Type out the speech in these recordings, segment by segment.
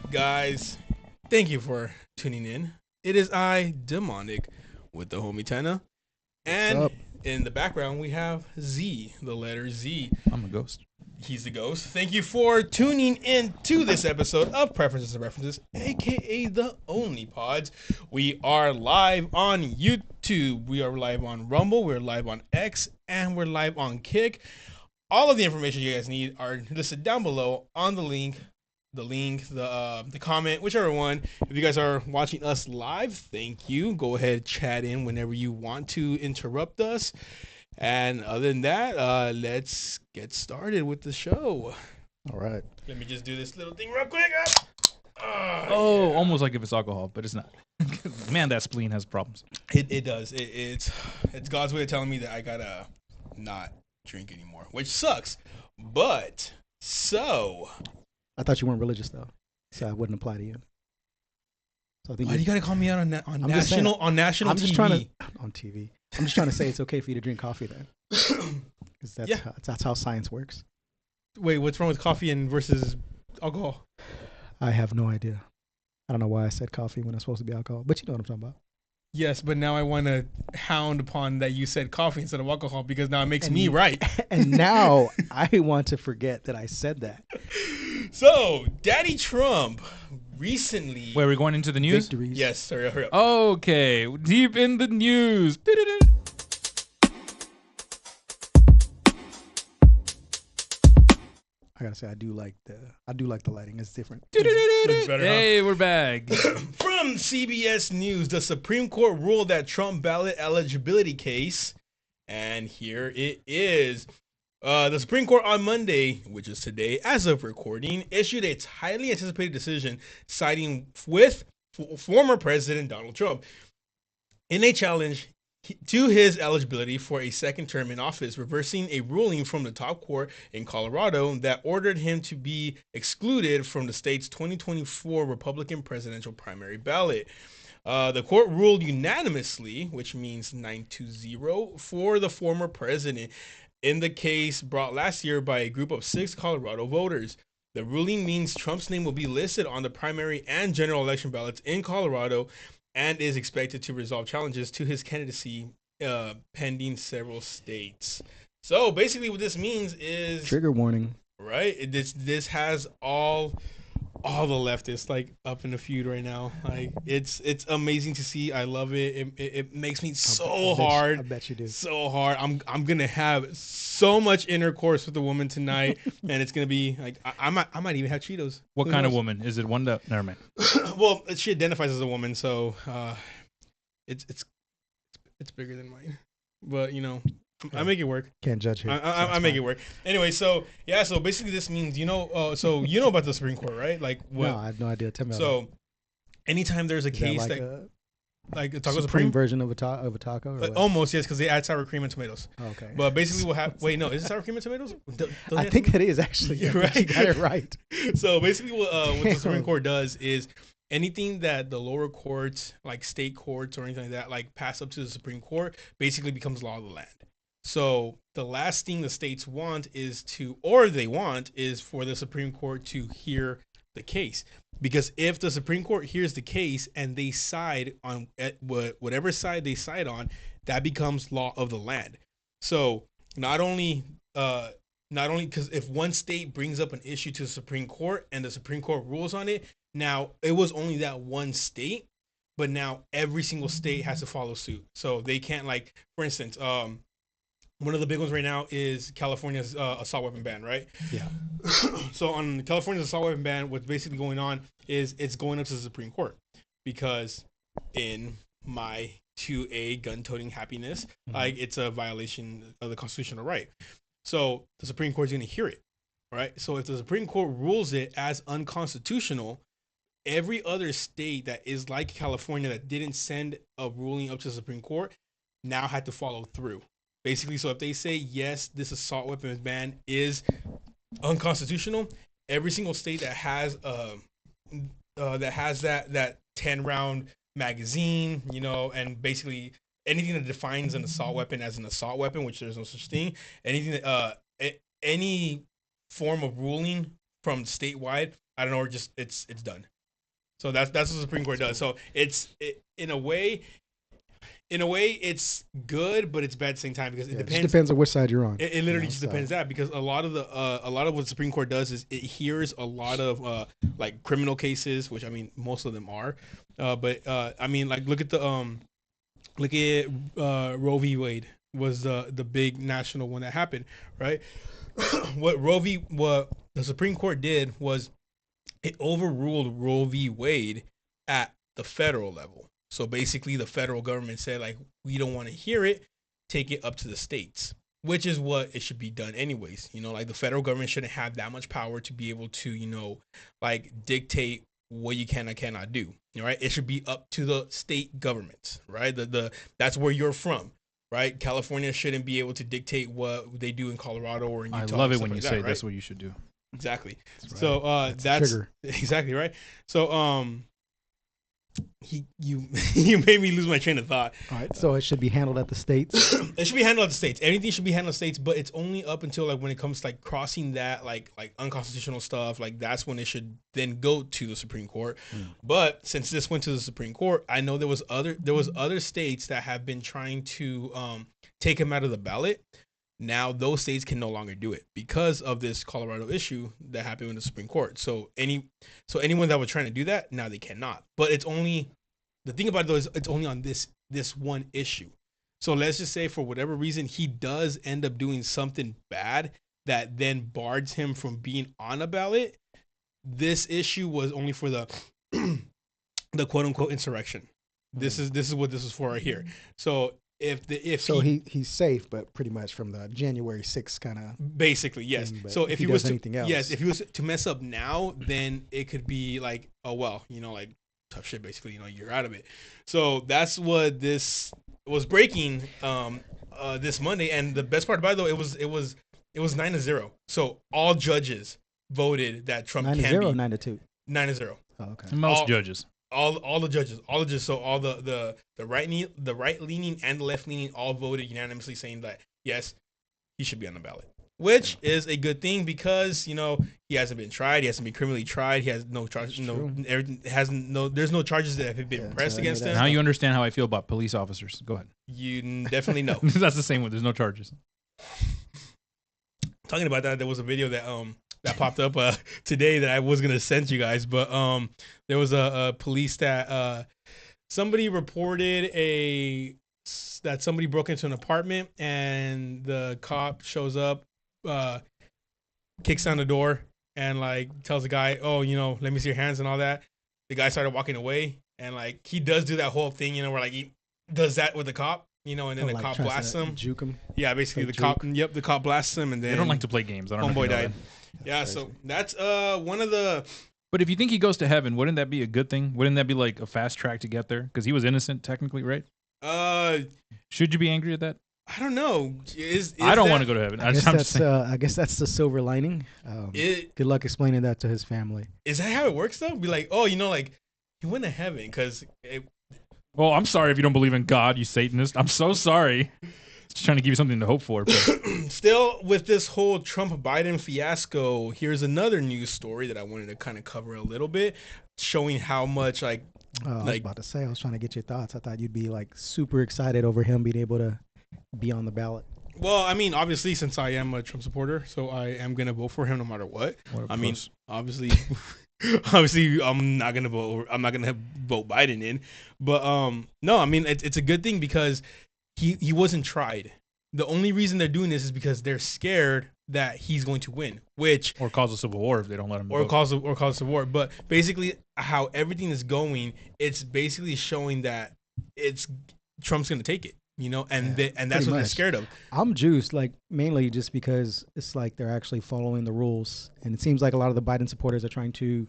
up, guys? Thank you for tuning in. It is I, Demonic, with the homie Tenna. What's And up? in the background, we have Z, the letter Z. I'm a ghost. He's the ghost. Thank you for tuning in to this episode of Preferences and References, aka the Only Pods. We are live on YouTube. We are live on Rumble. We're live on X. And we're live on Kick. All of the information you guys need are listed down below on the comment, whichever one. If you guys are watching us live, thank you. Go ahead, chat in whenever you want to interrupt us. And other than that, let's get started with the show. All right. Let me just do this little thing real quick. Almost like if it's alcohol, but it's not. Man, that spleen has problems. It does. It's God's way of telling me that I gotta not drink anymore, which sucks. But so I thought you weren't religious though, so I wouldn't apply to you. So I think why do you gotta call me out on national I'm TV? just trying to on TV. I'm just trying to say it's okay for you to drink coffee then, because that's how science works. Wait, what's wrong with coffee and versus alcohol? I have no idea. I don't know why I said coffee when it's supposed to be alcohol, but you know what I'm talking about. Yes, but now I want to hound upon that you said coffee instead of alcohol because now it makes me right. And now I want to forget that I said that. So, Daddy Trump recently. Wait, we're going into the news? Victories. Yes, sorry, hurry up. Okay, deep in the news. I gotta say I do like the lighting. It's different. Looks better, huh? Hey, we're back. From CBS News, the Supreme Court ruled that Trump ballot eligibility case, and here it is. The Supreme Court on Monday, which is today, as of recording, issued a highly anticipated decision siding with former President Donald Trump in a challenge to his eligibility for a second term in office, reversing a ruling from the top court in Colorado that ordered him to be excluded from the state's 2024 Republican presidential primary ballot. The court ruled unanimously, which means 9-0, for the former president in the case brought last year by a group of 6 Colorado voters. The ruling means Trump's name will be listed on the primary and general election ballots in Colorado and is expected to resolve challenges to his candidacy pending several states. So basically what this means is Trigger warning. right. This has all the leftists like up in the feud right now. Like it's amazing to see. I love it. It makes me so hard. I bet you do. So hard. I'm gonna have so much intercourse with the woman tonight, and it's gonna be like I might even have Cheetos. What Who kind of knows? woman? Is it one that... Never mind. Well, she identifies as a woman, so it's bigger than mine. But you know, I make it work. Can't judge here. I make it work. Anyway, so yeah, so basically this means so you know about the Supreme Court, right? Like what? No, I have no idea. Tell me about So anytime there's a it. Is case that that like a a taco supreme Supreme, version of a taco? Or what? almost yes, because they add sour cream and tomatoes. Oh, okay. But basically, we'll have wait, no, is it sour cream and tomatoes? I think it is actually. You're I think right. You got it right. So basically, what the Supreme Court does is anything that the lower courts, like state courts or anything like that, like pass up to the Supreme Court, basically becomes law of the land. So the last thing the states want is for the Supreme Court to hear the case. Because if the Supreme Court hears the case and they side on whatever side they side on, that becomes law of the land. So not only because if one state brings up an issue to the Supreme Court and the Supreme Court rules on it, now it was only that one state, but now every single state has to follow suit. So they can't, like, for instance, one of the big ones right now is California's assault weapon ban, right? Yeah. So on California's assault weapon ban, what's basically going on is it's going up to the Supreme Court because in my 2A gun-toting happiness, like it's a violation of the constitutional right. So the Supreme Court is going to hear it, right? So if the Supreme Court rules it as unconstitutional, every other state that is like California that didn't send a ruling up to the Supreme Court now had to follow through. Basically, so if they say, yes, this assault weapons ban is unconstitutional, every single state that has that 10-round magazine, you know, and basically anything that defines an assault weapon as an assault weapon, which there's no such thing, anything that any form of ruling from statewide I don't know, or just it's done. So that's what the Supreme Court does. So in a way, it's good, but it's bad at the same time because it It just depends. depends on which side you're on. It literally just depends that because a lot of what the Supreme Court does is it hears a lot of like criminal cases, which I mean most of them are, but I mean like look at Roe v. Wade was the big national one that happened, right? What the Supreme Court did was it overruled Roe v. Wade at the federal level. So basically, the federal government said, like, we don't want to hear it, take it up to the states, which is what it should be done anyways. You know, like the federal government shouldn't have that much power to be able to, you know, like dictate what you can and cannot do. Right? It should be up to the state governments, right? That's where you're from. Right, California shouldn't be able to dictate what they do in Colorado or in Utah. I love it when you like say that, that's what you should do. Exactly. That's right. So that's exactly right. So you made me lose my train of thought. All right, so it should be handled at the states. It should be handled at the states. Everything should be handled at the states, but it's only up until like when it comes to like crossing that like unconstitutional stuff, like that's when it should then go to the Supreme Court. But since this went to the Supreme Court, I know there was other states that have been trying to take him out of the ballot. Now those states can no longer do it because of this Colorado issue that happened in the Supreme Court. So anyone that was trying to do that, now they cannot. But it's only the thing about it though is it's only on this one issue. So let's just say for whatever reason he does end up doing something bad that then bars him from being on a ballot. This issue was only for the the quote unquote insurrection. This is what this is for right here. So he's safe, but pretty much from the January 6th kind of basically yes. So if he does was anything else, yes, if he was to mess up now, then it could be like, oh well, you know, like tough shit. Basically, you know, you're out of it. So that's what this was breaking this Monday, and the best part about it though, it was 9-0. So all judges voted that Trump 9-0 can be 9-2. 9-0. Oh, okay. Most judges. All the judges, so all the right leaning and the left leaning all voted unanimously saying that yes, he should be on the ballot, which is a good thing because you know he hasn't been tried, he hasn't been criminally tried, he has no charges, there's no charges that have been pressed against him. Now you understand how I feel about police officers. Go ahead. You definitely know. That's the same one. There's no charges. Talking about that, there was a video that popped up today that I was gonna send you guys, but there was a police that somebody reported that somebody broke into an apartment and the cop shows up, kicks down the door and like tells the guy, oh, you know, let me see your hands and all that. The guy started walking away and like he does do that whole thing, you know, where like he does that with the cop. You know, and then the cop blasts him. Juke him. Yeah, basically the cop. Yep, the cop blasts him, and then they don't like to play games. I don't know. Homeboy died. Yeah, so that's one of the. But if you think he goes to heaven, wouldn't that be a good thing? Wouldn't that be like a fast track to get there? Because he was innocent, technically, right? Should you be angry at that? I don't know. I don't want to go to heaven. I guess that's the silver lining. Good luck explaining that to his family. Is that how it works though? Be like, oh, you know, like he went to heaven because. Well, I'm sorry if you don't believe in God, you Satanist. I'm so sorry. Just trying to give you something to hope for. But. Still, with this whole Trump-Biden fiasco, here's another news story that I wanted to kind of cover a little bit, showing how much I was about to say, I was trying to get your thoughts. I thought you'd be like super excited over him being able to be on the ballot. Well, I mean, obviously, since I am a Trump supporter, so I am going to vote for him no matter what. I mean, obviously... Obviously, I'm not gonna vote Biden in, but no, I mean it's a good thing because he wasn't tried. The only reason they're doing this is because they're scared that he's going to win, or cause a civil war if they don't let him vote. Cause a civil war. But basically, how everything is going, it's basically showing that Trump's gonna take it. You know, and that's what they're scared of. I'm juiced, like mainly just because it's like they're actually following the rules, and it seems like a lot of the Biden supporters are trying to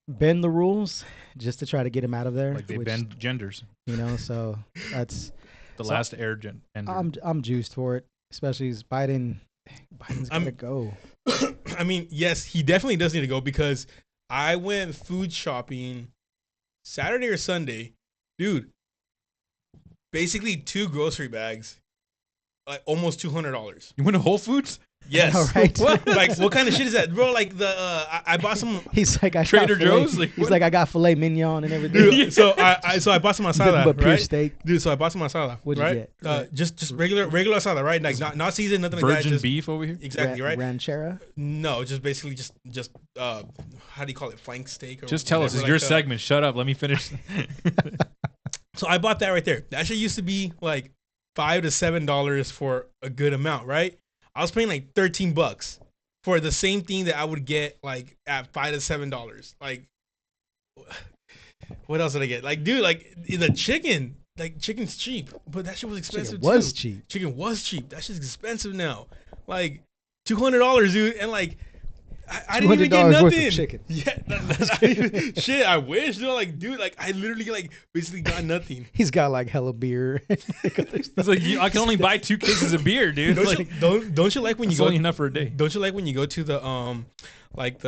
bend the rules just to try to get him out of there. Like they bend genders, you know. So that's last air gender. I'm juiced for it, especially as Biden's gotta go. I mean, yes, he definitely does need to go because I went food shopping Saturday or Sunday, dude. Basically 2 grocery bags, like almost $200. You went to Whole Foods? Yes. All right. Like, what kind of shit is that, bro? Like I bought some. He's like, I Trader got filet- Joe's? Like, He's what? like, I got filet mignon and everything. Dude, so I bought some masala, Nothing but pure right? steak. Dude, so I bought some masala. What'd you right? get? Just regular masala, right? Like not seasoned, nothing like that. Virgin Just, beef over here. exactly, right? Ranchera. No, just basically just how do you call it? Flank steak or Just tell us, whatever, it's your like, segment. Shut up. Let me finish. So I bought that right there. That shit used to be like $5 to $7 for a good amount, right? I was paying like $13 for the same thing that I would get like at $5 to $7. Like, what else did I get? Like, dude, like the chicken. Like, chicken's cheap, but that shit was expensive Chicken was too. cheap. Chicken was cheap. That shit's expensive now. Like $200, dude, and like I didn't even get $200 worth of nothing. chicken. Yeah, that's not even, shit. I wish, dude. Like I literally like basically got nothing. He's got like hella beer. It's like I can only buy 2 cases of beer, dude. Don't Like, don't you like when you it's go? only enough for a day. Don't you like when you go to the like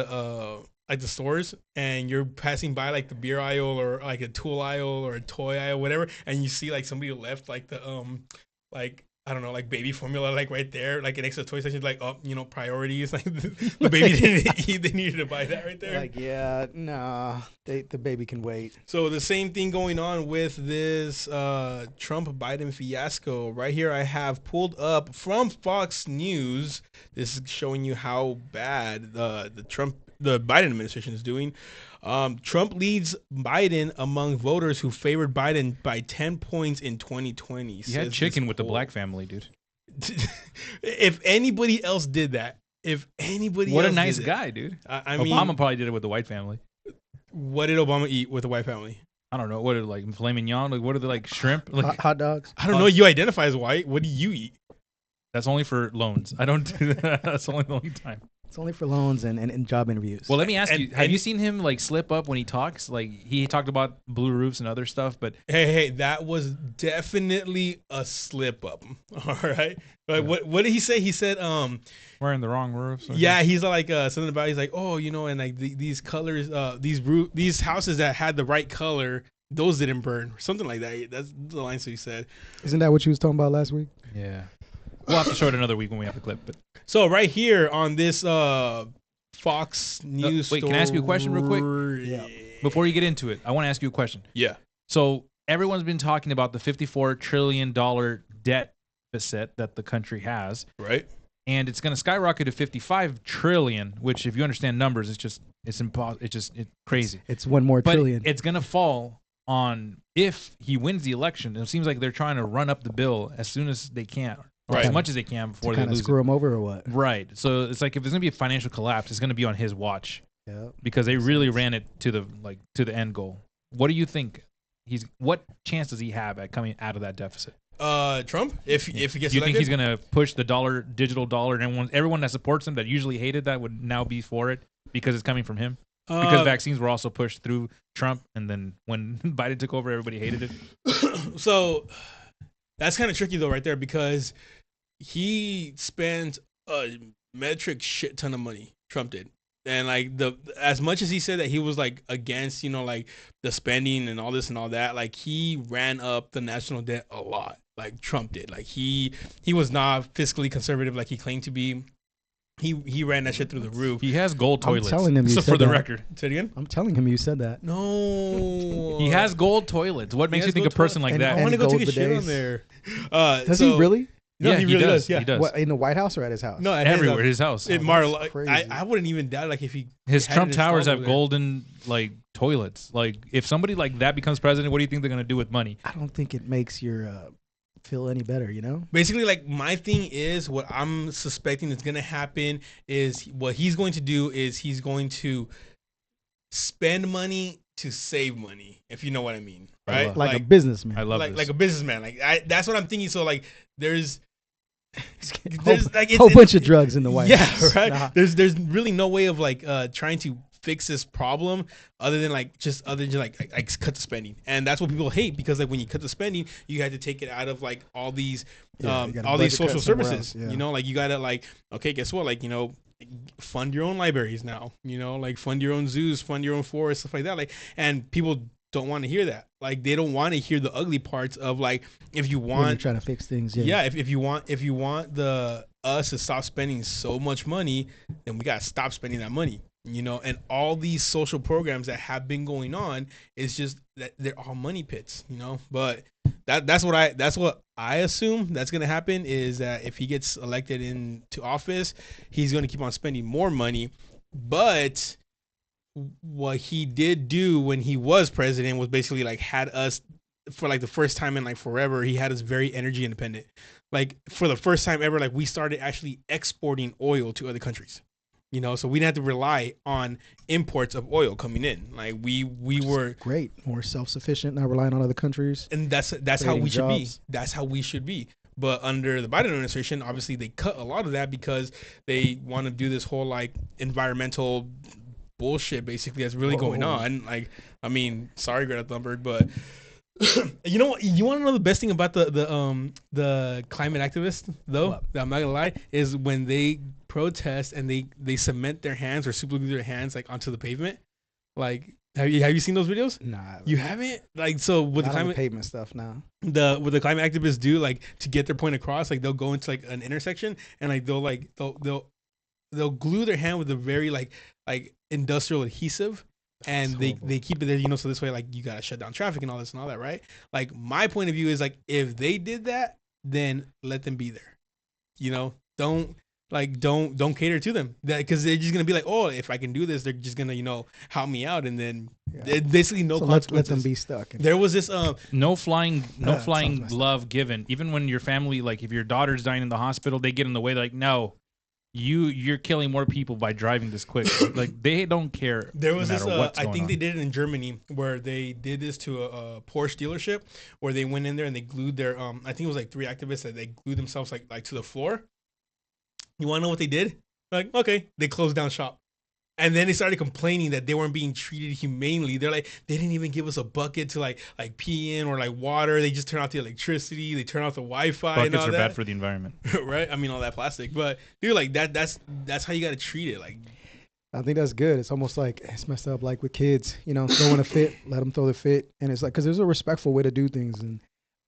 the stores and you're passing by like the beer aisle or like a tool aisle or a toy aisle, whatever, and you see like somebody left like the like I don't know, like baby formula, like right there, like an extra toy section, like, oh, priorities. Like the baby didn't eat, they needed to buy that right there. Like, yeah, nah, the baby can wait. So the same thing going on with this Trump Biden fiasco. Right here, I have pulled up from Fox News. This is showing you how bad the Biden administration is doing. Trump leads Biden among voters who favored Biden by 10 points in 2020. You had chicken with the black family, dude. If anybody else did that, What a nice guy, dude. I mean, Obama probably did it with the white family. what did Obama eat with the white family? I don't know. What are like filet mignon? Like what are they like shrimp? Like Hot dogs. I don't know. You identify as white. What do you eat? that's only for loans. I don't do that. That's only the only time. It's only for loans and job interviews. Well, let me ask you: have and- you seen him like slip up when he talks? Like he talked about blue roofs and other stuff, but Hey, that was definitely a slip up. All right. Like, what did he say? He said, wearing the wrong roofs. yeah, he's like something about. He's like, oh, and like these colors, these houses that had the right color, those didn't burn, or something like that. That's the lines he said. Isn't that what you was talking about last week? Yeah. We'll have to show it another week when we have the clip. But So right here on this Fox News. wait, can I ask you a question real quick? Yeah. before you get into it, I want to ask you a question. Yeah. So everyone's been talking about the $54 trillion debt deficit that the country has, Right. and it's going to skyrocket to $55 trillion. Which, if you understand numbers, it's impossible. It's crazy. It's one more But trillion. it's going to fall on if he wins the election. It seems like they're trying to run up the bill as soon as they can, or Right. as much as they can before to they kind of lose screw it. him over or what? Right. So it's like if there's going to be a financial collapse, it's going to be on his watch Yeah. because they really ran it to the end goal. What do you think? What chance does he have at coming out of that deficit? Trump, if he gets Do you elected, think he's going to push the digital dollar, and everyone that supports him that usually hated that would now be for it because it's coming from him? Because vaccines were also pushed through Trump, and then when Biden took over, everybody hated it. So that's kind of tricky though, right there, because he spent a metric shit ton of money. Trump did. And like as much as he said that he was like against, like the spending and all this and all that, like he ran up the national debt a lot. Like Trump did. Like he was not fiscally conservative like he claimed to be. He ran that shit through the roof. He has gold I'm toilets. telling him you so said for the that. record, Say it again. I'm telling him you said that. No. he has gold toilets. What makes has you think a gold person toilets. like And- I that? want to go gold take a shit bidets. on there. Does he really? No, Yeah, he really does. Yeah. He does. What, in the White House or at his house? No, at Everywhere, his his house. It Oh, Mar- that's crazy. I wouldn't even doubt like if he His had Trump it towers installed have over there. golden like toilets. Like if somebody like that becomes president, what do you think they're gonna do with money? I don't think it makes your feel any better, Basically, like my thing is what I'm suspecting is going to happen is what he's going to do is he's going to spend money to save money, if you know what I mean, I right? love- Like a businessman. I love like this. like a businessman. Like that's what I'm thinking. So like there's Whole, like whole bunch of drugs in the White House. right. Nah. There's really no way of like trying to fix this problem other than like cut the spending, and that's what people hate because like when you cut the spending, you had to take it out of like all these Yeah, you gotta all these budget cut social somewhere services. else, yeah. Like you gotta like okay, guess what? Like fund your own libraries now. Like fund your own zoos, fund your own forests, stuff like that. Like and people don't want to hear that. Like they don't want to hear the ugly parts of like if you When you're want trying to fix things, if you want the us to stop spending so much money, then we gotta stop spending that money. You know, and all these social programs that have been going on is just that they're all money pits. You know, but that's what I assume that's gonna happen is that if he gets elected into office, he's gonna keep on spending more money. But what he did do when he was president was basically like had us for like the first time in like forever, he had us very energy independent. Like for the first time ever, like we started actually exporting oil to other countries. You know, so we didn't have to rely on imports of oil coming in. Like we were great, more self-sufficient, not relying on other countries. And that's how we should be. That's how we should be. But under the Biden administration, obviously they cut a lot of that because they want to do this whole like environmental bullshit basically that's really going on. Like, I mean, sorry Greta Thunberg, but you know what? You want to know the best thing about the climate activists though? What? I'm not gonna lie, is when they protest and they cement their hands or super glue their hands like onto the pavement. Like, have you seen those videos? Nah, you haven't. Like, so with not the climate on the pavement stuff now. What the climate activists do, like to get their point across, like they'll go into like an intersection and like they'll glue their hand with a very like industrial adhesive. And they keep it there, you know, so this way, like, you gotta shut down traffic and all this and all that, right? Like, my point of view is, like, if they did that, then let them be there. You know, don't cater to them. That because they're just gonna be like, oh, if I can do this, they're just gonna, you know, help me out, and then basically no consequences. Let them be stuck. There was this no flying glove given. Even when your family, like, if your daughter's dying in the hospital, they get in the way. They're like, no. You're killing more people by driving this quick. Like they don't care. There was no this. I think they did it in Germany where they did this to a Porsche dealership where they went in there and they glued their. I think it was like 3 activists that they glued themselves like to the floor. You want to know what they did? Like, okay, they closed down shop. And then they started complaining that they weren't being treated humanely. They're like, they didn't even give us a bucket to like pee in or like water. They just turn off the electricity. They turn off the Wi-Fi. Buckets and all are that. bad for the environment, right? I mean, all that plastic. But dude, like that's how you got to treat it. Like, I think that's good. It's almost like it's messed up, like with kids. You know, throwing a fit, let them throw the fit, and it's like because there's a respectful way to do things, and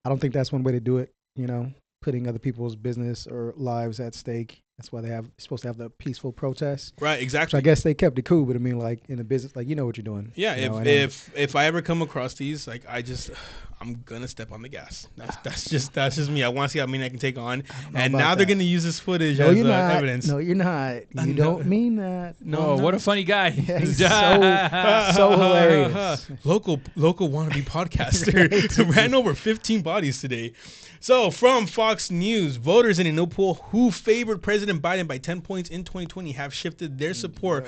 I don't think that's one way to do it. You know, putting other people's business or lives at stake. That's why supposed to have the peaceful protests. Right, exactly. Which I guess they kept it cool, but I mean, like in a business, like you know what you're doing. Yeah, you know, if I ever come across these, like I'm gonna step on the gas. That's just me. I want to see how many I can take on. And now they're gonna use this footage as evidence. No, you're not. You don't mean that. No, what a funny guy. Yeah, he's so hilarious. Local wannabe podcaster ran over 15 bodies today. So, from Fox News, voters in a new poll who favored President Biden by 10 points in 2020 have shifted their support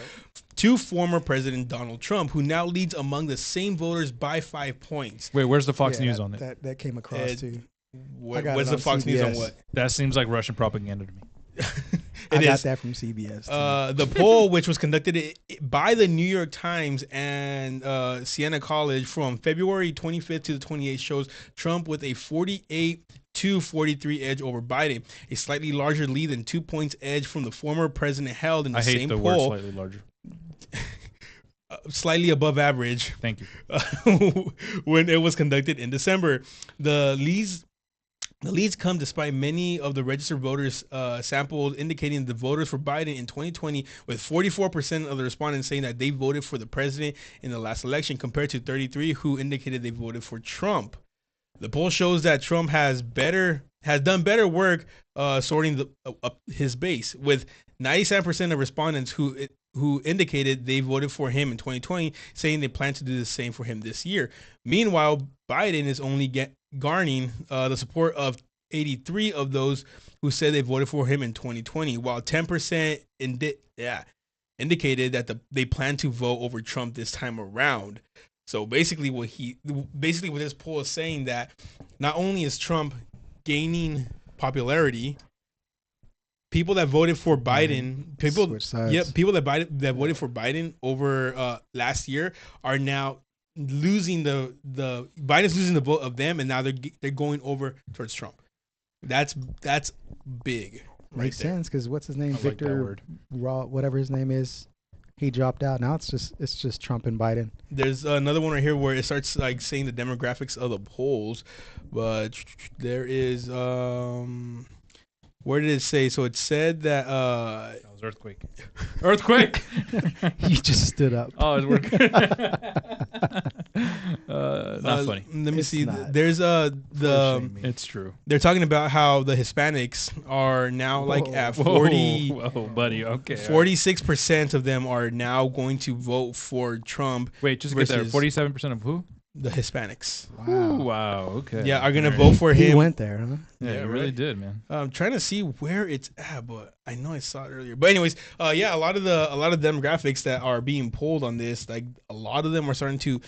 to former President Donald Trump, who now leads among the same voters by 5 points. Wait, where's the Fox News on it? That came across too. What's the Fox News on what? That seems like Russian propaganda to me. I got that from CBS. The poll, which was conducted by the New York Times and Siena College from February 25th to the 28th, shows Trump with a 48-43 edge over Biden, a slightly larger lead than 2 points edge from the former president held in the same poll. I hate the word slightly larger. Slightly above average. Thank you. When it was conducted in December, the leads come despite many of the registered voters sampled indicating the voters for Biden in 2020, with 44% of the respondents saying that they voted for the president in the last election, compared to 33% who indicated they voted for Trump. The poll shows that Trump has done better work sorting his base, with 97% of respondents who indicated they voted for him in 2020 saying they plan to do the same for him this year. Meanwhile, Biden is only garnering the support of 83 of those who said they voted for him in 2020, while 10% indicated that they plan to vote over Trump this time around. So basically what this poll is saying, that not only is Trump gaining popularity, people that voted for Biden, people that voted for Biden over last year are now losing Biden's losing the vote of them, and now they're going over towards Trump. That's big. Makes sense, because what's his name? Victor Raw, whatever his name is. He dropped out. Now it's just Trump and Biden. There's another one right here where it starts like saying the demographics of the polls, but there is where did it say? So it said that That was earthquake. Earthquake. You just stood up. Oh, it's working. Not funny. Let me It's see. not. There's It's true. they're talking about how the Hispanics are now like at Whoa, 40 whoa, buddy. Okay. 46% of them are now going to vote for Trump. Wait, just get there. versus 47% of who? The Hispanics. Ooh, wow. Okay. Yeah, are gonna All right. vote for He him. went there, huh? Yeah, Yeah, you really right. did, man. I'm trying to see where it's at, but I know I saw it earlier. But anyways, yeah, a lot of demographics that are being polled on this, like a lot of them are starting to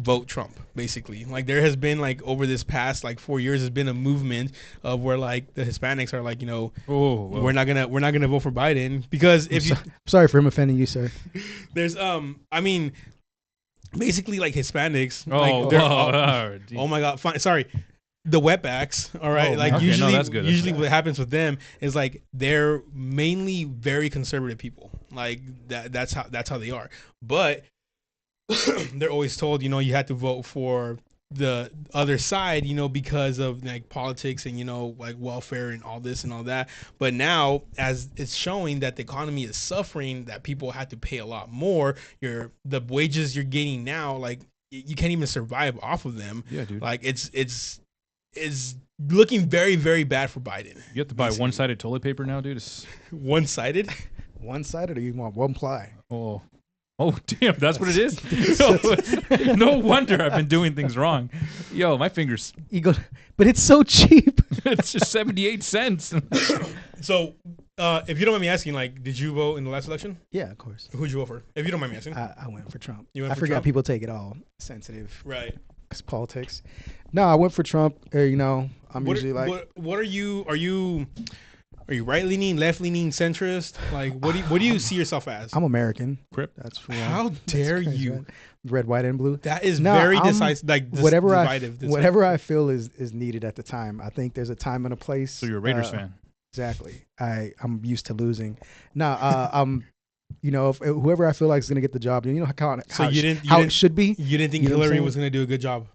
vote Trump. Basically, like there has been like over this past like 4 years, has been a movement of where like the Hispanics are like, Oh, we're not gonna vote for Biden because if you Sorry for him offending you, sir. there's I mean, basically like Hispanics. Oh, like, they're wow. oh my god, fine, sorry. The wetbacks, all right. Oh, like okay, no, usually, that's good. usually what happens with them is like they're mainly very conservative people. Like that's how they are. But they're always told, you have to vote for the other side, because of like politics and like welfare and all this and all that. But now, as it's showing that the economy is suffering, that people have to pay a lot more. The wages you're getting now, like you can't even survive off of them. Yeah, dude. Like it's looking very, very bad for Biden. You have to buy basically. one-sided toilet paper now, dude. One-sided. One-sided, or you want one ply? Oh, damn, that's what it is? No wonder I've been doing things wrong. Yo, my fingers, You go, but it's so cheap. it's just 78 cents. So, if you don't mind me asking, like, did you vote in the last election? Yeah, of course. Who'd you vote for? If you don't mind me asking. I went for Trump. You went I for forgot Trump? people take it all sensitive. Right. It's politics. No, I went for Trump. I'm What, usually like, what are you? Are you right leaning, left leaning, centrist? Like, what do you see yourself as? I'm American. Crip. That's How dare crazy, you? right? Red, white, and blue. That is No, very I'm- decisive. Like Whatever divisive. I feel is needed at the time. I think there's a time and a place. So you're a Raiders fan. Exactly. I'm used to losing. Now, if whoever I feel like is going to get the job, So you didn't it should be. You didn't think You know what I'm Hillary saying? was going to do a good job?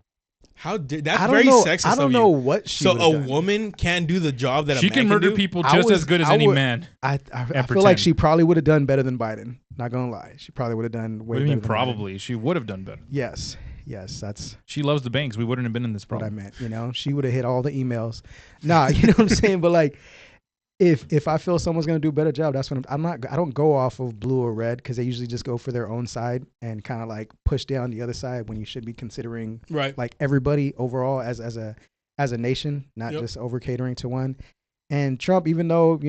That's I don't very know. sexist. I don't of know you. what she. So would've a done. woman can do the job that a She man can murder do? people I just was- as good as I any would- man. I feel pretend. like she probably would have done better than Biden. Not gonna lie, she probably would have done way What do you mean better than Biden. probably? She would have done better. Yes, that's She loves the banks. We wouldn't have been in this what I problem. meant. She would have hit all the emails. Nah, you know what I'm saying. But like, if I feel someone's gonna do a better job, that's when I don't go off of blue or red because they usually just go for their own side and kind of like push down the other side when you should be considering Right. like everybody overall as a nation, not Yep. just over catering to one. And Trump, even though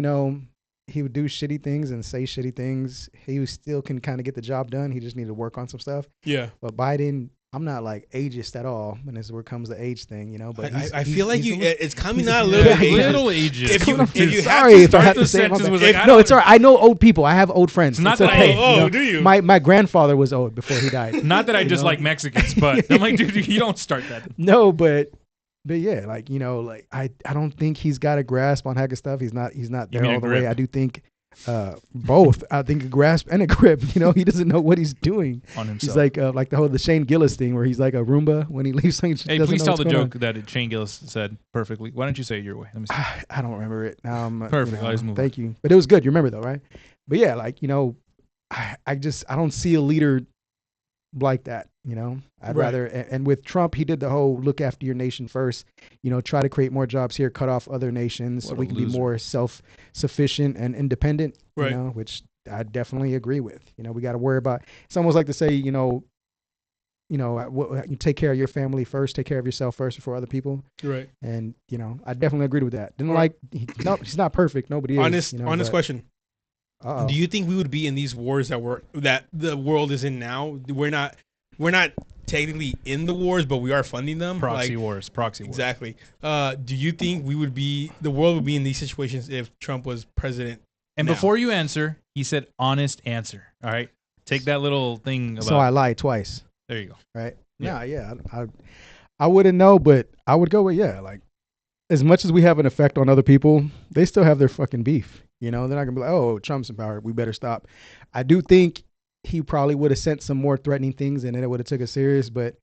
he would do shitty things and say shitty things, he still can kind of get the job done. He just needed to work on some stuff. Yeah. But Biden, I'm not like ageist at all when it comes to age thing, But I feel like he's a little- it's coming out a he's- little yeah, ageist. Little ages. If you have Sorry to if I start have the to say it, my sentence bad. was like, I No, don't- it's all right. I know old people. I have old friends. It's not It's that okay. I- do you? My grandfather was old before he died. Not that I You know? dislike Mexicans, but I'm like, dude, you don't start that. No, but yeah, like I don't think he's got a grasp on hacker stuff. He's not there mean a all the way. grip? I do think both. I think a grasp and a grip. He doesn't know what he's doing. On himself. He's like the Shane Gillis thing where he's like a Roomba when he leaves something. Hey, please tell the joke that Shane Gillis said perfectly. Why don't you say it your way? Let me see. I don't remember it. Perfect. I'll just move Thank you. But it was good. You remember though, right? But yeah, I don't see a leader like that. I'd Right. rather, and with Trump, he did the whole look after your nation first, try to create more jobs here, cut off other nations so What a we can be loser. more self-sufficient and independent, Right. Which I definitely agree with. We got to worry about, it's almost like to say, you take care of your family first, take care of yourself first before other people. Right. And, I definitely agreed with that. He's not perfect. Nobody is. Honest question. Uh-oh. Do you think we would be in these wars that the world is in now? We're not technically in the wars, but we are funding them. Proxy wars. Exactly. Do you think the world would be in these situations if Trump was president? And now? before you answer, he said honest answer. All right. Take that little thing about. So I lied twice, There you go. right? Yeah. Yeah. I wouldn't know, but I would go with, yeah, like as much as we have an effect on other people, they still have their fucking beef. They're not gonna be like, oh, Trump's in power, we better stop. I do think he probably would have sent some more threatening things, and then it would have took it serious. But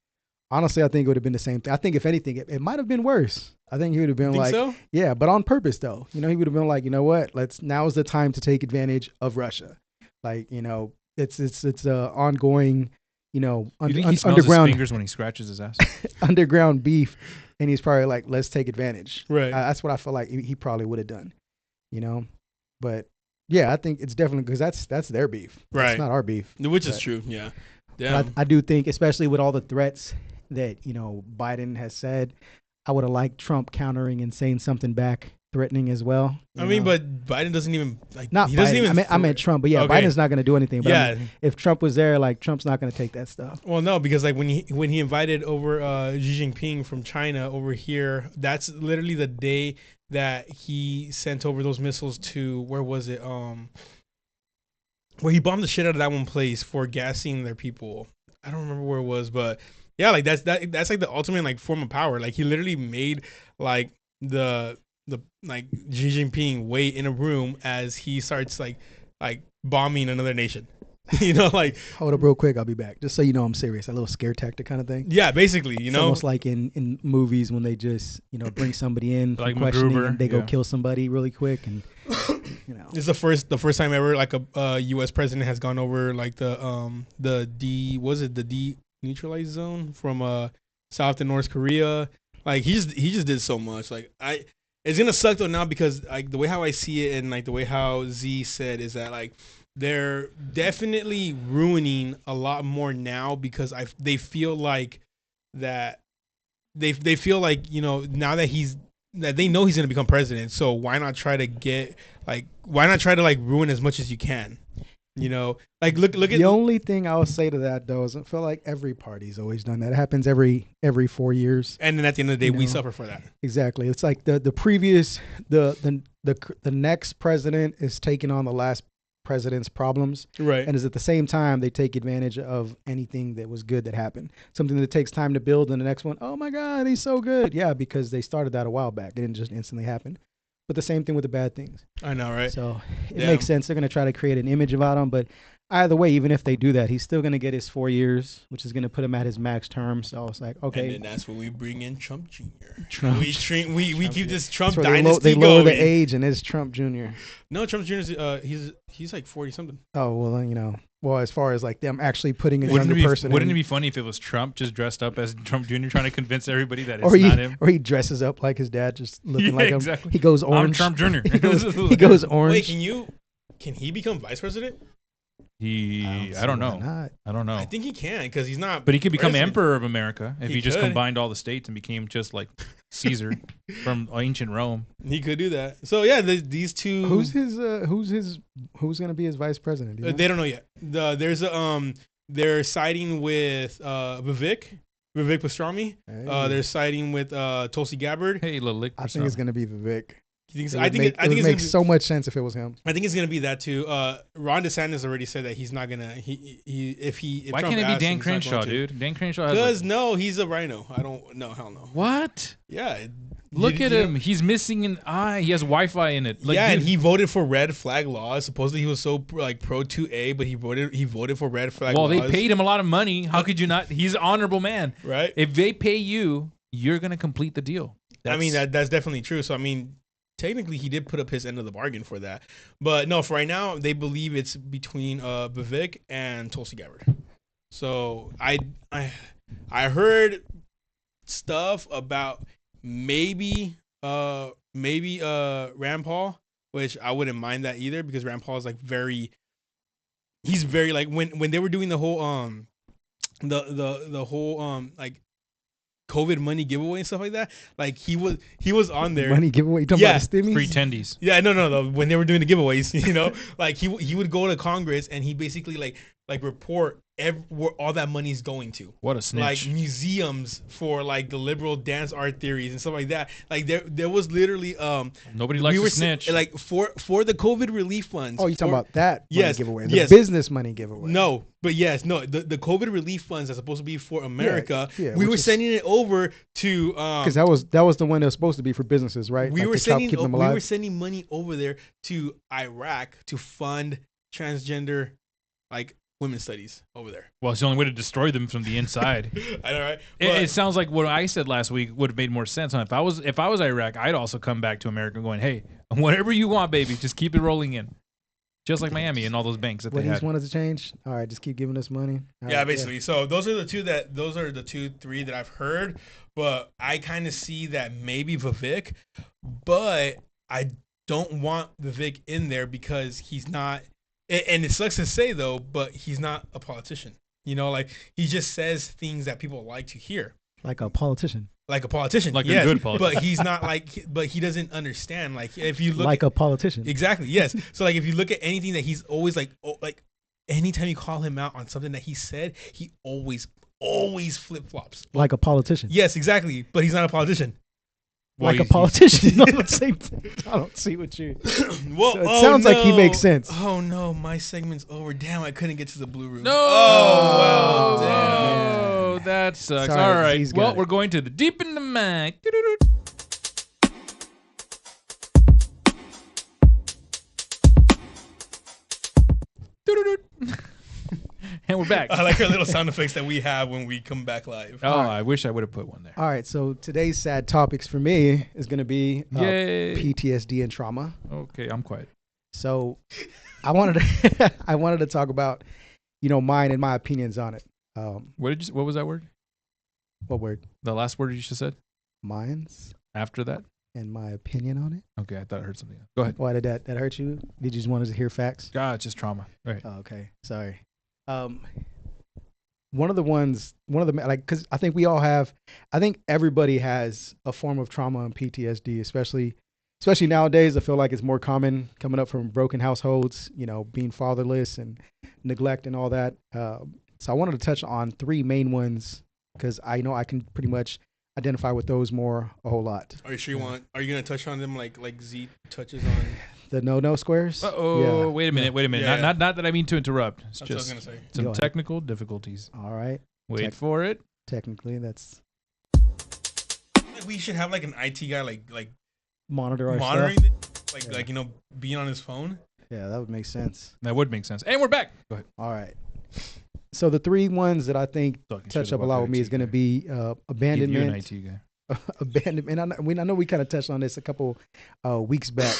honestly, I think it would have been the same thing. I think if anything, it might have been worse. I think he would have been like, so? yeah, but on purpose though. He would have been like, you know what? Now is the time to take advantage of Russia. Like, it's a ongoing, You think he smells underground his fingers when he scratches his ass? underground beef, and he's probably like, let's take advantage. Right. That's what I feel like he probably would have done. But yeah, I think it's definitely because that's their beef. Right. It's not our beef. Which is true. Yeah. I do think, especially with all the threats that Biden has said, I would have liked Trump countering and saying something back, threatening as well. I mean, but Biden doesn't even like. Not he Biden. doesn't even. I meant Trump, but yeah, Okay. Biden's not going to do anything. But Yeah. if Trump was there, like Trump's not going to take that stuff. Well, no, because like when he invited over Xi Jinping from China over here, that's literally the day that he sent over those missiles to, where was it? Where he bombed the shit out of that one place for gassing their people. I don't remember where it was, but yeah, like that's like the ultimate like form of power. Like he literally made like the like Xi Jinping wait in a room as he starts like bombing another nation. Like Hold up real quick, I'll be back. Just so you know I'm serious. A little scare tactic kind of thing. yeah, basically, It's almost like in movies when they just, bring somebody in for Like questioning MacGruber, and they go yeah. kill somebody really quick and This is the first time ever like a U.S. president has gone over like the deneutralized zone from South and North Korea. Like he just did so much. Like it's gonna suck though now because like the way how I see it and like the way how Z said is that like they're definitely ruining a lot more now because they feel like that they feel like now that they know he's gonna become president. So why not try to ruin as much as you can? Like look at the only thing I would say to that though is I feel like every party's always done that. It happens every 4 years. and then at the end of the day we suffer for that. Exactly. It's like the previous the next president is taking on the last president's problems, Right. and is at the same time they take advantage of anything that was good that happened. Something that takes time to build, and the next one, oh my God, he's so good. Yeah, because they started that a while back. It didn't just instantly happen. But the same thing with the bad things. I know, right? So it Yeah. makes sense. They're going to try to create an image about him. But either way, even if they do that, he's still going to get his 4 years, which is going to put him at his max term. So it's like, okay. And then that's when we bring in Trump Jr. Trump. We keep this Trump That's where dynasty they lower the going. age, and it's Trump Jr. No, Trump Jr. He's like 40 something. Oh, well, then, well, as far as like them actually putting a Wouldn't younger person it in, be funny if it was Trump just dressed up as Trump Jr. trying to convince everybody that it's or not him? he dresses up like his dad, just looking Yeah, like him. exactly. He goes I'm orange. Trump Jr. He goes Wait, orange. can he become vice president? I don't know. I don't know. I think he can because he's not. But he could become president. emperor of America if He he just could. combined all the states and became just like Caesar from ancient Rome. He could do that. So yeah, these two. Who's going to be his vice president? Do you know? They don't know yet. They're siding with Vivek Pastrami. Hey. They're siding with Tulsi Gabbard. Hey, little lick. I think it's going to be Vivek. You think so? It would make it's gonna so much sense if it was him. I think it's gonna be that too. Ron DeSantis already said that he's not gonna. If Why Trump can't it be asks Dan him, he's not going Crenshaw, to. dude? Dan Crenshaw has Because no, he's a rhino. I don't. No, hell no. what? Yeah. Look at him. He's missing an eye. He has Wi-Fi in it. Like, yeah, and dude, he voted for red flag laws. Supposedly he was so like pro 2A, but he voted for red flag well, laws. they paid him a lot of money. How could you not? He's an honorable man. right. If they pay you, you're gonna complete the deal. I mean that's definitely true. So I mean, technically he did put up his end of the bargain for that. But no, for right now they believe it's between Vivek and Tulsi Gabbard. So I heard stuff about maybe Rand Paul, which I wouldn't mind that either because Rand Paul is like he's very like when they were doing the whole the whole like COVID money giveaway and stuff like that. Like he was on there. Money giveaway. You talking Yeah. about the stimmies? Free tendies. Yeah, no. When they were doing the giveaways, like he would go to Congress and he basically like report where all that money's going to. What a snitch. Like museums for like the liberal dance art theories and stuff like that. Like there was literally Nobody likes to snitch. like for the COVID relief funds. Oh, you talking about that money Yes, giveaway? The yes. business money giveaway. No, but yes, no. The COVID relief funds that's supposed to be for America. yeah, we which were is- sending it over to because that was the one that was supposed to be for businesses, right? we Like were to help sending keep them we alive. were sending money over there to Iraq to fund transgender like women's studies over there. Well, it's the only way to destroy them from the inside. I know, right? It sounds like what I said last week would have made more sense. If I was Iraq, I'd also come back to America going, hey, whatever you want, baby, just keep it rolling in. Just like Miami and all those banks that what they he had. wanted to change. All right, just keep giving us money. All Yeah, right, basically. So those are the three that I've heard. But I kind of see that maybe Vivek, but I don't want Vivek in there because he's not. And it sucks to say though, but he's not a politician. You know, like he just says things that people like to hear. Like a politician. Like a politician, Like yes, a good politician. but he's not like. But he doesn't understand. Like if you look Like a politician. exactly, yes. So like if you look at anything that he's always like anytime you call him out on something that he said, he always flip flops. Like a politician. Yes, exactly. But he's not a politician. Well, Like a politician. No, I don't see what you. Well, So it sounds like he makes sense. Oh no, my segment's over. Damn, I couldn't get to the blue room. No. Oh well, damn. Oh, that sucks. Sorry, All right. he's got Well, it. we're going to the deep in the mind. And we're back. I like our little sound effects that we have when we come back live. Oh, I wish I would have put one there. All right, so today's sad topics for me is going to be Yay. PTSD and trauma. Okay, I'm quiet. So I wanted to talk about, mine and my opinions on it. What was that word? What word? The last word you just said? Mine's After that? and my opinion on it. Okay, I thought I heard something else. Go ahead. Why did that hurt you? Did you just want us to hear facts? God, it's just trauma. Right. Oh, okay, sorry. One of the because I think we all have. I think everybody has a form of trauma and PTSD, especially nowadays. I feel like it's more common coming up from broken households, being fatherless and neglect and all that. So I wanted to touch on three main ones because I know I can pretty much identify with those a whole lot. Are you sure you want? Are you gonna touch on them like Z touches on? The no squares. Uh-oh, Yeah. wait a minute. Yeah. Not that I mean to interrupt. It's That's what I was just gonna say. some Go ahead. technical difficulties. All right. Wait for it. Technically, that's We should have like an IT guy like monitor our monitoring, stuff. like being on his phone. Yeah, that would make sense. That would make sense. And we're back. Go ahead. All right. So the three ones that I think Talking touch shit up a about lot with me IT is going to guy. be You're an abandonment, IT guy. abandonment. I know we kind of touched on this a couple weeks back.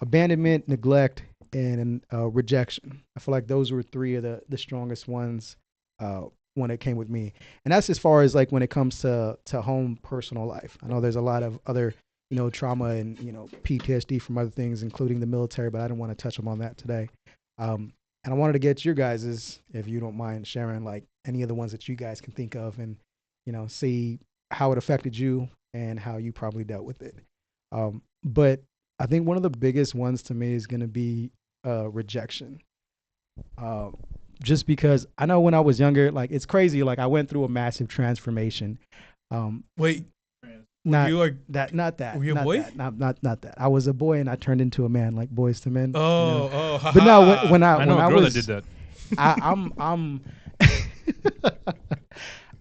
Abandonment, neglect, and rejection. I feel like those were three of the strongest ones when it came with me. And that's as far as like when it comes to home personal life. I know there's a lot of other trauma and PTSD from other things, including the military, but I don't want to touch on that today. And I wanted to get your guys's, if you don't mind sharing, like any of the ones that you guys can think of, and see how it affected you and how you probably dealt with it. But I think one of the biggest ones to me is going to be rejection. Just because I know when I was younger, like it's crazy. Like I went through a massive transformation. Wait, Not you are. not that. Were you a not boy? That, not that. I was a boy and I turned into a man, like Boys to Men. Oh, But no, when I know when a I girl was, that did that. I'm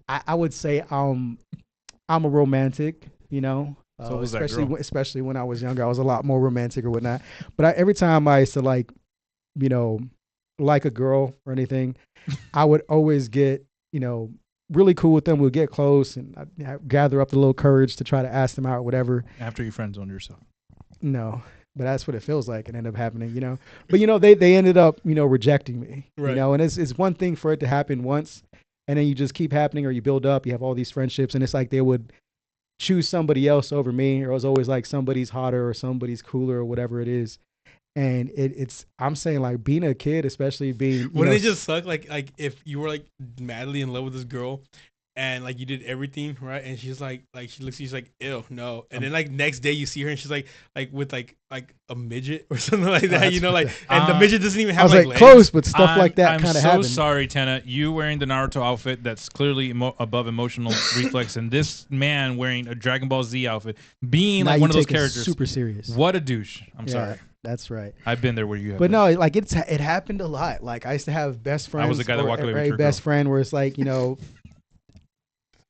I would say I'm a romantic, So was that girl. especially when I was younger, I was a lot more romantic or whatnot. But every time I used to like a girl or anything, I would always get really cool with them. We'd get close and I'd gather up the little courage to try to ask them out or whatever. After you friend zoned yourself. No, but that's what it feels like. It ended up happening, But they ended up, rejecting me, Right. And it's one thing for it to happen once, and then you just keep happening, or you build up. You have all these friendships, and it's like they would choose somebody else over me, or it was always like somebody's hotter or somebody's cooler or whatever it is. And it's I'm saying like being a kid, especially being Wouldn't it just suck like if you were like madly in love with this girl and like you did everything right and she's like she looks at you, she's like ew no, and then like next day you see her and she's like with like a midget or something like that, and the midget doesn't even I have was like legs. close, but stuff like that kind of I'm happened. so sorry, Tana. You wearing the Naruto outfit that's clearly above emotional reflex, and this man wearing a Dragon Ball Z outfit, being Now like you one of those take it characters. super serious. What a douche. I'm Yeah, sorry. That's right. I've been there where you have. But been. no, like it happened a lot. Like I used to have best friends. I was the guy that walked away with a your best girl. friend where it's like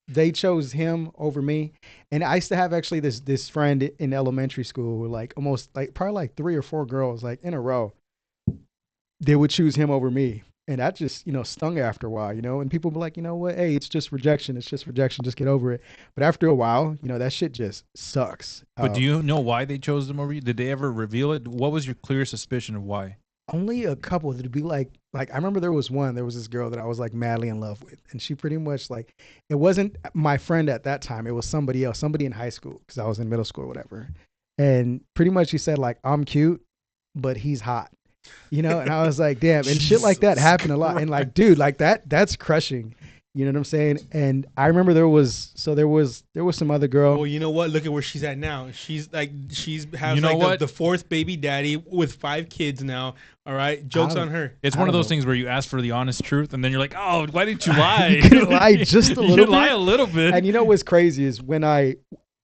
they chose him over me, and I used to have actually this friend in elementary school who like almost like probably like 3 or 4 girls like in a row. They would choose him over me, And that just, stung after a while, and people be like, you know what? Hey, it's just rejection. It's just rejection. Just get over it. But after a while, that shit just sucks. But do you know why they chose them over you? Did they ever reveal it? What was your clear suspicion of why? Only a couple. It'd be like I remember there was this girl that I was like madly in love with, and she pretty much like, it wasn't my friend at that time. It was somebody else, somebody in high school, because I was in middle school or whatever. And pretty much she said like, I'm cute, but he's hot, and I was like, damn. And shit like that happened a lot. And like, dude, like that's crushing. You know what I'm saying? And I remember there was some other girl. Well, you know what? Look at where she's at now. She's has the fourth baby daddy with 5 kids now. All right, jokes on her. It's one of those things where you ask for the honest truth, and then you're like, oh, why didn't you lie? You could lie just a little bit. Lie a little bit. And you know what's crazy is when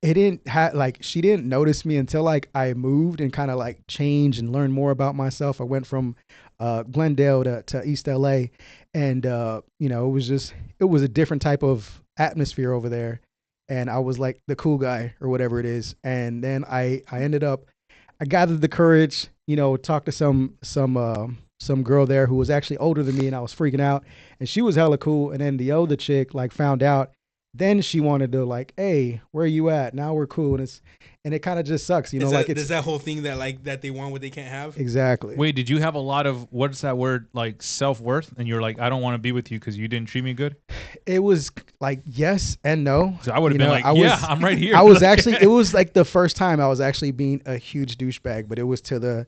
she didn't notice me until like I moved and kind of like changed and learned more about myself. I went from Glendale to East LA, and it was a different type of atmosphere over there, and I was like the cool guy or whatever it is. And then I gathered the courage, talked to some girl there who was actually older than me, and I was freaking out, and she was hella cool. And then the older chick like found out. Then she wanted to like, hey, where are you at? Now we're cool, and it kind of just sucks, There's that whole thing that they want what they can't have. Exactly. Wait, did you have a lot of, what's that word, like self-worth, and you're like, I don't want to be with you because you didn't treat me good? It was like yes and no. So I would have been like, I'm right here. I was actually, it was like the first time I was actually being a huge douchebag, but it was to the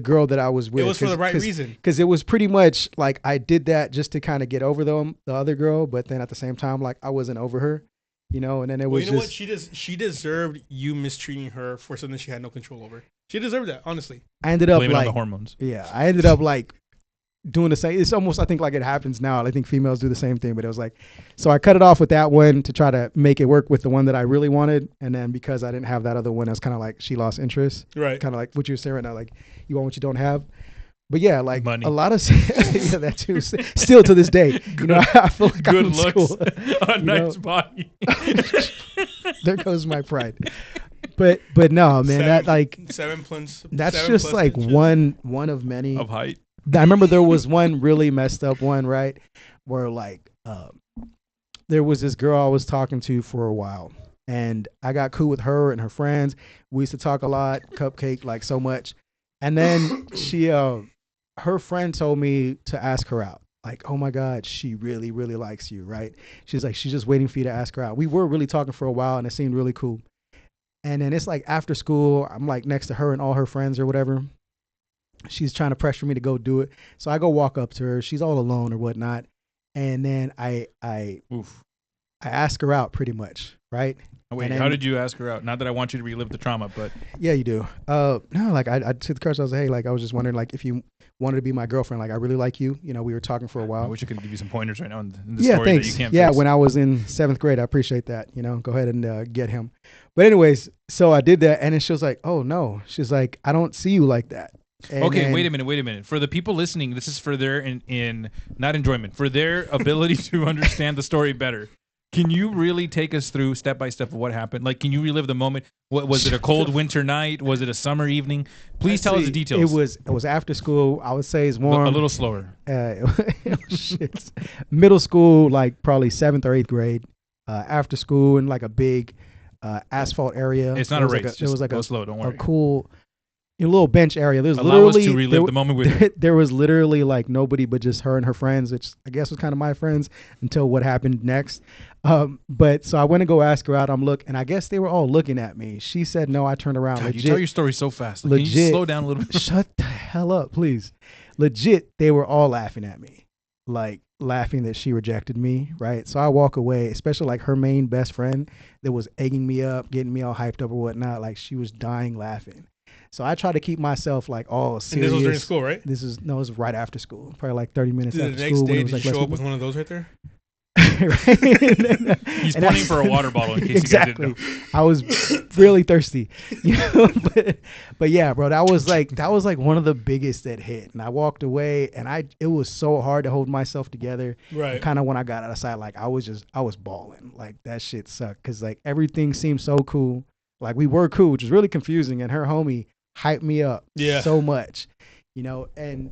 girl that I was with. It was for the right reason. Because it was pretty much like I did that just to kind of get over the other girl, but then at the same time, like I wasn't over her, and then it was what? She deserved you mistreating her for something she had no control over. She deserved that, honestly. I ended up Blame it like on the hormones. Yeah, I ended up like doing the same. It's almost, I think like it happens now. I think females do the same thing, but it was like, so I cut it off with that one to try to make it work with the one that I really wanted. And then because I didn't have that other one, it was kind of like she lost interest. Right. Kind of like what you're saying right now, like you want what you don't have. But yeah, like money. A lot of yeah, that too. Still to this day, I feel like good I'm in looks, school, a nice body. There goes my pride. But no, man, that like 7 plus. That's 7 just plus like inches. one of many Of height. I remember there was one really messed up one, right? Where like there was this girl I was talking to for a while, and I got cool with her and her friends. We used to talk a lot, cupcake like so much. And then she her friend told me to ask her out. Like, oh my God, she really, really likes you, right? She's like, she's just waiting for you to ask her out. We were really talking for a while, and it seemed really cool. And then it's like after school, I'm like next to her and all her friends or whatever. She's trying to pressure me to go do it. So I go walk up to her. She's all alone or whatnot. And then I ask her out pretty much, right? Wait, how did you ask her out? Not that I want you to relive the trauma, but yeah, you do. No, like I took the courage. I was like, hey, like I was just wondering, like if you wanted to be my girlfriend, like I really like you. We were talking for a while. I wish I could give you some pointers right now in the yeah, story thanks. that you can't yeah, fix. when I was in 7th grade, I appreciate that. Go ahead and get him. But anyways, so I did that, and then she was like, oh no, she's like, I don't see you like that. And okay, then, wait a minute. For the people listening, this is for their in not enjoyment, for their ability to understand the story better. Can you really take us through step by step of what happened? Like, can you relive the moment? What was it? A cold winter night? Was it a summer evening? Please tell us the details. It was after school. I would say it's warm. A little slower. Shit. Middle school, like probably 7th or 8th grade. After school in like a big asphalt area. It's not a race. It was like go slow. Don't worry. A cool. A little bench area. There's Allow literally us to relive the moment with you. There was literally like nobody but just her and her friends, which I guess was kind of my friends until what happened next. But so I went to go ask her out. And I guess they were all looking at me. She said no. I turned around. God, legit, you tell your story so fast. Like, legit. Can you slow down a little bit? Shut the hell up, please. Legit, they were all laughing at me, like laughing that she rejected me. Right. So I walk away, especially like her main best friend that was egging me up, getting me all hyped up or whatnot. Like she was dying laughing. So I try to keep myself like all serious. And this was during school, right? It was right after school, probably like 30 minutes Did after the next school. day, Did you show up with one of those right there? He's pointing for a water bottle in case exactly. you guys didn't know. I was really thirsty, but yeah, bro, that was like one of the biggest that hit. And I walked away, and it was so hard to hold myself together. Right. Kind of when I got outside, like I was bawling. Like that shit sucked because like everything seemed so cool. Like we were cool, which was really confusing. And her homie hyped me up so much, and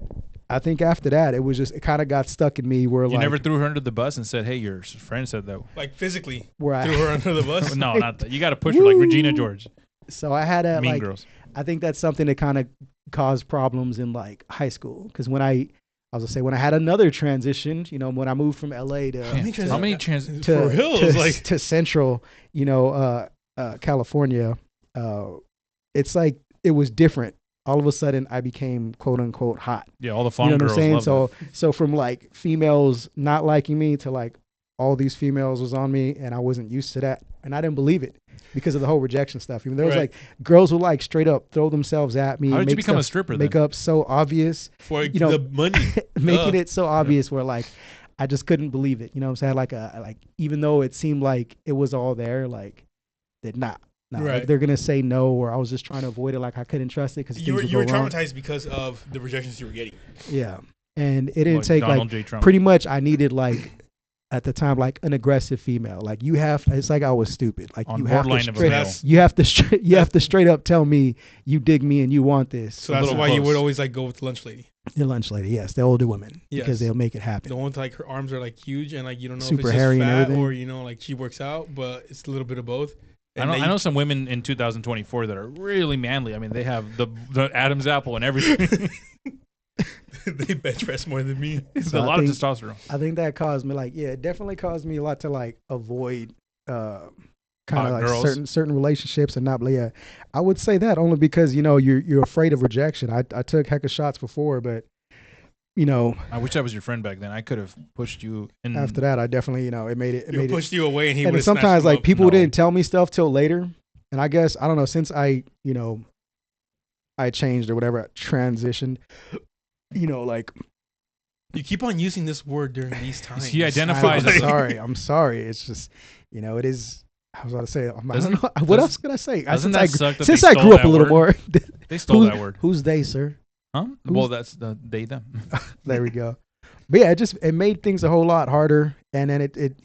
I think after that, it kind of got stuck in me where You like never threw her under the bus and said, "Hey, your friend said that." Like physically where threw her under the bus. No, not that. You got to push her like Regina George. So I had a Mean like. Girls. I think that's something that kind of caused problems in like high school because when I was gonna say when I had another transition, when I moved from LA to How many trans? For real? It was like to central, California, it's like it was different. All of a sudden, I became quote unquote hot. Yeah, all the fun You know what girls I'm saying? love So from like females not liking me to like all these females was on me, and I wasn't used to that, and I didn't believe it because of the whole rejection stuff. Even there was like girls who like straight up throw themselves at me. How did you become a stripper? Make up so obvious for the money, making it so obvious where like I just couldn't believe it. You know what I'm saying? Like even though it seemed like it was all there, like that not. No, right. Like they're gonna say no, or I was just trying to avoid it. Like I couldn't trust it because you were traumatized because of the rejections you were getting. Yeah, and it didn't Like take Donald like J. Trump. pretty much. I needed like at the time like an aggressive female. Like you have. It's like I was stupid. Like On you have to borderline of a straight. male. You have to you have to straight up tell me you dig me and you want this. So that's why you would always like go with the lunch lady. The lunch lady, yes, the older women, because they'll make it happen. The one with like her arms are like huge and like you don't know Super if it's hairy just and fat everything. or like she works out, but it's a little bit of both. I know some women in 2024 that are really manly. I mean, they have the Adam's apple and everything. They bench press more than me. It's So a I lot of think- testosterone. I think that caused me it definitely caused me a lot to like avoid kind of like girls. certain relationships and not. But yeah, I would say that only because you're afraid of rejection. I took heck of shots before, but I wish I was your friend back then. I could have pushed you. In after that, I definitely it made it. It He made pushed you away and he and would sometimes like people No. didn't tell me stuff till later, and I guess I don't know since I I changed or whatever, transitioned. Like You keep on using this word during these times. He identifies. I'm sorry. It's just, it is. I was about to say. I don't Doesn't- know. What else could I say? doesn't Since that suck that since they I stole grew up that a little word? more. They stole that word. Who's they, sir? Huh? Well, that's the they them. There we go. But yeah, it made things a whole lot harder. And then it's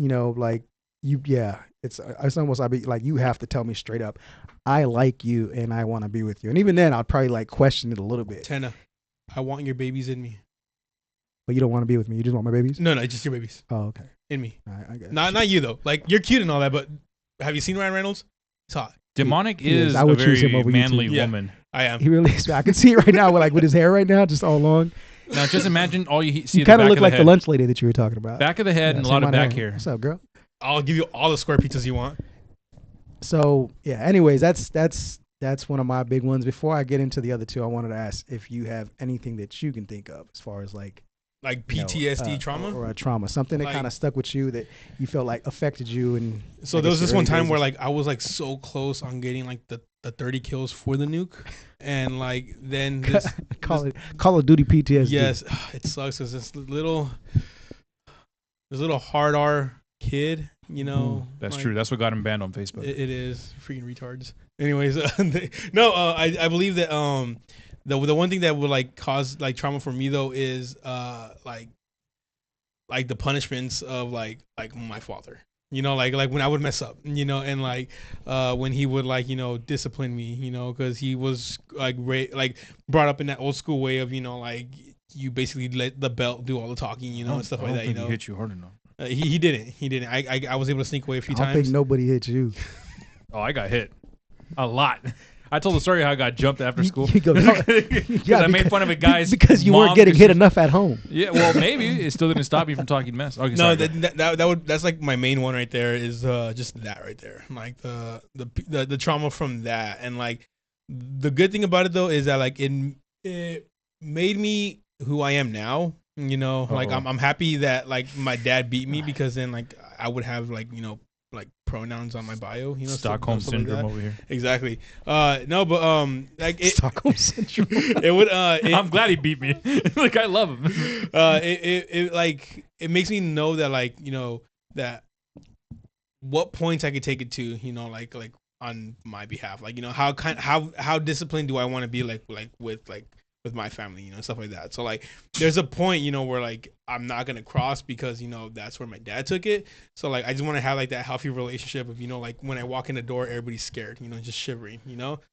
almost like you have to tell me straight up, I like you and I want to be with you. And even then, I'd probably like question it a little bit. Tenna, I want your babies in me. But you don't want to be with me. You just want my babies. No, just your babies Oh, okay. in me. All right, I guess. Not you though. Like you're cute and all that, but have you seen Ryan Reynolds? It's hot. Demonic He is. is I a would choose him very over you too. manly Yeah. woman. I am. He really is. I can see it right now with his hair right now, just all long. Now, just imagine all you see. You at the kind of back look of like the the head. lunch lady that you were talking about. Back of the head and a same lot of amount back hair. What's up, girl? I'll give you all the square pizzas you want. So yeah. Anyways, that's one of my big ones. Before I get into the other two, I wanted to ask if you have anything that you can think of as far as like PTSD trauma or a trauma, something that Like- kind of stuck with you that you felt like affected you. And So I there was guess this your one early time days where of- like I was like so close on getting like the 30 kills for the nuke, and like then this Call of Duty PTSD. yes, it sucks because this little hard R kid, That's like, true. That's what got him banned on Facebook. It is freaking retards. Anyways, I believe that the one thing that would like cause like trauma for me though is like the punishments of like my father. Like when I would mess up, and like when he would like discipline me, because he was like brought up in that old school way of like you basically let the belt do all the talking, and stuff I like don't that. think he hit you hard enough. He didn't. I was able to sneak away a few I don't times. think nobody hit you. Oh, I got hit a lot. I told the story how I got jumped after school. You go, Because I made fun of a guy's because you mom weren't getting 'cause hit she- enough at home. Yeah, well, maybe it still didn't stop you from talking mess. Okay, No, sorry, that's like my main one right there is just that right there, like the trauma from that, and like the good thing about it though is that like it made me who I am now. Like I'm happy that like my dad beat me because then like I would have like like pronouns on my bio. Stockholm stuff like syndrome that. over here. Exactly. No, but like it. Stockholm syndrome. It would. I'm glad he beat me. Like I love him. It makes me know that like that what points I could take it to like on my behalf, like how disciplined do I want to be like with my family, stuff like that. So like there's a point where like I'm not gonna cross because that's where my dad took it. So like I just want to have like that healthy relationship of like when I walk in the door everybody's scared, just shivering.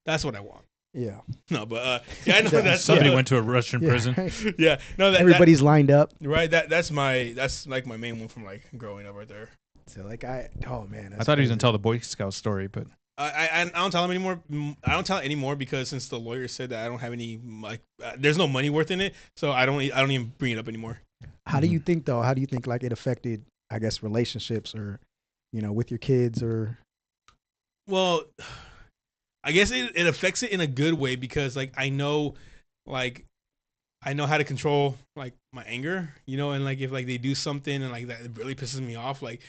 That's what I want. Yeah. No, but yeah, I know Yeah, that's Somebody went to a Russian Yeah, prison. right. yeah. No, Everybody's lined up. right. That's like my main one from like growing up right there. So like oh man, I that's thought he was gonna crazy. tell the Boy Scout story, but I don't tell him anymore. I don't tell it anymore because since the lawyer said that I don't have any like there's no money worth in it, so I don't even bring it up anymore. How do you think though? How do you think like it affected, I guess, relationships or, with your kids or? Well, I guess it affects it in a good way because like like I know how to control like my anger, and like if like they do something and like that it really pisses me off, like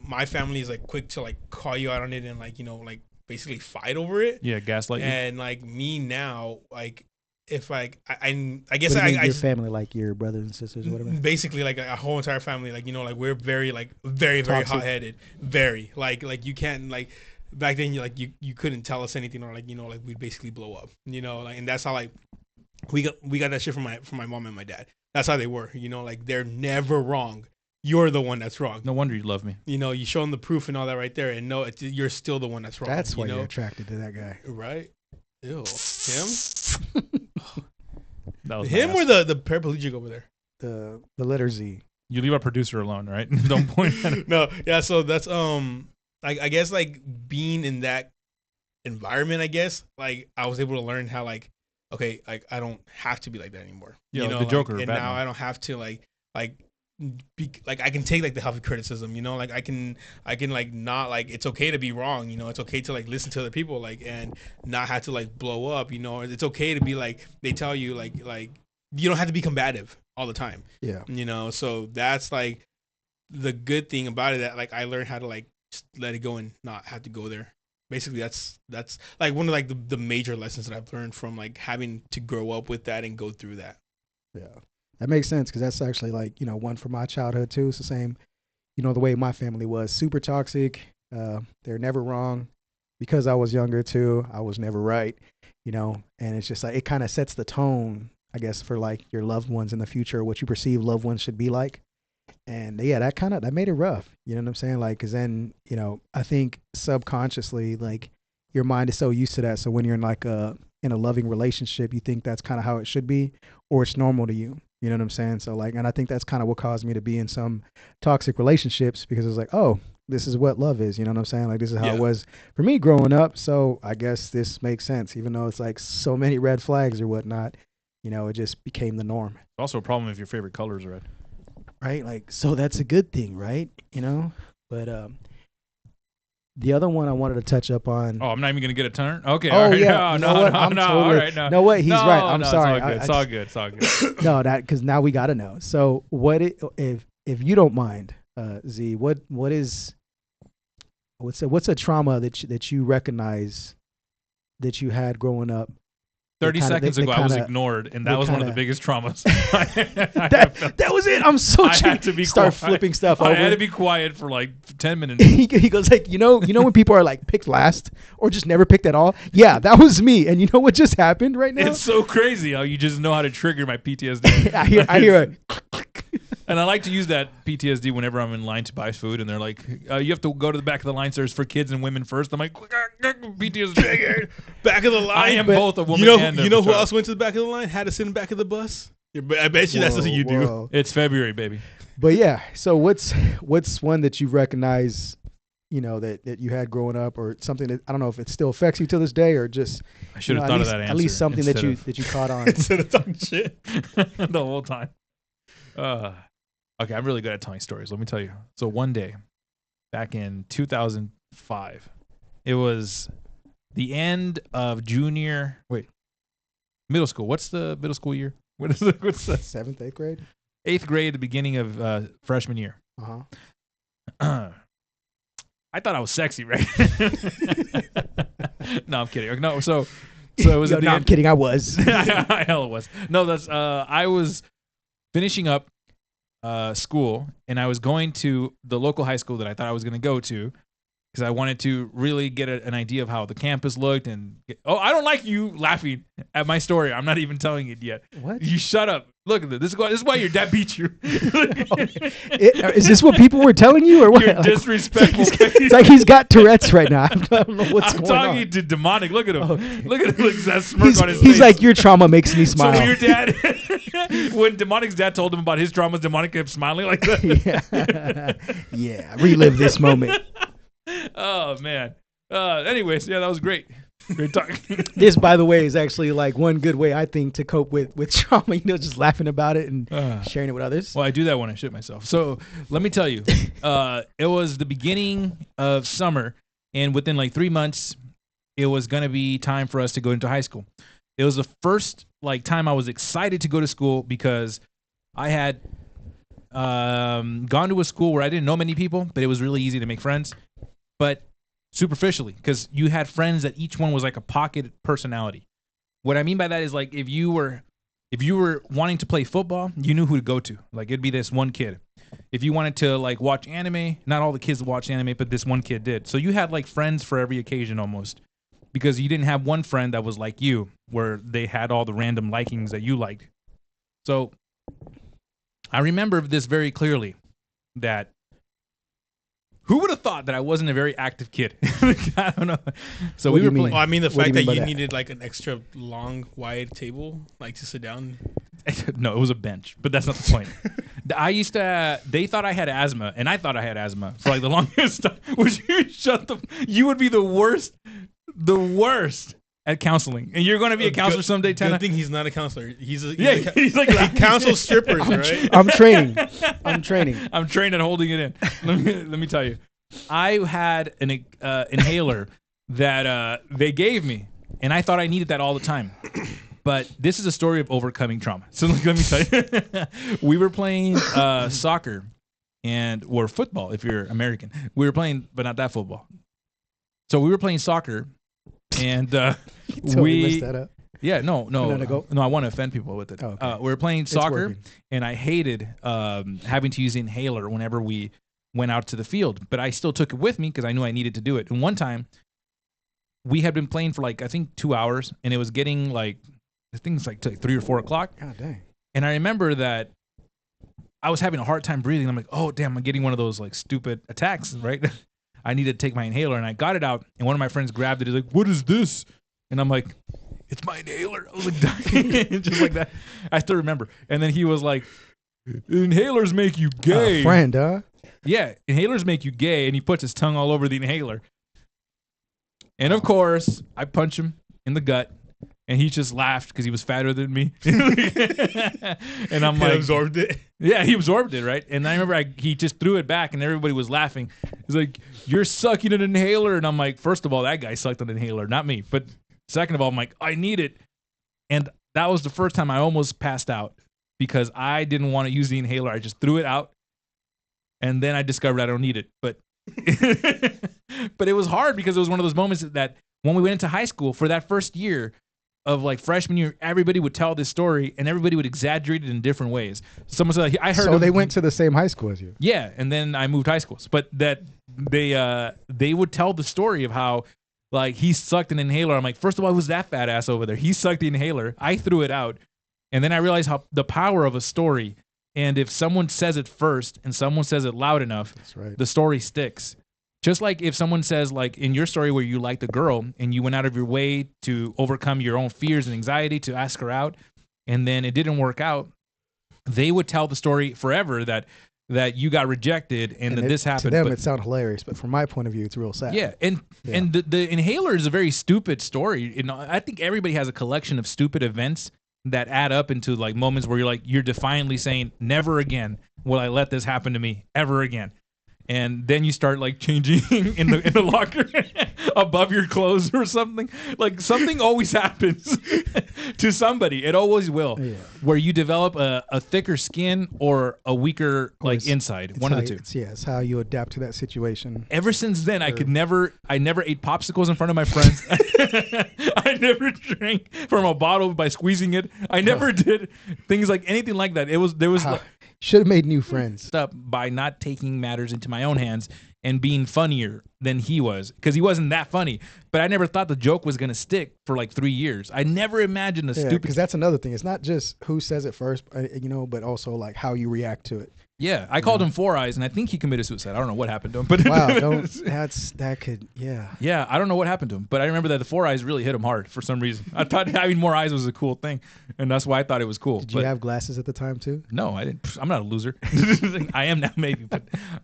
my family is like quick to like call you out on it and like like basically fight over it. yeah, gaslight you. And like me now, like if like I guess What do you mean, I your family, like your brothers and sisters or whatever. basically like a whole entire family, like like we're very like very Toxic. hot headed, very like you can't like back then you couldn't tell us anything or like like we'd basically blow up, like and that's how like we got that shit from my mom and my dad. That's how they were, like they're never wrong. You're the one that's wrong. No wonder you love me. You show them the proof and all that right there, and no, you're still the one that's wrong. That's why you're attracted to that guy, right? Ew, him, That was him, or the paraplegic over there. the letter Z. You leave our producer alone, right? Don't point at him. No, yeah. So that's I guess like being in that environment, I guess like I was able to learn how like okay, like I don't have to be like that anymore. Yeah, like the Joker, and Batman. now I don't have to like be like I can take like the healthy criticism, like I can like not like it's okay to be wrong, it's okay to like listen to other people like and not have to like blow up, it's okay to be like they tell you like you don't have to be combative all the time. Yeah. So that's like the good thing about it that like I learned how to like just let it go and not have to go there. Basically that's like one of like the major lessons that I've learned from like having to grow up with that and go through that. Yeah. That makes sense because that's actually like, one from my childhood too. It's the same, the way my family was super toxic. They're never wrong. Because I was younger too, I was never right, and it's just like, it kind of sets the tone, I guess, for like your loved ones in the future, what you perceive loved ones should be like. And yeah, that made it rough. You know what I'm saying? Like, cause then, I think subconsciously, like your mind is so used to that. So when you're in like in a loving relationship, you think that's kind of how it should be, or it's normal to you. You know what I'm saying? So like, and I think that's kind of what caused me to be in some toxic relationships because it's like, oh, this is what love is. You know what I'm saying? Like, this is how it was for me growing up. So I guess this makes sense, even though it's like so many red flags or whatnot, it just became the norm. It's also a problem if your favorite color is red. Right? Like, so that's a good thing, right? But the other one I wanted to touch up on. Oh, I'm not even gonna get a turn. Okay. Oh all right. yeah. No, what? I'm totally, all right. No. No, what? He's right. I'm sorry. It's all good. It's all good. No, because now we got to know. So if you don't mind, Z, what's a trauma that you recognize that you had growing up? 30 seconds ago, I was ignored, and that was one of the biggest traumas. that was it. I'm so I had to be start quiet. flipping stuff over. I had to be quiet for like 10 minutes. he goes like, when people are like picked last or just never picked at all. Yeah, that was me. And you know what just happened right now? It's so crazy how you just know how to trigger my PTSD. I hear it. And I like to use that PTSD whenever I'm in line to buy food, and they're like, "You have to go to the back of the line, sir. It's for kids and women first." I'm like, PTSD. Back of the line. I am both a woman and you know who else went to the back of the line? Had to sit in the back of the bus. I bet you that's what you do. It's February, baby. But yeah, so what's one that you recognize, that you had growing up, or something that I don't know if it still affects you to this day, or just I should have thought of that answer. At least something that you caught on instead of talking shit the whole time. Okay, I'm really good at telling stories. Let me tell you. So one day, back in 2005, it was the end of middle school. What's the middle school year? What's the 7th, 8th grade? 8th grade, the beginning of freshman year. Uh-huh. I thought I was sexy, right? No, I'm kidding. No, so it was. I'm kidding. I was. I hell was. No, that's. I was finishing up school, and I was going to the local high school that I thought I was going to go to because I wanted to really get an idea of how the campus looked. And I don't like you laughing at my story. I'm not even telling it yet. What? You shut up. Look at this. This is why your dad beat you. Is this what people were telling you, or what? Your disrespectful face. It's like he's got Tourette's right now. I don't know what's I'm going on. talking to demonic. Look at him. Oh. Look at him. Look at that smirk on his face. He's like, your trauma makes me smile. So your dad, when demonic's dad told him about his traumas, demonic kept smiling like that. Yeah, relive this moment. Oh man. Anyways, yeah, that was great. Great talk. This, by the way, is actually like one good way I think to cope with trauma. Just laughing about it and sharing it with others. Well, I do that when I shit myself. So let me tell you, it was the beginning of summer, and within like 3 months, it was gonna be time for us to go into high school. It was the first like time I was excited to go to school because I had gone to a school where I didn't know many people, but it was really easy to make friends. But superficially, because you had friends that each one was like a pocket personality. What I mean by that is like if you were wanting to play football, you knew who to go to. Like it'd be this one kid. If you wanted to like watch anime, not all the kids watched anime, but this one kid did. So you had like friends for every occasion almost, because you didn't have one friend that was like you, where they had all the random likings that you liked. So I remember this very clearly, that who would have thought that I wasn't a very active kid? I don't know. So What we do were you mean? playing. Well, I mean the What do fact you that mean by you that? needed like an extra long, wide table, like to sit down. No, it was a bench, but that's not the point. I used to. They thought I had asthma, and I thought I had asthma for like the longest time. Would you shut the? You would be the worst at counseling, and you're going to be a counselor someday. Good Tana. thing he's not a counselor. He's He's like he counsels strippers, right? I'm training. I'm trained at holding it in. Let me tell you, I had an inhaler that they gave me, and I thought I needed that all the time. But this is a story of overcoming trauma. So let me tell you, we were playing soccer or football if you're American. We were playing, but not that football. So we were playing soccer, and totally messed that up. Yeah, no. I want to offend people with it. Oh, okay. We were playing soccer, working. and I hated having to use the inhaler whenever we went out to the field. But I still took it with me because I knew I needed to do it. And one time, we had been playing for like I think 2 hours, and it was getting like I think it's like 3 or 4 o'clock. God dang. And I remember that I was having a hard time breathing. I'm like, oh damn, I'm getting one of those like stupid attacks, right? I needed to take my inhaler, and I got it out, and one of my friends grabbed it. He's like, what is this? And I'm like, it's my inhaler. I was like, dying. Just like that. I still remember. And then he was like, inhalers make you gay. Friend, huh? Yeah, inhalers make you gay, and he puts his tongue all over the inhaler. And of course, I punch him in the gut, and he just laughed because he was fatter than me. And I'm like, absorbed it. Yeah, he absorbed it, right? And I remember he just threw it back, and everybody was laughing. He's like, you're sucking an inhaler. And I'm like, first of all, that guy sucked an inhaler, not me. But second of all, I'm like, I need it. And that was the first time I almost passed out because I didn't want to use the inhaler. I just threw it out. And then I discovered I don't need it. But but it was hard because it was one of those moments that when we went into high school for that first year of like freshman year, everybody would tell this story and everybody would exaggerate it in different ways. Someone said, I heard. So they went to the same high school as you. Yeah, and then I moved high schools. But that they would tell the story of how like he sucked an inhaler. I'm like, first of all, it was that fat ass over there. He sucked the inhaler. I threw it out, and then I realized how the power of a story. And if someone says it first and someone says it loud enough, That's right. the story sticks. Just like if someone says, like in your story where you liked a girl and you went out of your way to overcome your own fears and anxiety to ask her out, and then it didn't work out, they would tell the story forever that you got rejected and that this happened. To them, but, it sounded hilarious, but from my point of view, it's real sad. yeah, and the inhaler is a very stupid story. You know, I think everybody has a collection of stupid events that add up into like moments where you're defiantly saying, never again will I let this happen to me ever again. And then you start like changing in the locker above your clothes or something. Like something always happens to somebody. It always will. Yeah. Where you develop a thicker skin or a weaker like inside. One of the two. It's how you adapt to that situation. Ever since then, I never ate popsicles in front of my friends. I never drank from a bottle by squeezing it. I never did things like anything like that. There was like, should have made new friends. Up by not taking matters into my own hands and being funnier than he was because he wasn't that funny. But I never thought the joke was gonna stick for like 3 years. I never imagined a stupid. Because that's another thing. It's not just who says it first, but also like how you react to it. Yeah, I called him Four Eyes, and I think he committed suicide. I don't know what happened to him, but Wow, yeah, I don't know what happened to him, but I remember that the Four Eyes really hit him hard for some reason. I thought having more eyes was a cool thing, and that's why I thought it was cool. Did you have glasses at the time too? No, I didn't. I'm not a loser. I am now, maybe,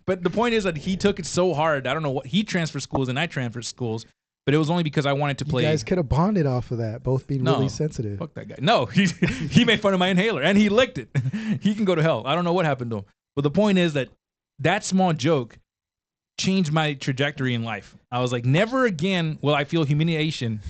but the point is that he took it so hard. I don't know what he transferred schools, and I transferred schools. But it was only because I wanted to play. You guys could have bonded off of that, both being really sensitive. Fuck that guy. No, he made fun of my inhaler, and he licked it. He can go to hell. I don't know what happened to him. But the point is that small joke changed my trajectory in life. I was like, never again will I feel humiliation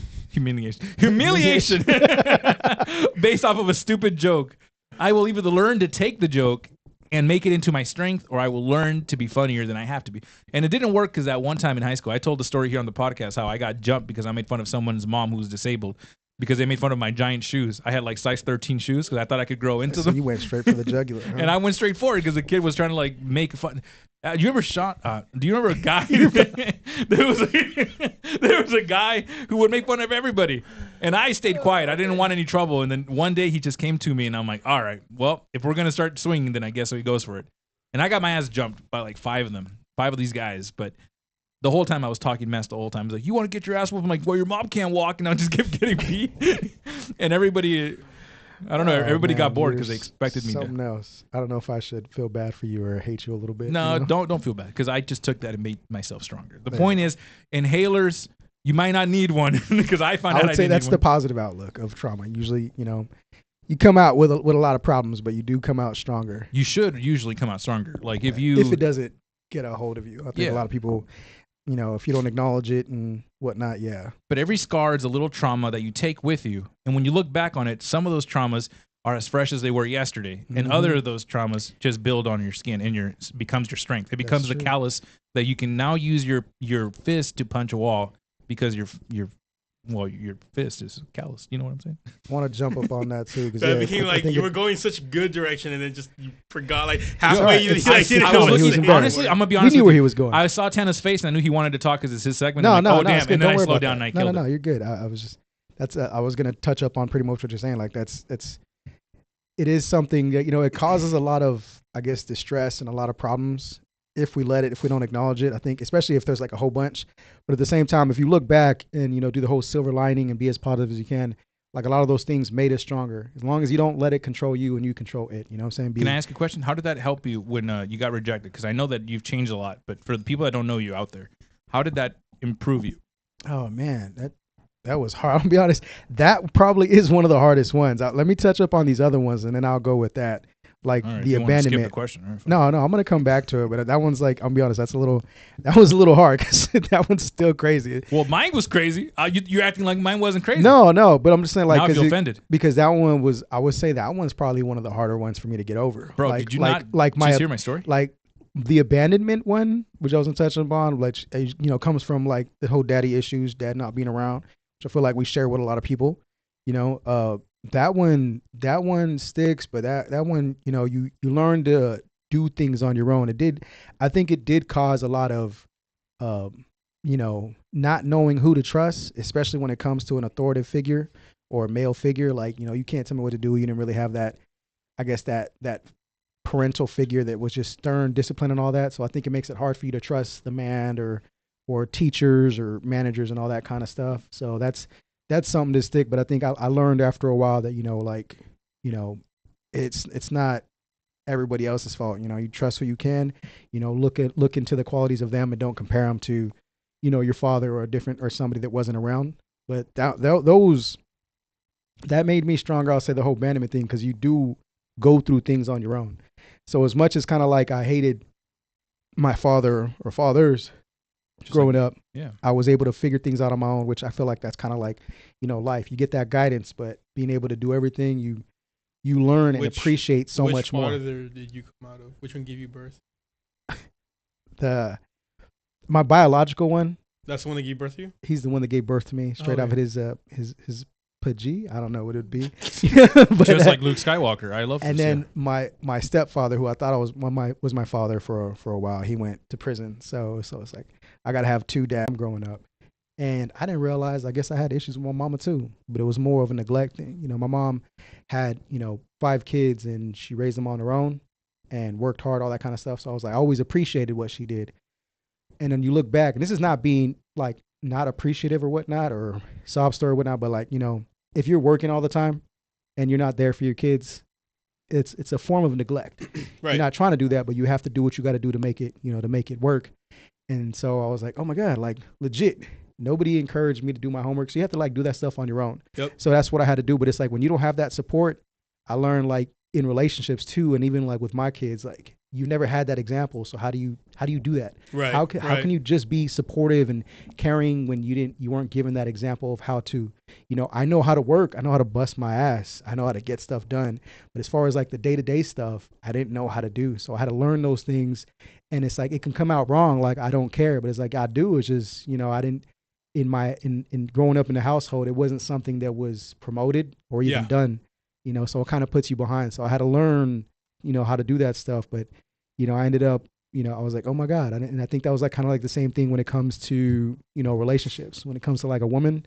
based off of a stupid joke. I will either learn to take the joke and make it into my strength, or I will learn to be funnier than I have to be. And it didn't work because that one time in high school, I told the story here on the podcast how I got jumped because I made fun of someone's mom who was disabled because they made fun of my giant shoes. I had like size 13 shoes because I thought I could grow into them. You went straight for the jugular. Huh? And I went straight for it because the kid was trying to like make fun. Do you remember a guy? there was a guy who would make fun of everybody, and I stayed quiet. I didn't want any trouble. And then one day he just came to me, and I'm like, "All right, well, if we're gonna start swinging, then I guess he goes for it." And I got my ass jumped by like 5 of these guys. But the whole time I was talking mess. The whole time I was like, "You want to get your ass whooped?" I'm like, "Well, your mom can't walk," and I just kept getting beat. And everybody. I don't know. Everybody got bored because they expected me to. Something else. I don't know if I should feel bad for you or hate you a little bit. No, don't feel bad because I just took that and made myself stronger. The point is, inhalers, you might not need one because I found out I would say didn't that's need the one. positive outlook of trauma. Usually, you come out with a lot of problems, but you do come out stronger. You should usually come out stronger. Like if it doesn't get a hold of you, I think a lot of people, if you don't acknowledge it and whatnot, yeah. But every scar is a little trauma that you take with you. And when you look back on it, some of those traumas are as fresh as they were yesterday. And other of those traumas just build on your skin and becomes your strength. It becomes the callus that you can now use your fist to punch a wall because your fist is callous. You know what I'm saying? I want to jump up on that too. So it became like you were going such a good direction and then just you forgot like halfway. Honestly, I'm gonna be honest. We knew where he was going. I saw Tana's face and I knew he wanted to talk because it's his segment. No, I'm like, no, damn. And then I slowed down and I killed it. No, you're good. I was gonna touch up on pretty much what you're saying. Like it is something that, it causes a lot of, I guess, distress and a lot of problems if we don't acknowledge it. I think, especially if there's like a whole bunch. But at the same time, if you look back and, do the whole silver lining and be as positive as you can, like a lot of those things made us stronger. As long as you don't let it control you and you control it. You know what I'm saying? Can I ask a question? How did that help you when you got rejected? Because I know that you've changed a lot. But for the people that don't know you out there, how did that improve you? Oh, man, that was hard. I'll be honest. That probably is one of the hardest ones. Let me touch up on these other ones, and then I'll go with that. Like the abandonment. Skip the question. Right, no, I'm gonna come back to it, but that one's like, I'll be honest, that was a little hard because that one's still crazy. Well, mine was crazy. You're acting like mine wasn't crazy. No, but I'm just saying like, now I feel offended because that one was. I would say that one's probably one of the harder ones for me to get over. Bro, did you not hear my story? Like the abandonment one, which I wasn't touching upon, which comes from like the whole daddy issues, dad not being around, which I feel like we share with a lot of people. That one sticks, but that one, you learn to do things on your own. I think it did cause a lot of, not knowing who to trust, especially when it comes to an authoritative figure or a male figure. Like, you can't tell me what to do. You didn't really have that, I guess, that parental figure that was just stern discipline and all that. So I think it makes it hard for you to trust the man or teachers or managers and all that kind of stuff. So that's something to stick. But I think I learned after a while that, it's not everybody else's fault. You trust who you can, look into the qualities of them and don't compare them to, your father or somebody that wasn't around. But that made me stronger. I'll say the whole abandonment thing, because you do go through things on your own. So as much as kind of like I hated my father or fathers growing up, yeah, I was able to figure things out on my own, which I feel like that's kind of like, life. You get that guidance, but being able to do everything, you learn and appreciate so much more. Which father did you come out of? Which one gave you birth? My biological one. That's the one that gave birth to you? He's the one that gave birth to me straight out of his Pajee. I don't know what it would be. But, just like Luke Skywalker. I love. And then my stepfather, who I thought was my father for a while, he went to prison. So it's like I got to have two dads growing up. And I didn't realize, I guess I had issues with my mama too, but it was more of a neglect thing. My mom had, 5 kids and she raised them on her own and worked hard, all that kind of stuff. So I was like, I always appreciated what she did. And then you look back, and this is not being like not appreciative or whatnot or sob story or whatnot, but like, if you're working all the time and you're not there for your kids, it's a form of neglect. Right. You're not trying to do that, but you have to do what you got to do to make it, to make it work. And so I was like, oh my God, like legit. Nobody encouraged me to do my homework. So you have to like do that stuff on your own. Yep. So that's what I had to do. But it's like when you don't have that support, I learned like in relationships too, and even like with my kids, like you never had that example. So how do you do that? Right. How can you just be supportive and caring when you weren't given that example of how to, I know how to work, I know how to bust my ass, I know how to get stuff done. But as far as like the day-to-day stuff, I didn't know how to do. So I had to learn those things. And it's like it can come out wrong, like I don't care, but it's like I do. It's just, I didn't. In growing up in the household, it wasn't something that was promoted or even done, so it kind of puts you behind. So I had to learn, how to do that stuff. But, I ended up, I was like, oh my God. And I think that was like kind of like the same thing when it comes to, relationships. When it comes to like a woman,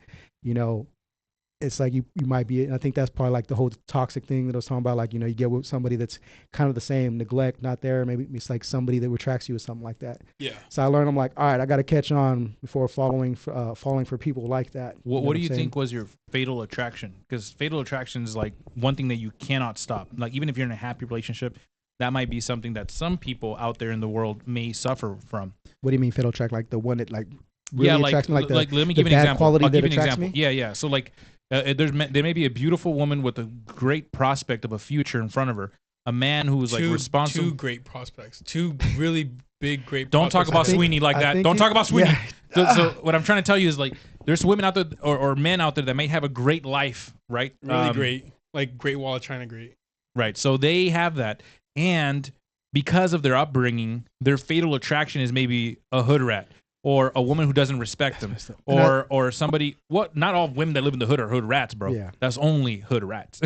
it's like you might be, and I think that's probably like the whole toxic thing that I was talking about. Like, you get with somebody that's kind of the same, neglect, not there. Maybe it's like somebody that attracts you or something like that. Yeah. So I learned, I'm like, all right, I got to catch on before falling for people like that. What do you think was your fatal attraction? Because fatal attraction is like one thing that you cannot stop. Like even if you're in a happy relationship, that might be something that some people out there in the world may suffer from. What do you mean fatal attraction? Like the one that like really attracts me? Like let me give you an example. Quality I'll that give you an attracts example. me? Yeah. So like there may be a beautiful woman with a great prospect of a future in front of her. A man who is like responsible. Two great prospects. Two really big, great Don't prospects. talk about Sweeney like that. Don't talk about Sweeney. Yeah. So what I'm trying to tell you is like there's women out there or men out there that may have a great life, right? Really great. Like Great Wall of China great. Right. So they have that. And because of their upbringing, their fatal attraction is maybe a hood rat. Or a woman who doesn't respect them, or somebody. What? Not all women that live in the hood are hood rats, bro. Yeah. That's only hood rats.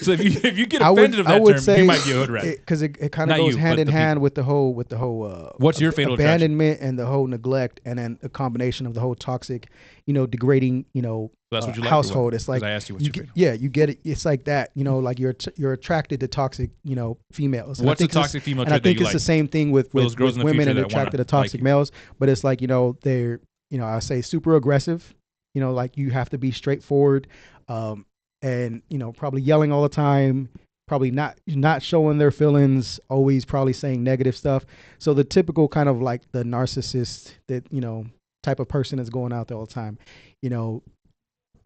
So if you get offended of that term, you might be a hood rat. Because it kind of goes hand in hand with the whole what's your fatal abandonment and the whole neglect, and then a combination of the whole toxic, degrading, that's what you like, household. It's like I asked you what's your favorite. Yeah, you get it. It's like that, like you're attracted to toxic, females. What's a toxic female trait that you like? And I think it's the same thing with women and attracted to toxic males. But it's like, they're, I say super aggressive, like you have to be straightforward, and, probably yelling all the time, probably not showing their feelings, always probably saying negative stuff. So the typical kind of like the narcissist that, type of person is going out there all the time,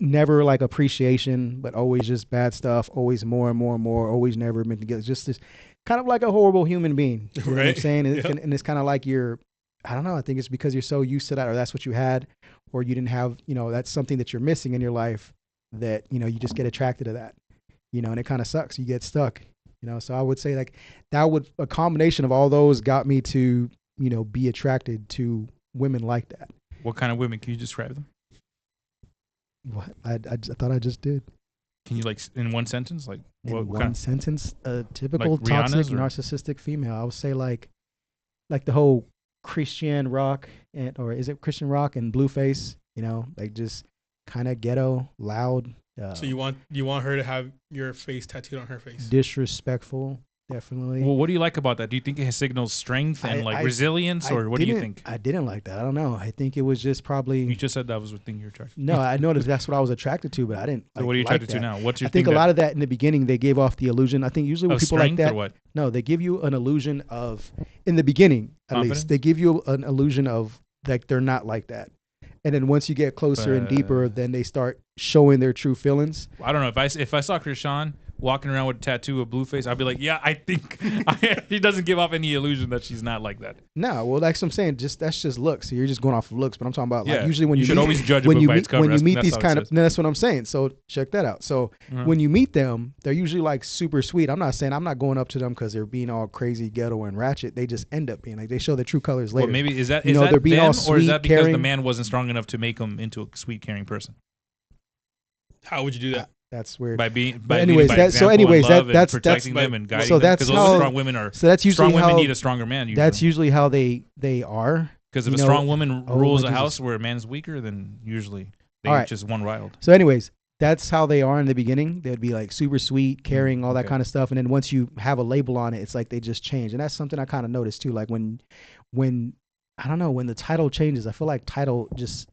never like appreciation, but always just bad stuff, always more and more and more, always never meant to get just this kind of like a horrible human being. You know what I'm saying? And it's kind of like I don't know. I think it's because you're so used to that, or that's what you had, or you didn't have, that's something that you're missing in your life that, you just get attracted to that, and it kind of sucks. You get stuck, so I would say like a combination of all those got me to, be attracted to women like that. What kind of women? Can you describe them? What? I thought I just did. Can you like in one sentence, like in one sentence, a typical like toxic narcissistic female? I would say like the whole Christian rock or is it Christian rock and Blueface? Like just kind of ghetto, loud. So you want her to have your face tattooed on her face? Disrespectful, definitely. Well, what do you like about that? Do you think it signals strength and resilience, or what do you think? I didn't like that. I don't know. I think it was just probably. You just said that was the thing you're attracted to. No, I noticed that's what I was attracted to, but I didn't. So what are you attracted to now? What's your? I think a lot of that in the beginning they gave off the illusion. I think usually with people like that, or what? No, they give you an illusion of in the beginning at least they give you an illusion of like they're not like that. And then once you get closer and deeper, then they start showing their true feelings. I don't know. If I saw Krishan walking around with a tattoo of Blueface, I'd be like, yeah, I think she doesn't give off any illusion that she's not like that. No, well, like I'm saying, that's just looks. So you're just going off of looks. But I'm talking about like usually when you should always judge a book by its cover. When you meet these kind of, no, that's what I'm saying. So check that out. So when you meet them, they're usually like super sweet. I'm not saying I'm not going up to them because they're being all crazy, ghetto, and ratchet. They just end up being like they show their true colors later. Well, maybe is that they're being them, all sweet, or is that because caring? the man wasn't strong enough to make them into a sweet, caring person? How would you do that? That's weird. By being, But anyways, that's that's protecting them and guiding so them. that's Because how strong women are. so that's usually Strong women how need a stronger man. Usually. that's usually how they are. Because if you a know, strong woman oh rules my a house Jesus. where a man's weaker, then usually they All right. just one wild. So anyways, that's how they are in the beginning. They'd be like super sweet, caring, all that okay. kind of stuff. And then once you have a label on it, it's like they just change. And that's something I kind of noticed too. Like when I don't know, when the title changes, I feel like title just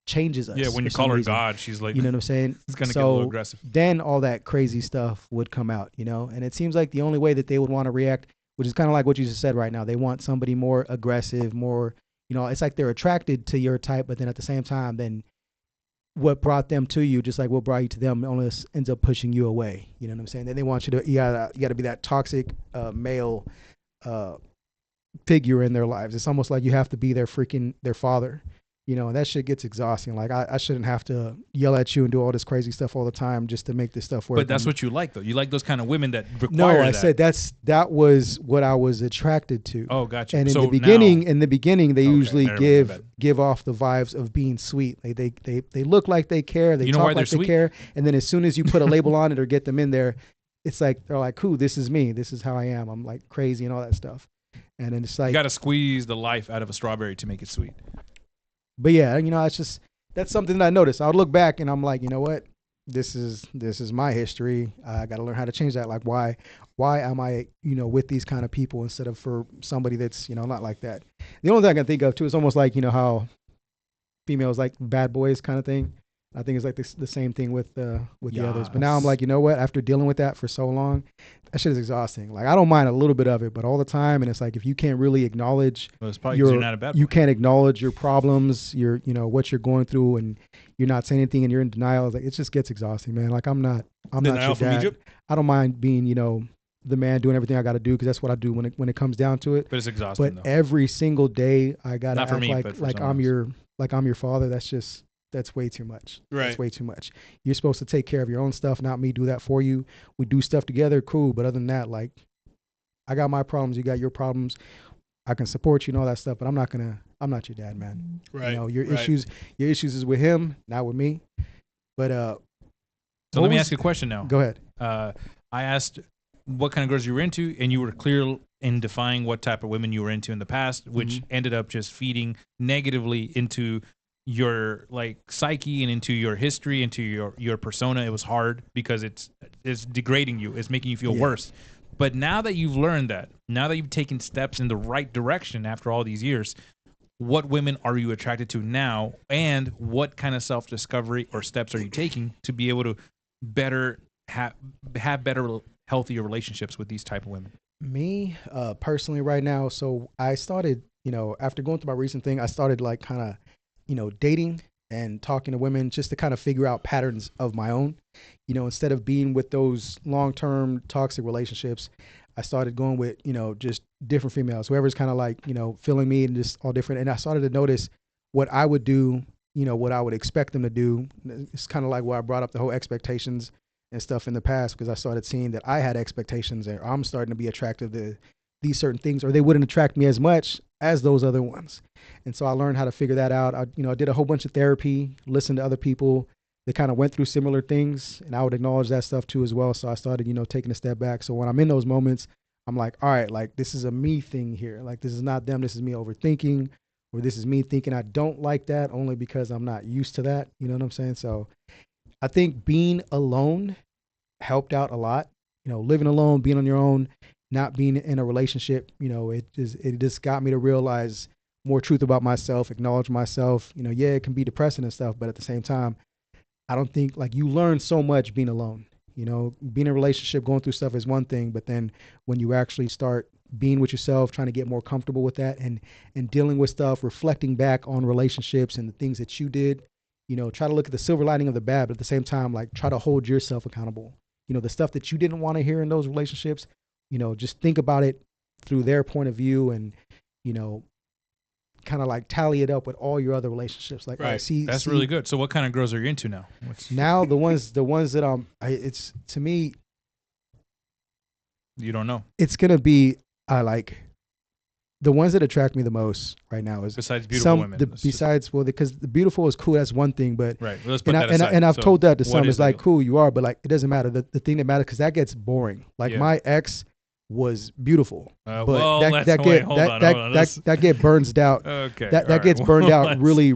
changes us. Yeah, when you for call some her reason. God, she's like, You know what I'm saying? it's gonna get a little aggressive. Then all that crazy stuff would come out, you know? And it seems like the only way that they would want to react, which is kind of like what you just said right now, they want somebody more aggressive, more, you know, it's like they're attracted to your type, but then at the same time, then what brought them to you, just like what brought you to them, only ends up pushing you away. You know what I'm saying? Then they want you gotta be that toxic male figure in their lives. It's almost like you have to be their father. You know, and that shit gets exhausting. Like I shouldn't have to yell at you and do all this crazy stuff all the time just to make this stuff work. But that's what you like, though. You like those kind of women that require No, I that. said that was what I was attracted to. Oh, gotcha. And So in the beginning, they usually give off the vibes of being sweet. They look like they care. They talk like they care. And then as soon as you put a label on it or get them in there, it's like they're like, "Cool, this is me. This is how I am. I'm like crazy and all that stuff." And then it's like you got to squeeze the life out of a strawberry to make it sweet. But yeah, you know, that's something that I noticed. I would look back and I'm like, you know what? This is my history. I got to learn how to change that. Like, why am I, you know, with these kind of people instead of for somebody that's, you know, not like that? The only thing I can think of too is almost like, you know, how females like bad boys kind of thing. I think it's like the same thing with the others. But now I'm like, you know what? After dealing with that for so long, that shit is exhausting. Like I don't mind a little bit of it, but all the time, and it's like if you can't really acknowledge you're not a bad boy. You can't acknowledge your problems, you know what you're going through, and you're not saying anything, and you're in denial. It's like it just gets exhausting, man. Like I'm not your dad. I don't mind being, you know, the man doing everything I got to do because that's what I do when it comes down to it. But it's exhausting. But every single day I gotta act me, like I'm your father. That's way too much. Right. That's way too much. You're supposed to take care of your own stuff, not me do that for you. We do stuff together, cool. But other than that, like, I got my problems, you got your problems. I can support you and all that stuff, but I'm not your dad, man. Right. You know, your issues is with him, not with me. But so let me ask you a question now. Go ahead. I asked what kind of girls you were into, and you were clear in defining what type of women you were into in the past, which ended up just feeding negatively into your like psyche and into your history, into your persona. It was hard because it's degrading you. It's making you feel worse. But now that you've learned that, now that you've taken steps in the right direction after all these years, what women are you attracted to now, and what kind of self-discovery or steps are you taking to be able to better have better, healthier relationships with these type of women? Me, personally right now, so I started, you know, after going through my recent thing, I started like kind of, you know, dating and talking to women just to kind of figure out patterns of my own, you know, instead of being with those long-term toxic relationships. I started going with, you know, just different females, whoever's kind of like, you know, feeling me and just all different. And I started to notice what I would do, you know, what I would expect them to do. It's kind of like where I brought up the whole expectations and stuff in the past, because I started seeing that I had expectations and I'm starting to be attracted to these certain things, or they wouldn't attract me as much as those other ones. And so I learned how to figure that out. I did a whole bunch of therapy, listened to other people that kind of went through similar things, and I would acknowledge that stuff too as well. So I started, you know, taking a step back. So when I'm in those moments, I'm like, all right, like this is a me thing here. Like this is not them. This is me overthinking, or this is me thinking I don't like that only because I'm not used to that. You know what I'm saying? So I think being alone helped out a lot. You know, living alone, being on your own, not being in a relationship, you know, it just got me to realize more truth about myself, acknowledge myself. You know, yeah, it can be depressing and stuff, but at the same time, I don't think, like, you learn so much being alone. You know, being in a relationship, going through stuff is one thing, but then when you actually start being with yourself, trying to get more comfortable with that and dealing with stuff, reflecting back on relationships and the things that you did, you know, try to look at the silver lining of the bad, but at the same time, like, try to hold yourself accountable. You know, the stuff that you didn't want to hear in those relationships, you know, just think about it through their point of view and, you know, kind of like tally it up with all your other relationships. Like, right. That's really good. So what kind of girls are you into now? Now the ones that it's, to me, you don't know. It's going to be, I like the ones that attract me the most right now is besides beautiful women. Because the beautiful is cool. That's one thing, but right. Well, let's put that and, aside. and I've So told that to what some. is It's the like deal? cool, you are, but like it doesn't matter. The thing that matters because that gets boring. Like Yeah. my ex was beautiful, but well, that get burns out. Okay. That gets burned out really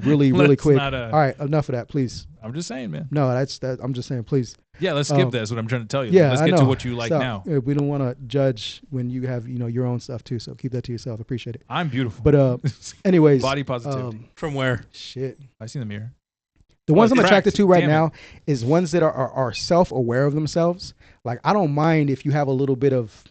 quick. All All right, enough of that, please. I'm just saying, man. No, that. I'm just saying, please. Yeah, let's skip that. That's what I'm trying to tell you. Yeah, Let's I get to know. what you like So, now. we don't want to judge when you have your own stuff too. So keep that to yourself. Appreciate it. I'm beautiful. But anyways, body positivity. From where? Shit. I see the mirror. The ones I'm correct. attracted to right Damn it. now is ones that are self-aware of themselves. Like I don't mind if you have a little bit of,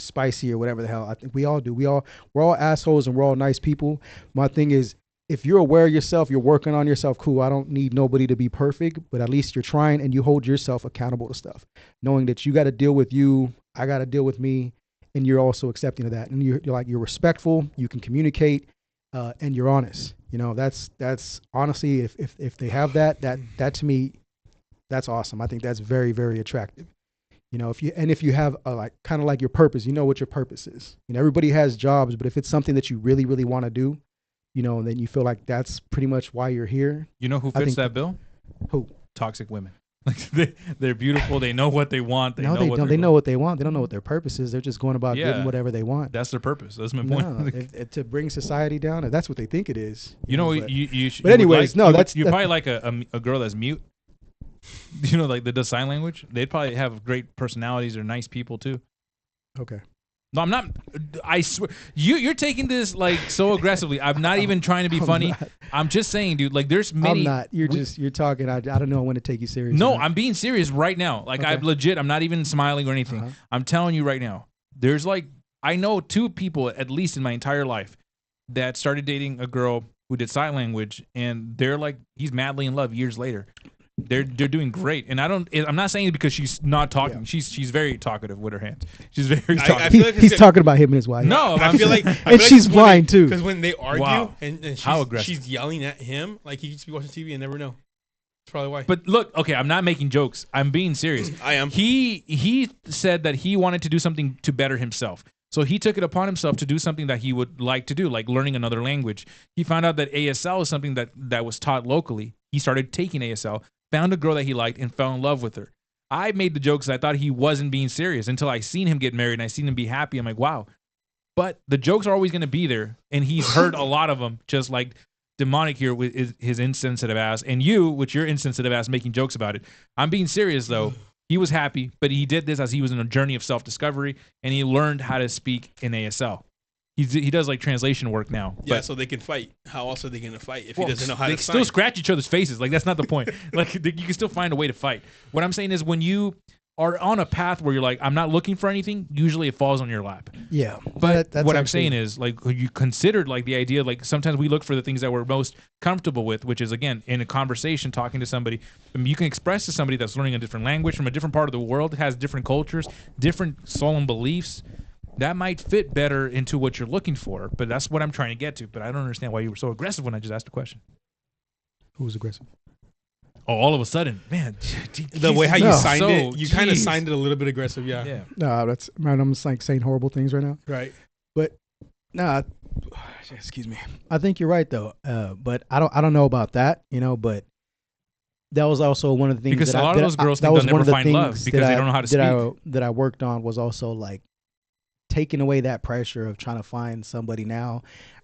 spicy or whatever the hell. I think we all do. We're all assholes and we're all nice people. My thing is, if you're aware of yourself, you're working on yourself, cool. I don't need nobody to be perfect, but at least you're trying and you hold yourself accountable to stuff, knowing that you got to deal with you, I got to deal with me, and you're also accepting of that. And you're respectful, you can communicate, and you're honest. That's honestly, if they have that to me, that's awesome. I think that's very, very attractive. If you have kind of like your purpose, what your purpose is. Everybody has jobs, but if it's something that you really, really want to do, then you feel like that's pretty much why you're here. You know who fits that bill? Who? Toxic women. Like they're beautiful. They know what they want. They know what they want. They don't know what their purpose is. They're just going about getting whatever they want. That's their purpose. That's my point. To bring society down, if that's what they think it is. But anyways, you're probably like a girl that's mute. Like that does sign language. They'd probably have great personalities. They're nice people too. Okay. No, I'm not. I swear, you're taking this like so aggressively. I'm not even trying to be funny. I'm just saying, dude. Like, there's many. I'm not. You're talking. I don't know when to take you serious. No, I'm being serious right now. Like, Okay. I'm legit. I'm not even smiling or anything. Uh-huh. I'm telling you right now. There's I know 2 people at least in my entire life that started dating a girl who did sign language, and they're he's madly in love years later. They're doing great, and I'm not saying it because she's not talking. Yeah. She's very talkative with her hands. She's very talkative. I feel like he's talking about him and his wife. No, I feel like and she's blind too. Because when they argue and she's yelling at him, like he used to be watching TV and never know. That's probably why. But look, okay, I'm not making jokes. I'm being serious. I am. He said that he wanted to do something to better himself. So he took it upon himself to do something that he would like to do, like learning another language. He found out that ASL is something that was taught locally. He started taking ASL. Found a girl that he liked and fell in love with her. I made the jokes. I thought he wasn't being serious until I seen him get married and I seen him be happy. I'm like, wow. But the jokes are always going to be there, and he's heard a lot of them, just like Demonic here with his insensitive ass, and you with your insensitive ass making jokes about it. I'm being serious, though. He was happy, but he did this as he was in a journey of self-discovery, and he learned how to speak in ASL. He does translation work now. Yeah, so they can fight. How else are they going to fight if he doesn't know how to sign? They still scratch each other's faces. That's not the point. You can still find a way to fight. What I'm saying is when you are on a path where you're like, I'm not looking for anything, usually it falls on your lap. Yeah. But what I'm saying is you considered the idea, sometimes we look for the things that we're most comfortable with, which is, again, in a conversation, talking to somebody. You can express to somebody that's learning a different language from a different part of the world, has different cultures, different solemn beliefs. That might fit better into what you're looking for, but that's what I'm trying to get to. But I don't understand why you were so aggressive when I just asked the question. Who was aggressive? Oh, all of a sudden, man. The way how you signed it, you kind of signed it a little bit aggressive, yeah. No, I'm just saying horrible things right now. Right. But excuse me. I think you're right though. But I don't know about that, but that was also one of the things because a lot of those girls think they'll never find love because they don't know how to speak. That I worked on was also taking away that pressure of trying to find somebody now,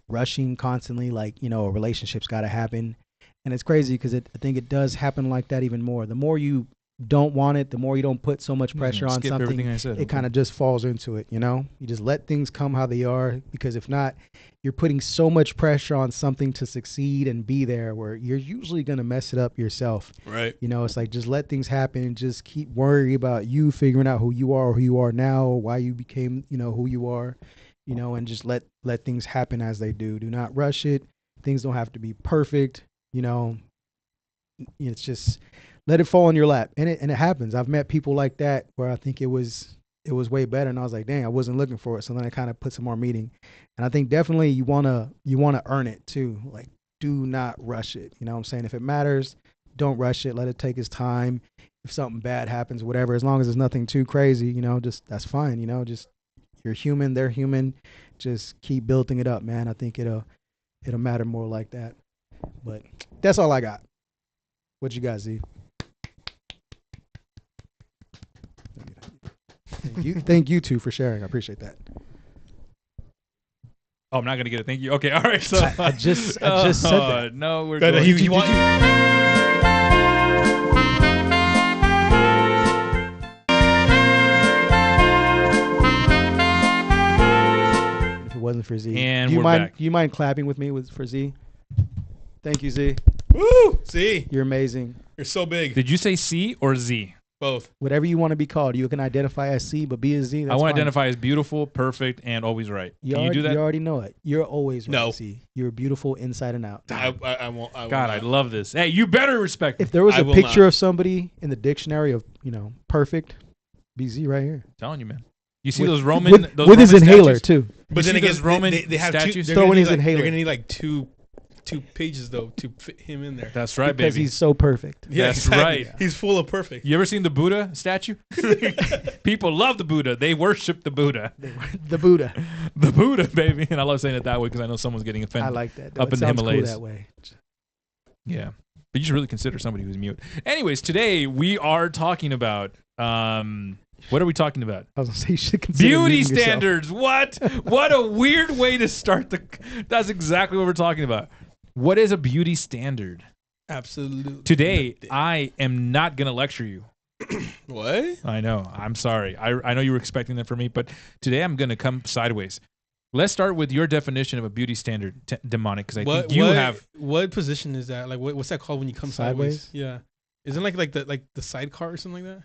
rushing constantly, a relationship's got to happen. And it's crazy because I think it does happen like that even more. The more you don't want it, the more you don't put so much pressure on something, it kind of just falls into it, You just let things come how they are, because if not, you're putting so much pressure on something to succeed and be there where you're usually going to mess it up yourself. Right. It's just let things happen and just keep worrying about you figuring out who you are now, or why you became, who you are, and just let things happen as they do. Do not rush it. Things don't have to be perfect. It's just let it fall in your lap, and it happens. I've met people like that where I think it was way better, and I was like, dang, I wasn't looking for it. So then I kind of put some more meaning, and I think definitely you wanna earn it too. Do not rush it. You know what I'm saying? If it matters, don't rush it. Let it take its time. If something bad happens, whatever, as long as it's nothing too crazy, just that's fine. Just You're human. They're human. Just keep building it up, man. I think it'll matter more like that. But that's all I got. What you got, Z? Thank you two for sharing. I appreciate that. Oh, I'm not gonna get a thank you. Okay, all right. So I just said that. No, we're Good, going. he want- If it wasn't for Z, And do you we're mind? back. Do you mind clapping with me for Z? Thank you, Z. Woo! See, You're amazing. you're so big. Did you say C or Z? Both. Whatever you want to be called, you can identify as C, but be as Z. That's I want fine. to identify as beautiful, perfect, and always right. You Can already, you do that? You already know it. You're always right, No. Z. You're beautiful inside and out. I won't. I will God, I not. love this. Hey, you better respect me. If there was I a will picture not. of somebody in the dictionary of perfect, be Z right here. I'm telling you, man. You see With- those Roman with those his Roman inhaler statues? too. But You then see again, those Roman they have two. statues? They're Throw gonna in need his like, inhaler. they're gonna need like two pages though to fit him in there. That's right, Because baby. he's so perfect. Yeah, That's exactly. right. He's full of perfect. You ever seen the Buddha statue? People love the Buddha. They worship the Buddha. The Buddha. The Buddha, baby. And I love saying it that way because I know someone's getting offended. I like that. Up It in the sounds cool Himalayas. that way. Yeah. But you should really consider somebody who's mute. Anyways, today we are talking about what are we talking about? I was gonna say you should consider Beauty muting yourself. standards. What? What a weird way to start that's exactly what we're talking about. What is a beauty standard? Absolutely. Today, I am not going to lecture you. What? I know. I'm sorry. I know you were expecting that from me, but today I'm going to come sideways. Let's start with your definition of a beauty standard, demonic, because I think you have. What position is that? Like, what's that called when you come sideways? Sideways? Yeah. Isn't it like the sidecar or something like that?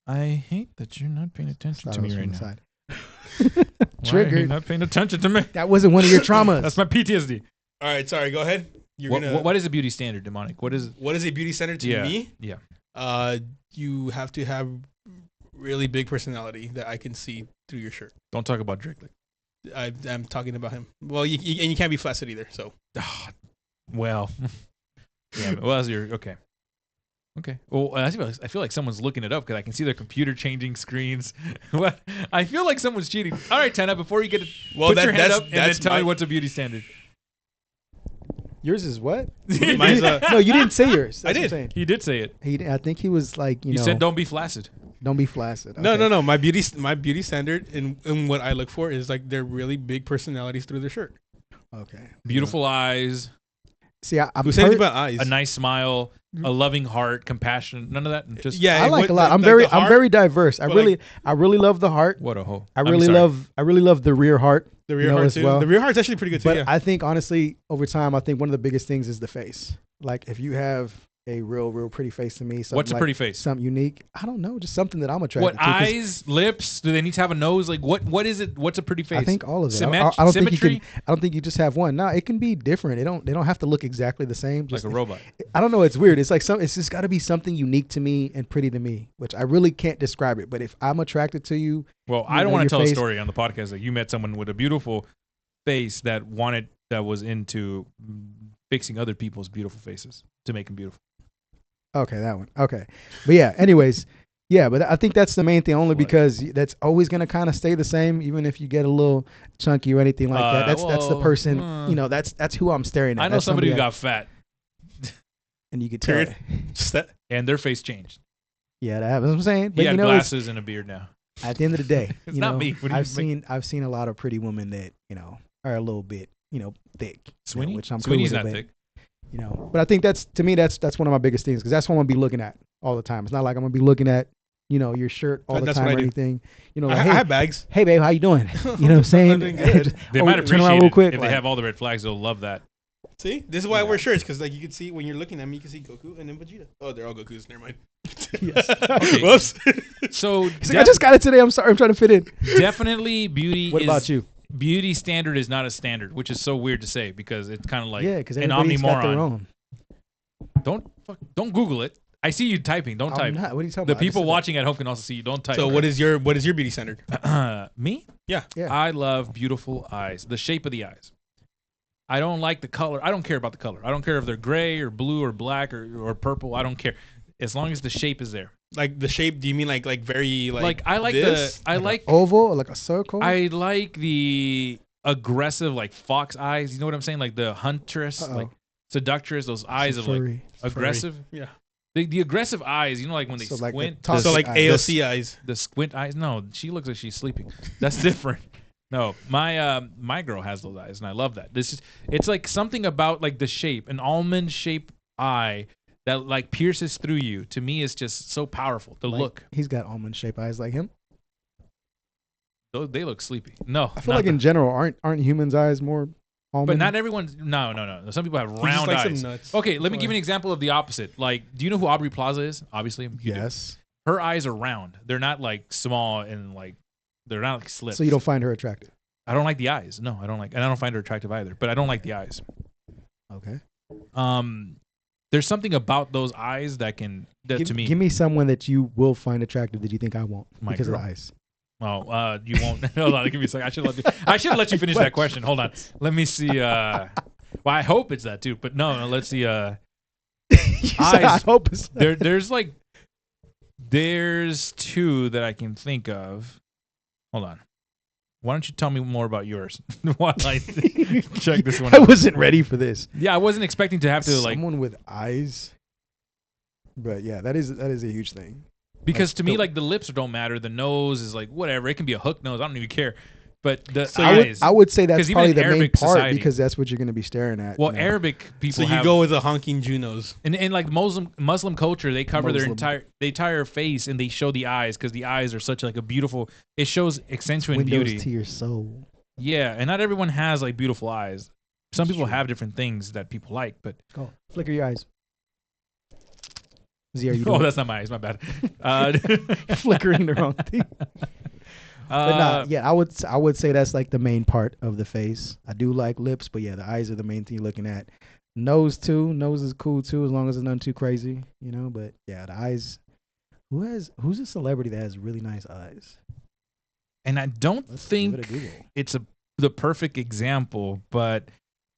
I hate that you're not paying attention Thought to it me was right from now. the side. Why are you Triggered. not paying attention to me? That wasn't one of your traumas. That's my PTSD. All right. Sorry. Go ahead. What is a beauty standard, demonic? What is? What is a beauty standard to me? Yeah. You have to have really big personality that I can see through your shirt. Don't talk about Drake. I'm talking about him. Well, you can't be flaccid either. So. Well, yeah. Well, that's your okay. Okay. Well, I feel like someone's looking it up because I can see their computer changing screens. What? I feel like someone's cheating. All right, Tana. Before you get to put your hand up and then tell me what's a beauty standard. Yours is what? Mine's No, you didn't say yours. That's I what did. I'm saying. He did say it. I think he was like, You said don't be flaccid. don't be flaccid. No, Okay. no. My beauty standard and what I look for is like they're really big personalities through their shirt. Okay. Beautiful eyes, See, I'm Who said anything about eyes? a nice smile, a loving heart, compassion. None of that. Just Yeah, I like a lot. I'm the I'm heart, very diverse. I but really love the heart. what a hoe. I really love the rear heart. the rear know, heart as too. well. The rear heart's actually pretty good too. But Yeah. I think honestly, over time, I think one of the biggest things is the face. Like if you have a real pretty face to me, something What's a like, pretty face? something unique. I don't know, just something that I'm attracted What to. 'cause eyes, lips? Do they need to have a nose? Like what is it? What's a pretty face? I think all of it. Symmet- I don't symmetry? think you can. I don't think you just have one. No, it can be different. They don't have to look exactly the same. like Just, a robot. I don't know. It's weird. It's like it's just got to be something unique to me and pretty to me, which I really can't describe it. But if I'm attracted to you, Well, You I don't know, want your to tell a face- story on the podcast that you met someone with a beautiful face that was into fixing other people's beautiful faces to make them beautiful. okay, that one. Okay, but yeah. Anyways, yeah. But I think that's the main thing, only What? because that's always gonna kind of stay the same, even if you get a little chunky or anything like that. That's the well, person. That's who I'm staring at. I know That's somebody who that- got fat and you could tell. Period. it. Just that. and their face changed. Yeah, that happens. I'm saying, but He had you know, it's, glasses and a beard now. at the end of the day, It's you not know, me. What do you I've seen a lot of pretty women that are a little bit thick. Sweeney? Which I'm cool Sweeney's with not it, thick. but I think that's one of my biggest things because that's what I'm gonna be looking at all the time. It's not like I'm gonna be looking at your shirt all the That's time what or I do. anything. I Like, have bags. hey babe, how you doing? You know what I'm saying? I'm doing good. They Oh, might turn around appreciate real it quick, if like- they have all the red flags. They'll love that. See, this is why I wear shirts because like you can see when you're looking at me, you can see Goku and then Vegeta. Oh, they're all Gokus. Never mind. Yes. Okay. Whoops. So He's like, I just got it today. I'm sorry. I'm trying to fit in. definitely beauty. What about you? Beauty standard is not a standard, which is so weird to say because it's kind of like Yeah, because an everybody's got their omnimoron. own. Don't Google it. I see you typing. Don't I'm type. not. What are you talking The about? I just people said that. watching at home can also see you. Don't type. So what is your beauty standard? Me? Yeah. Yeah. I love beautiful eyes. The shape of the eyes. I don't like the color. I don't care about the color. I don't care if they're gray or blue or black or purple. I don't care. As long as the shape is there. Like the shape? Do you mean like very like I like this? I Like like an oval or like a circle. I like the aggressive like fox eyes. You know what I'm saying? Like the huntress, Uh-oh. like seductress. Those eyes of furry. like aggressive. Yeah. The aggressive eyes. You know, like when they So like the squint. toxic So like eyes. AOC eyes. The squint eyes. No, she looks like she's sleeping. That's different. No, my girl has those eyes, and I love that. It's like something about like the shape, an almond shaped eye that like pierces through you. To me, is just so powerful. The Like, look. He's got almond shaped eyes like him. They look sleepy. No, I feel not like in general, aren't humans' eyes more almond? but not everyone's. No. Some people have He just round likes eyes. them nuts. Okay, let me That's give you why. an example of the opposite. Like, do you know who Aubrey Plaza is? Obviously, you do. Yes. Her eyes are round. They're not like small and like they're not like slits. So you don't find her attractive? I don't like the eyes. No, I don't like, and I don't find her attractive either. But I don't like the eyes. Okay. There's something about those eyes that to me. Give me someone that you will find attractive that you think I won't My because girl. of the eyes. Oh, you won't. Hold on, give me a second. I should let you finish that question. Hold on. Let me see. Well, I hope it's that too, but no. Let's see. You said, I Eyes. hope it's There's two that I can think of. Hold on. Why don't you tell me more about yours while I check this one I out? wasn't ready for this. Yeah, I wasn't expecting to have to like Someone with eyes. But yeah, that is a huge thing. because like, to me the- like the lips don't matter. The nose is like whatever. It can be a hook nose. I don't even care. But the So eyes. I would say that's 'Cause even probably in the main Arabic part society- because that's what you're going to be staring at. well, you know. Arabic people So you have go with the honking Junos. in like Muslim culture, they cover their Muslim. entire face and they show the eyes because the eyes are such like a beautiful. It shows accentuating Windows beauty. to your soul. Yeah, and not everyone has like beautiful eyes. Some That's people true. have different things that people like, but Go. Flicker your eyes. Z, are you oh, doing that's not my eyes. My bad. flickering the wrong thing? But nah, yeah, I would say that's like the main part of the face. I do like lips, but yeah, the eyes are the main thing you're looking at. Nose too. Nose is cool too, as long as it's nothing too crazy, you know. But yeah, the eyes. Who's a celebrity that has really nice eyes? And I don't Let's give it a think Google. it's the perfect example, but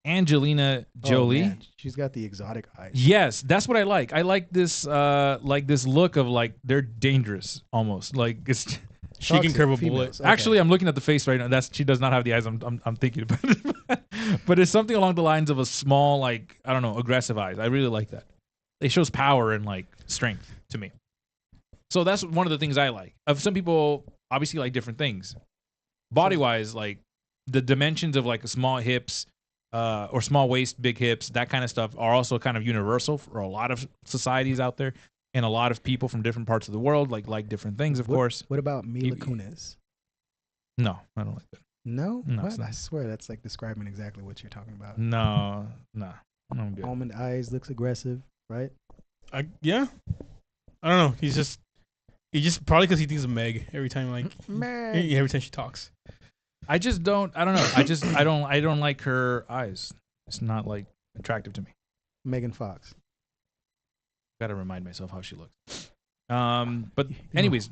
Angelina Oh, Jolie. man, she's got the exotic eyes. Yes, that's what I like. I like this look of like they're dangerous almost. Like it's She can Toxic curve a females. bullet. Okay. actually I'm looking at the face right now. She does not have the eyes I'm thinking about. But it's something along the lines of a small like I don't know, aggressive eyes. I really like that. It shows power and like strength to me. So that's one of the things I like. Of some people obviously like different things. Body wise, like the dimensions of like small hips, or small waist, big hips, that kind of stuff are also kind of universal for a lot of societies out there, and a lot of people from different parts of the world like different things. Of course, What about Mila You- Kunis? no, I don't like that. No, No, what? it's not. I swear that's like describing exactly what you're talking about. No, I'm good. Almond eyes, looks aggressive, right? Yeah. I don't know. He just probably because he thinks of Meg every time every time she talks. I just don't. I don't know. I don't like her eyes. It's not like attractive to me. Megan Fox. Got to remind myself how she looks. But anyways,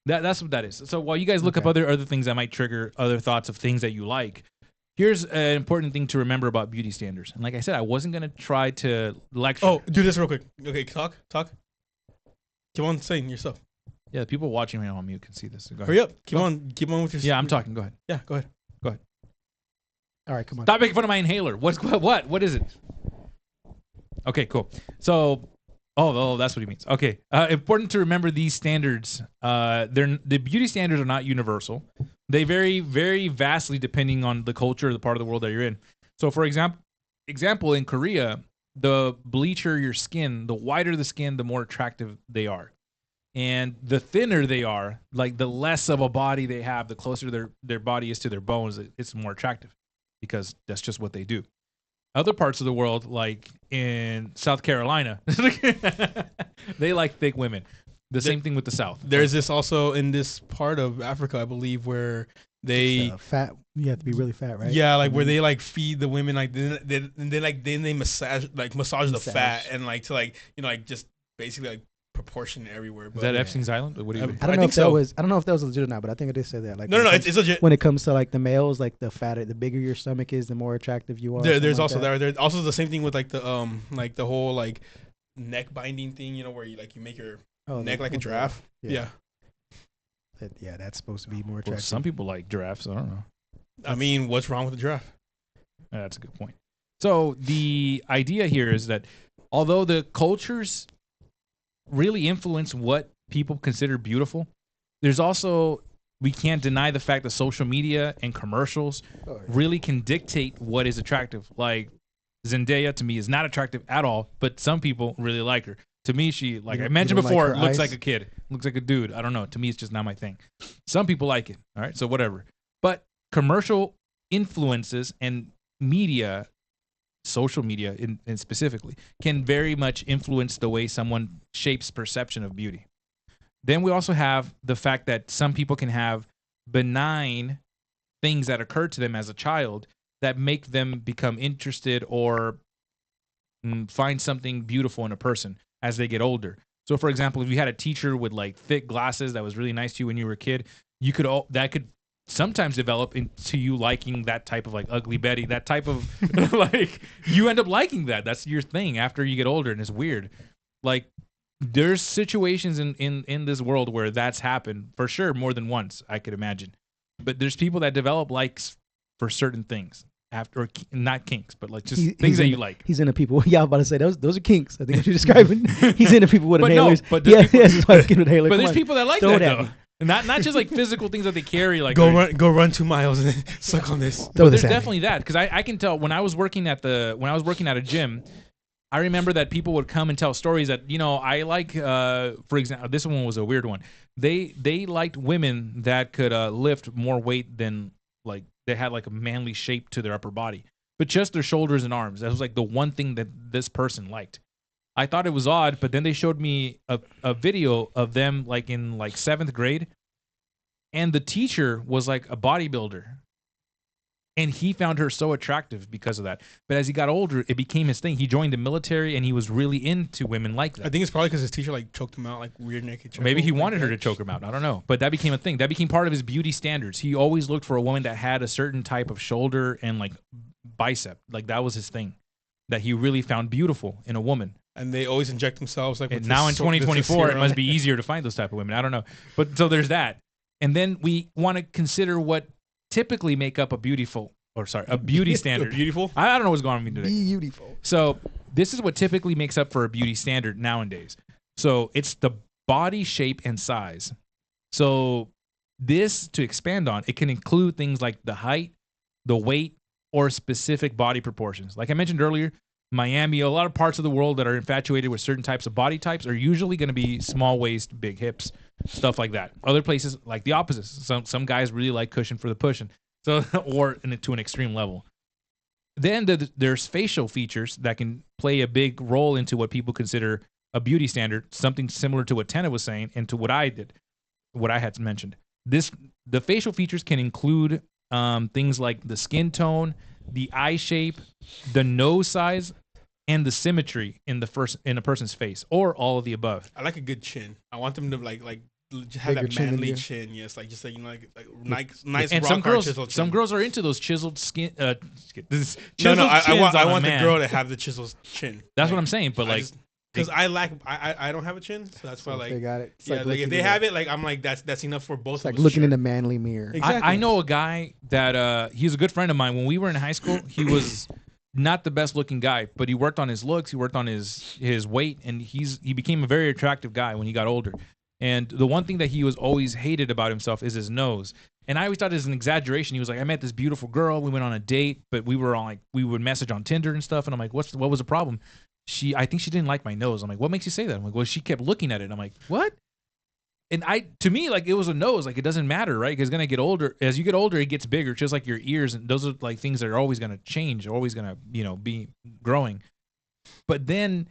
that's what that is. So while you guys look up Okay. other things that might trigger other thoughts of things that you like, here's an important thing to remember about beauty standards. And like I said, I wasn't gonna try to lecture. Oh, do this real quick. Okay, talk. Keep on saying yourself. Yeah, the people watching right now on mute can see this. So go ahead. Hurry up. Keep Go. on with your. Yeah, I'm talking. Go ahead. Yeah, go ahead. All right, come on. Stop making fun of my inhaler. What is it? Okay, cool. So, that's what he means. Okay, important to remember these standards. The beauty standards are not universal. They vary very vastly depending on the culture or the part of the world that you're in. So, for example, in Korea, the bleacher your skin, the whiter the skin, the more attractive they are. And the thinner they are, like the less of a body they have, the closer their body is to their bones, it's more attractive because that's just what they do. Other parts of the world, like in South Carolina, they like thick women. The same thing with the South. There's this also in this part of Africa, I believe, where they Fat. You have to be really fat, right? yeah, like where they like feed the women like they massage the fat and like to like like just basically like proportion everywhere. Is But that Epstein's Island? Or what do you mean? I don't I know think if that so. was. I don't know if that was legit or not, but I think it did say that. Like, no, it's legit. when it comes to like the males, like the fatter, the bigger your stomach is, the more attractive you are. There's something also like that. there's also the same thing with like the whole like neck binding thing, where you like you make your neck like a giraffe. Yeah. Yeah, that's supposed to be more Well, attractive. some people like giraffes. I don't know. I mean, what's wrong with the giraffe? That's a good point. So the idea here is that although the cultures really influence what people consider beautiful, there's also, we can't deny the fact that social media and commercials really can dictate what is attractive. Like Zendaya to me is not attractive at all, but some people really like her. To me, she, like I mentioned before, like looks eyes? like a kid, looks like a dude. I don't know. To me, it's just not my thing. Some people like it. All right, so whatever. But commercial influences and media, social media in specifically, can very much influence the way someone shapes perception of beauty. Then we also have the fact that some people can have benign things that occur to them as a child that make them become interested or find something beautiful in a person as they get older. So, for example, if you had a teacher with like thick glasses that was really nice to you when you were a kid, that could sometimes develop into you liking that type of like Ugly Betty, that type of like, you end up liking that. That's your thing after you get older, and it's weird. Like, there's situations in this world where that's happened for sure more than once, I could imagine. But there's people that develop likes for certain things after, or not kinks, but like just things that you like. He's into people. Yeah, I was about to say those are kinks. I think what you're describing. He's into people with But inhalers. no, but there's inhaler. But there's people that like Throw that it at though. me. Not just like physical things that they carry. Like Go run 2 miles and then suck on this. Throw But this there's at me. definitely that, because I can tell when I was working at a gym, I remember that people would come and tell stories that, I like, for example, this one was a weird one. They liked women that could lift more weight than, like, they had like a manly shape to their upper body, but just their shoulders and arms. That was like the one thing that this person liked. I thought it was odd, but then they showed me a video of them like in like 7th grade, and the teacher was like a bodybuilder. And he found her so attractive because of that. But as he got older, it became his thing. He joined the military, and he was really into women like that. I think it's probably because his teacher like choked him out, like weird naked. Or maybe he wanted her to choke him out. I don't know. But that became a thing. That became part of his beauty standards. He always looked for a woman that had a certain type of shoulder and like bicep. Like that was his thing that he really found beautiful in a woman. And they always inject themselves like. And now in 2024, it must be easier to find those type of women. I don't know. But so there's that. And then we want to consider what typically make up a beauty standard. Beautiful. I don't know what's going on with me today. Beautiful. So this is what typically makes up for a beauty standard nowadays. So it's the body shape and size. So this, to expand on, it can include things like the height, the weight, or specific body proportions. Like I mentioned earlier, Miami, a lot of parts of the world that are infatuated with certain types of body types are usually going to be small waist, big hips, stuff like that. Other places like the opposite. Some guys really like cushion for the pushing. So, or to an extreme level. Then there's facial features that can play a big role into what people consider a beauty standard, something similar to what Tena was saying and to what I had mentioned. The facial features can include things like the skin tone, the eye shape, the nose size, and the symmetry in a person's face, or all of the above. I like a good chin. I want them to like have that manly chin. Yes, like just like nice. And some girls are into those chiseled skin. I want the girl to have the chiseled chin. That's what I'm saying. But because I don't have a chin, so that's why they got it. Yeah, like if they have it, like I'm like that's enough for both. It's like looking in the manly mirror. Exactly. I know a guy that he's a good friend of mine. When we were in high school, he was not the best looking guy, but he worked on his looks, he worked on his weight, and he became a very attractive guy when he got older. And the one thing that he was always hated about himself is his nose. And I always thought it was an exaggeration. He was like, I met this beautiful girl. We went on a date, but we would message on Tinder and stuff. And I'm like, what was the problem? I think she didn't like my nose. I'm like, what makes you say that? I'm like, well, she kept looking at it. I'm like, what? And to me, like, it was a nose. Like, it doesn't matter, right? Because gonna get older. As you get older, it gets bigger, just like your ears. And those are like things that are always gonna change, always gonna, be growing. But then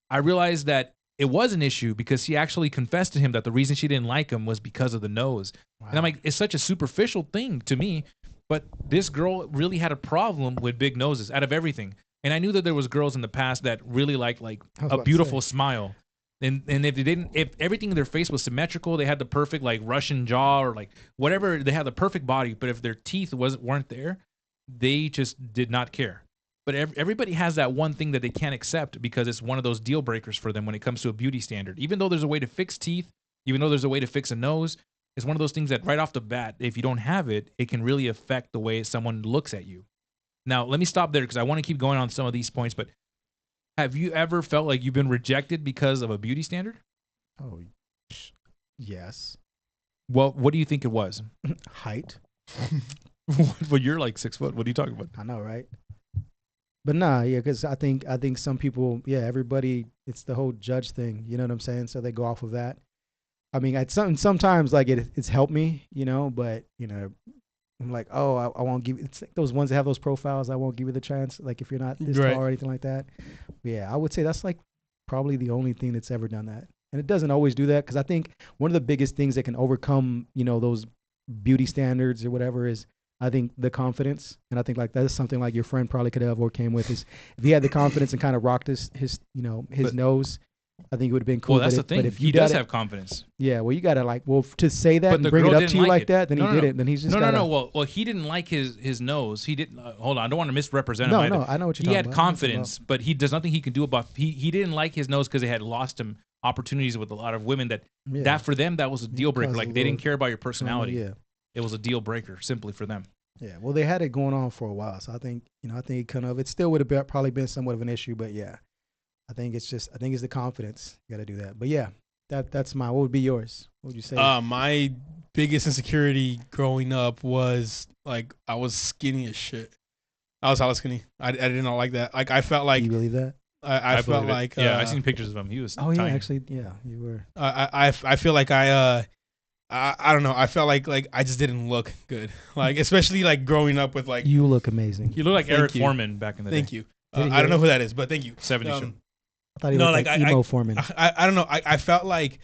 I realized that it was an issue because she actually confessed to him that the reason she didn't like him was because of the nose. Wow. And I'm like, it's such a superficial thing to me, but this girl really had a problem with big noses out of everything. And I knew that there was girls in the past that really liked like a beautiful smile. And if everything in their face was symmetrical, they had the perfect like Russian jaw or like whatever, they had the perfect body, but if their teeth weren't there, they just did not care. But everybody has that one thing that they can't accept because it's one of those deal breakers for them when it comes to a beauty standard. Even though there's a way to fix teeth, even though there's a way to fix a nose, it's one of those things that right off the bat, if you don't have it, it can really affect the way someone looks at you. Now, let me stop there because I want to keep going on some of these points, but have you ever felt like you've been rejected because of a beauty standard? Oh, yes. Well, what do you think it was? Height. Well, you're like 6 foot. What are you talking about? I know, right? But nah, yeah, because I think some people, yeah, everybody, it's the whole judge thing. You know what I'm saying? So they go off of that. I mean, sometimes like it's helped me, you know, but you know, I'm like, oh, I won't give. It's like those ones that have those profiles. I won't give you the chance. Like if you're not this tall or anything like that. But yeah, I would say that's like probably the only thing that's ever done that. And it doesn't always do that because I think one of the biggest things that can overcome, you know, those beauty standards or whatever is, I think, the confidence. And I think like that's something like your friend probably could have overcame with is if he had the confidence and kind of rocked his you know, his nose, I think it would have been cool. Well, that's the thing. But if he does have confidence. Yeah, well, you got to like, well, to say that and bring it up to you like that, then he didn't. Then he's just no. Well, he didn't like his nose. He didn't. Hold on, I don't want to misrepresent him. No, I know what you're talking about. He had confidence, but there's nothing he can do about. He didn't like his nose because it had lost him opportunities with a lot of women. That for them that was a deal breaker. Like they didn't care about your personality. Yeah, it was a deal breaker simply for them. Yeah, well, they had it going on for a while, so I think it still would have probably been somewhat of an issue, but yeah. I think it's the confidence. You got to do that. But yeah, that's what would be yours? What would you say? My biggest insecurity growing up was like I was skinny as shit. I was hella skinny. I did not like that. Like I felt like. You believe that? I felt like. I seen pictures of him. He was. Oh tiny. yeah, actually, yeah, you were. I feel like I don't know. I felt like I just didn't look good. Like especially like growing up with like. You look amazing. You look like Eric Foreman back in the day. Thank you. I don't know who that is, but thank you. 70s show. I thought he looked like emo Foreman. I don't know. I felt like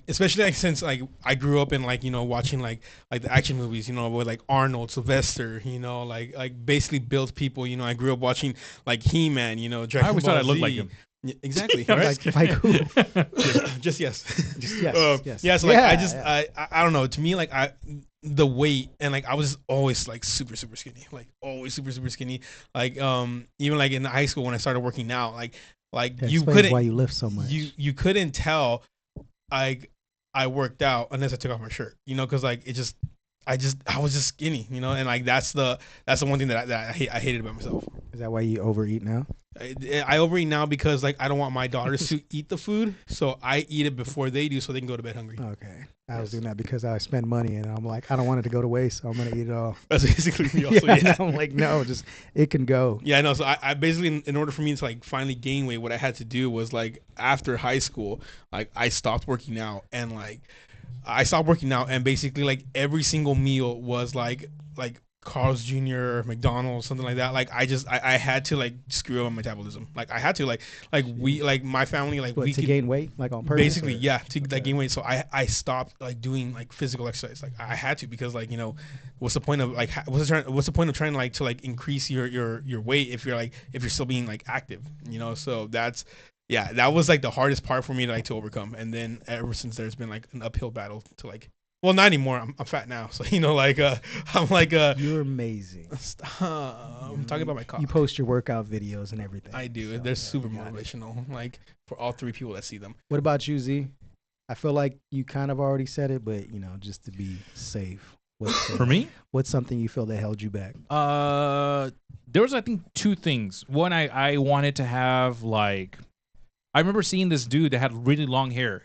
especially like since like I grew up in like, you know, watching like the action movies, you know, with like Arnold, Sylvester, you know, like basically built people, you know. I grew up watching like He-Man, you know, Dragon I always Ball thought I Z. looked like him. Yeah, exactly. Right? like who? Just yes. Just yes. Yes. Yeah. So like I don't know. To me, like the weight and like I was always like super skinny, like always super skinny. Like even like in high school when I started working out, like you couldn't. Why you lift so much? You couldn't tell, I worked out unless I took off my shirt, you know, because like I was just skinny, you know, and like that's the one thing that I hated about myself. Is that why you overeat now? I overeat now because like I don't want my daughters to eat the food, so I eat it before they do, so they can go to bed hungry. Okay, I was doing that because I spend money, and I'm like, I don't want it to go to waste, so I'm gonna eat it all. That's basically me also. Yeah. I'm like, no, just it can go. Yeah, I know. So I basically, in order for me to like finally gain weight, what I had to do was like after high school, like I stopped working out, and like I stopped working out, and basically like every single meal was like Carl's Jr. or McDonald's, something like that. Like I had to like screw up my metabolism. Like I had to like we like my family like what, we to could, gain weight like on purpose. Basically, yeah, to like gain weight. So I stopped like doing like physical exercise. Like I had to because like, you know, what's the point of like what's the point of trying to like increase your weight if you're still being like active, you know? So that was like the hardest part for me to overcome. And then ever since there's been like an uphill battle to like. Well, not anymore. I'm fat now, so you know, like I'm like You're amazing. I'm talking about my cock. You post your workout videos and everything. I do. So, they're super motivational. Like for all three people that see them. What about you, Z? I feel like you kind of already said it, but you know, just to be safe. For me, what's something you feel that held you back? There was I think two things. One, I wanted to have like, I remember seeing this dude that had really long hair.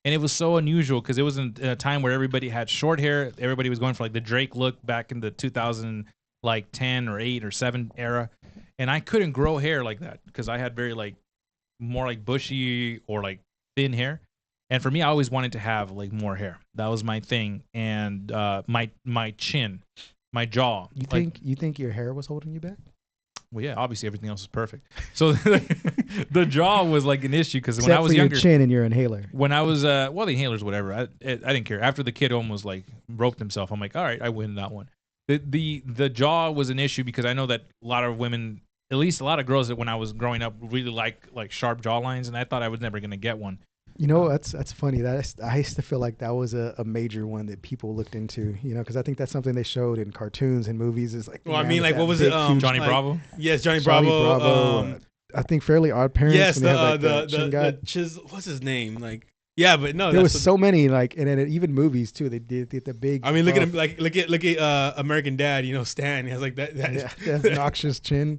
And it was so unusual because it was in a time where everybody had short hair. Everybody was going for like the Drake look back in the 2010 or 8 or 7 era. And I couldn't grow hair like that because I had very like more like bushy or like thin hair. And for me, I always wanted to have like more hair. That was my thing. And my chin, my jaw. You think your hair was holding you back? Well, yeah, obviously everything else is perfect. So the jaw was like an issue because when I was younger, your chin and your inhaler. When I was the inhalers, whatever, I didn't care. After the kid almost like roped himself, I'm like, all right, I win that one. The jaw was an issue because I know that a lot of women, at least a lot of girls that when I was growing up, really like sharp jaw lines, and I thought I was never gonna get one. You know, that's funny. I used to feel like that was a major one that people looked into. You know, because I think that's something they showed in cartoons and movies. Is like, Well, I man mean, with like, that what was it? big, huge- Johnny like- Bravo. Yes, Johnny Johnny Bravo. Bravo. I think Fairly Odd Parents. Yes, when they had, like, chin guy. what's his name? Like, yeah, but no, There was that's so many, like, and then even movies too. They did the big. I mean, look at him. buff- Like, look at American Dad. You know, Stan. He has like that. yeah, that obnoxious chin.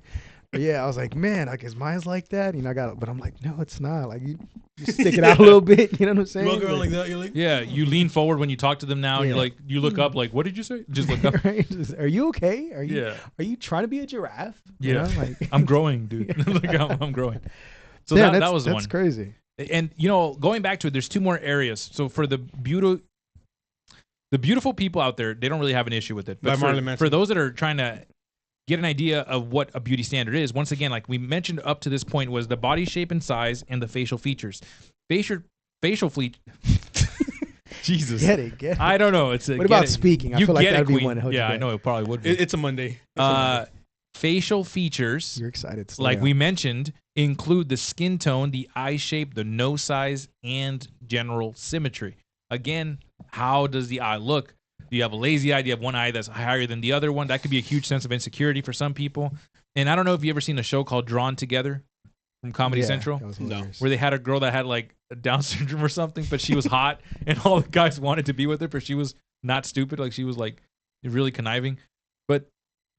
But yeah, I was like, man, like, is mine's like that? You know, but I'm like, no, it's not. Like, you stick it out a little bit. You know what I'm saying? You walk around like that. You're like, Yeah, you lean forward when you talk to them now, and Yeah. you're like, you look up, like, what did you say? Just look up. Right? Are you okay? Are you trying to be a giraffe? You Yeah. know, like, I'm growing, dude. Look, I'm growing. So yeah, that was the that's one. crazy. And going back to it, there's two more areas. So for the beautiful people out there, they don't really have an issue with it. By But Marilyn Manson. for those that are trying to get an idea of what a beauty standard is, once again, like we mentioned up to this point, was the body shape and size and the facial features. Facial fleet. Jesus. Get it. I don't know. It's What about speaking? I You feel like get it, that'd be Queen. one to hold you Yeah, I back. know it probably would be. it's a Monday. It's a Monday. Facial features, You're excited. Slow like down. we mentioned, include the skin tone, the eye shape, the nose size, and general symmetry. Again, how does the eye look? Do you have a lazy eye? Do you have one eye that's higher than the other one? That could be a huge sense of insecurity for some people. And I don't know if you ever seen a show called Drawn Together from Comedy Yeah, Central, that was No. hilarious. where they had a girl that had like Down syndrome or something, but she was hot, and all the guys wanted to be with her, but she was not stupid. Like she was like really conniving, but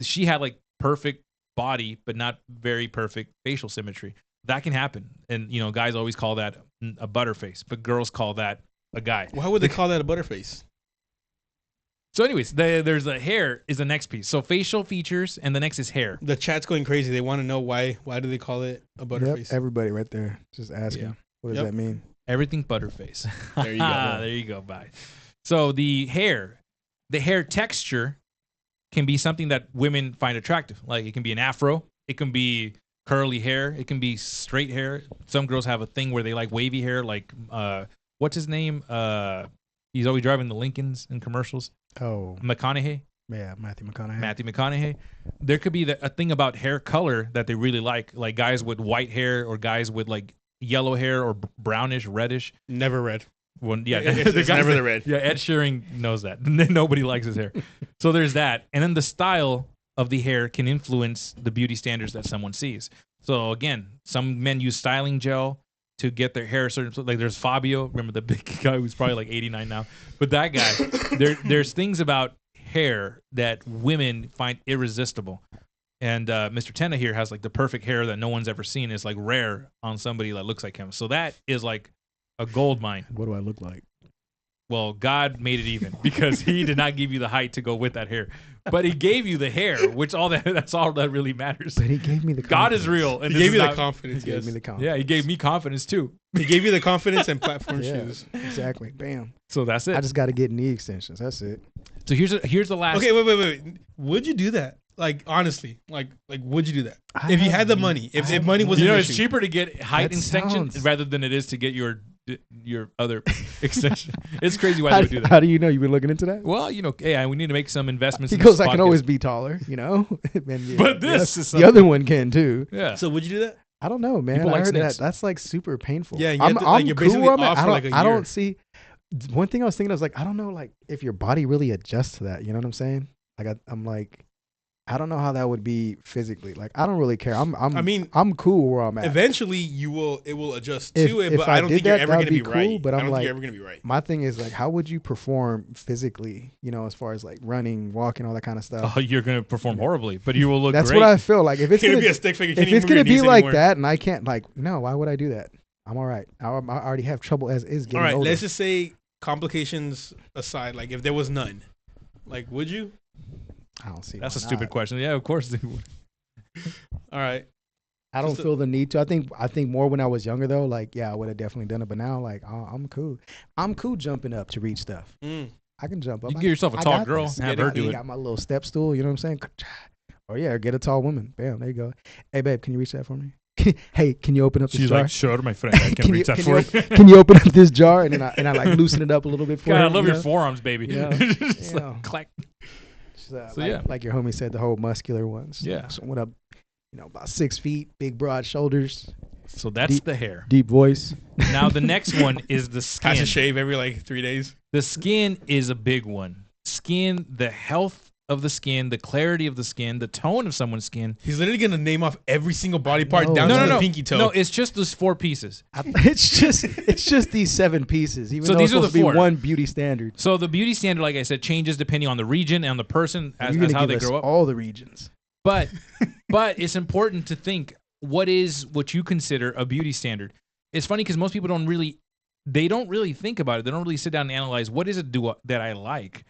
she had like perfect body, but not very perfect facial symmetry. That can happen, and guys always call that a butterface, but girls call that a guy. Why would they call that a butterface? So, anyways, there's a hair is the next piece. So facial features, and the next is hair. The chat's going crazy. They want to know why. Why do they call it a Yep, butterface? everybody right there just asking. Yeah. What does Yep. that mean? Everything butterface. There you go. There you go. Bye. So the hair texture can be something that women find attractive. Like it can be an afro, it can be curly hair, it can be straight hair. Some girls have a thing where they like wavy hair. Like what's his name? He's always driving the Lincolns in commercials. Oh, McConaughey. yeah, Matthew McConaughey. Matthew McConaughey. There could be a thing about hair color that they really like guys with white hair or guys with like yellow hair or brownish, reddish. Never read. Well, yeah, It's guys never that- the red. Yeah, Ed Sheeran knows that. Nobody likes his hair. So there's that. And then the style of the hair can influence the beauty standards that someone sees. So again, some men use styling gel to get their hair certain. Like there's Fabio, remember the big guy who's probably like 89 now. But that guy, there's things about hair that women find irresistible. And Mr. Tenna here has like the perfect hair that no one's ever seen. It's like rare on somebody that looks like him. So that is like a gold mine. What do I look like? Well, God made it even because he did not give you the height to go with that hair. But he gave you the hair, which that's all that really matters. But he gave me the God is confidence. real. And He this gave is you the not- confidence. He gave Yes. me the confidence. Yeah, he gave me confidence too. He gave you the confidence and platform Yeah, shoes. exactly. Bam. So that's it. I just got to get knee extensions. That's it. So here's the last. Okay, wait. Would you do that? Like honestly, like would you do that if you had the money? If money was an it's issue. cheaper to get height That extension sounds- rather than it is to get your other extension. It's crazy why How, they would do that. how do you know? You've been looking into that? Well, hey, we need to make some investments. He in goes, this I can podcast. always be taller, you know? And yeah, But this the- is the other one can too. Yeah. So would you do that? I don't know, man. People I like heard snakes. that's like super painful. Yeah, you I'm, have to, like, I'm you're cool basically where I'm at. off for, like, a I year. don't see. One thing I was thinking, I was like, I don't know, like if your body really adjusts to that. You know what I'm saying? Like I'm like, I don't know how that would be physically. Like I don't really care. I mean, I'm cool where I'm at. eventually it will adjust If- to it, if but I I don't did think you're that, ever that'd going to be be cool, right. but I I'm don't think like- you're ever going to be right. My thing is like, how would you perform physically? You know, as far as like running, walking, all that kind of stuff. Oh, you're gonna perform horribly, but you will look That's great. what I feel like. If it's It's going to gonna be a stick figure. if it's gonna be like that, and I can't like, no, why would I do that? I'm all right. I already have trouble as is getting All right, older. let's just say complications aside, like if there was none, like would you? I don't see. That's a why stupid not. question. Yeah, of course. They would. All right. I don't Just a- feel the need to. I think more when I was younger though. Like, yeah, I would have definitely done it. But now, like, I'm cool. I'm cool jumping up to reach stuff. Mm. I can jump up. You can get yourself a I tall got girl this. and have Get her it. do You it. got my little step stool. You know what I'm saying? Or yeah, get a tall woman. Bam, there you go. Hey, babe, can you reach that for me? Hey, can you open up this She's jar? like, sure, my friend, I can reach that for you. Can you open up this jar? And then I like loosen it up a little bit for God, her. I love you your know? forearms, baby. Yeah. Just Yeah. like, clack. So So, yeah. like your homie said, the whole muscular ones. Yeah. So what up? about 6 feet, big broad shoulders, So that's the hair. deep voice. Now the next one is the skin. Has to shave every like 3 days. The skin is a big one. Skin, the health of the skin, the clarity of the skin, the tone of someone's skin. He's literally gonna name off every single body part No. down No, to no, the pinky toe. No, it's just those 4 pieces. It's just these 7 pieces. Even So though these it's are the supposed to be 4. one beauty standard. So the beauty standard, like I said, changes depending on the region and the person as You're gonna how give they us grow up. all the regions. But it's important to think what you consider a beauty standard. It's funny because most people don't really think about it. They don't really sit down and analyze what is it that I like,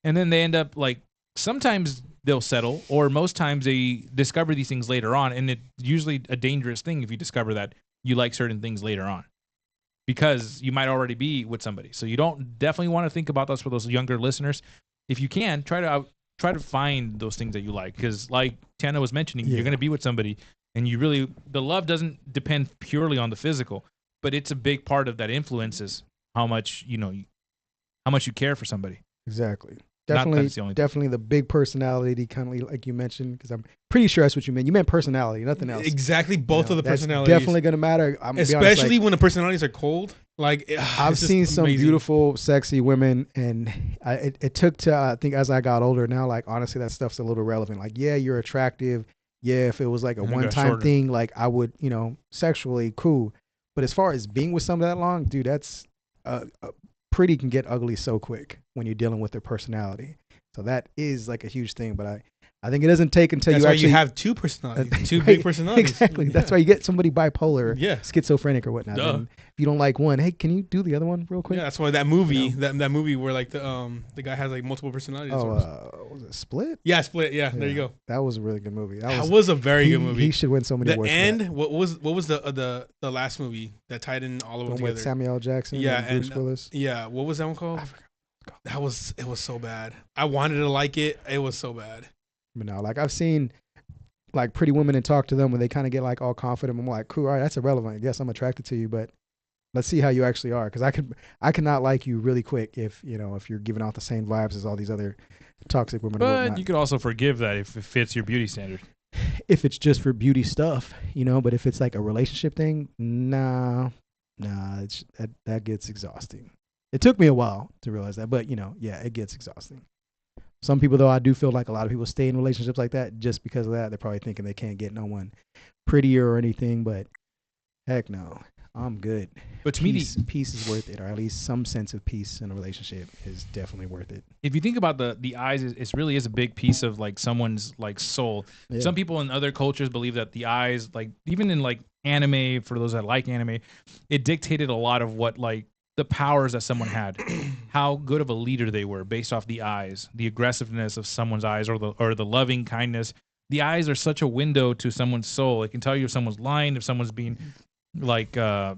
and then they end up like sometimes they'll settle, or most times they discover these things later on, and it's usually a dangerous thing if you discover that you like certain things later on, because you might already be with somebody. So you don't definitely want to think about this for those younger listeners. If you can, try to find those things that you like, because like Tana was mentioning, you're going to be with somebody, and the love doesn't depend purely on the physical, but it's a big part of that influences how much how much you care for somebody. Exactly. Not that's the only Definitely the big personality, kind of like you mentioned, because I'm pretty sure that's what you meant. You meant personality, nothing else. Exactly, both of the that's personalities. definitely going to matter. Especially when the personalities are cold. Like I've seen some beautiful, sexy women, and it took to I think as I got older now, like honestly, that stuff's a little relevant. Like, yeah, you're attractive. Yeah, if it was like a one-time thing, like I would, sexually cool. But as far as being with somebody that long, dude, that's pretty can get ugly so quick when you're dealing with their personality. So that is like a huge thing. But I think it doesn't take until that's you why actually you have 2 personalities, 2 big personalities. Exactly. Yeah. That's why you get somebody bipolar, yeah, schizophrenic or whatnot. And if you don't like one, hey, can you do the other one real quick? Yeah, that's why that movie, that movie where like the guy has like multiple personalities. Was it Split? Yeah, Split. Yeah, there you go. That was a really good movie. That was a very good movie. He should win so many awards. The end. What was the last movie that tied in all of them together? With Samuel L. Jackson. Yeah, and Bruce Willis. Yeah, what was that one called? It was so bad. I wanted to like it. It was so bad. But no, like I've seen like pretty women and talk to them when they kind of get like all confident. I'm like, cool, all right, that's irrelevant. Yes, I'm attracted to you, but let's see how you actually are. Because I cannot like you really quick if you're giving out the same vibes as all these other toxic women. But you could also forgive that if it fits your beauty standard. If it's just for beauty stuff, but if it's like a relationship thing, nah, that gets exhausting. It took me a while to realize that, but yeah, it gets exhausting. Some people, though, I do feel like a lot of people stay in relationships like that just because of that. They're probably thinking they can't get no one prettier or anything, but heck no, I'm good. But to me, peace is worth it, or at least some sense of peace in a relationship is definitely worth it. If you think about the eyes, it really is a big piece of like someone's like soul. Yeah. Some people in other cultures believe that the eyes, like even in like anime, for those that like anime, it dictated a lot of what like the powers that someone had, how good of a leader they were based off the eyes, the aggressiveness of someone's eyes, or the loving kindness. The eyes are such a window to someone's soul. It can tell you if someone's lying, if someone's being like, if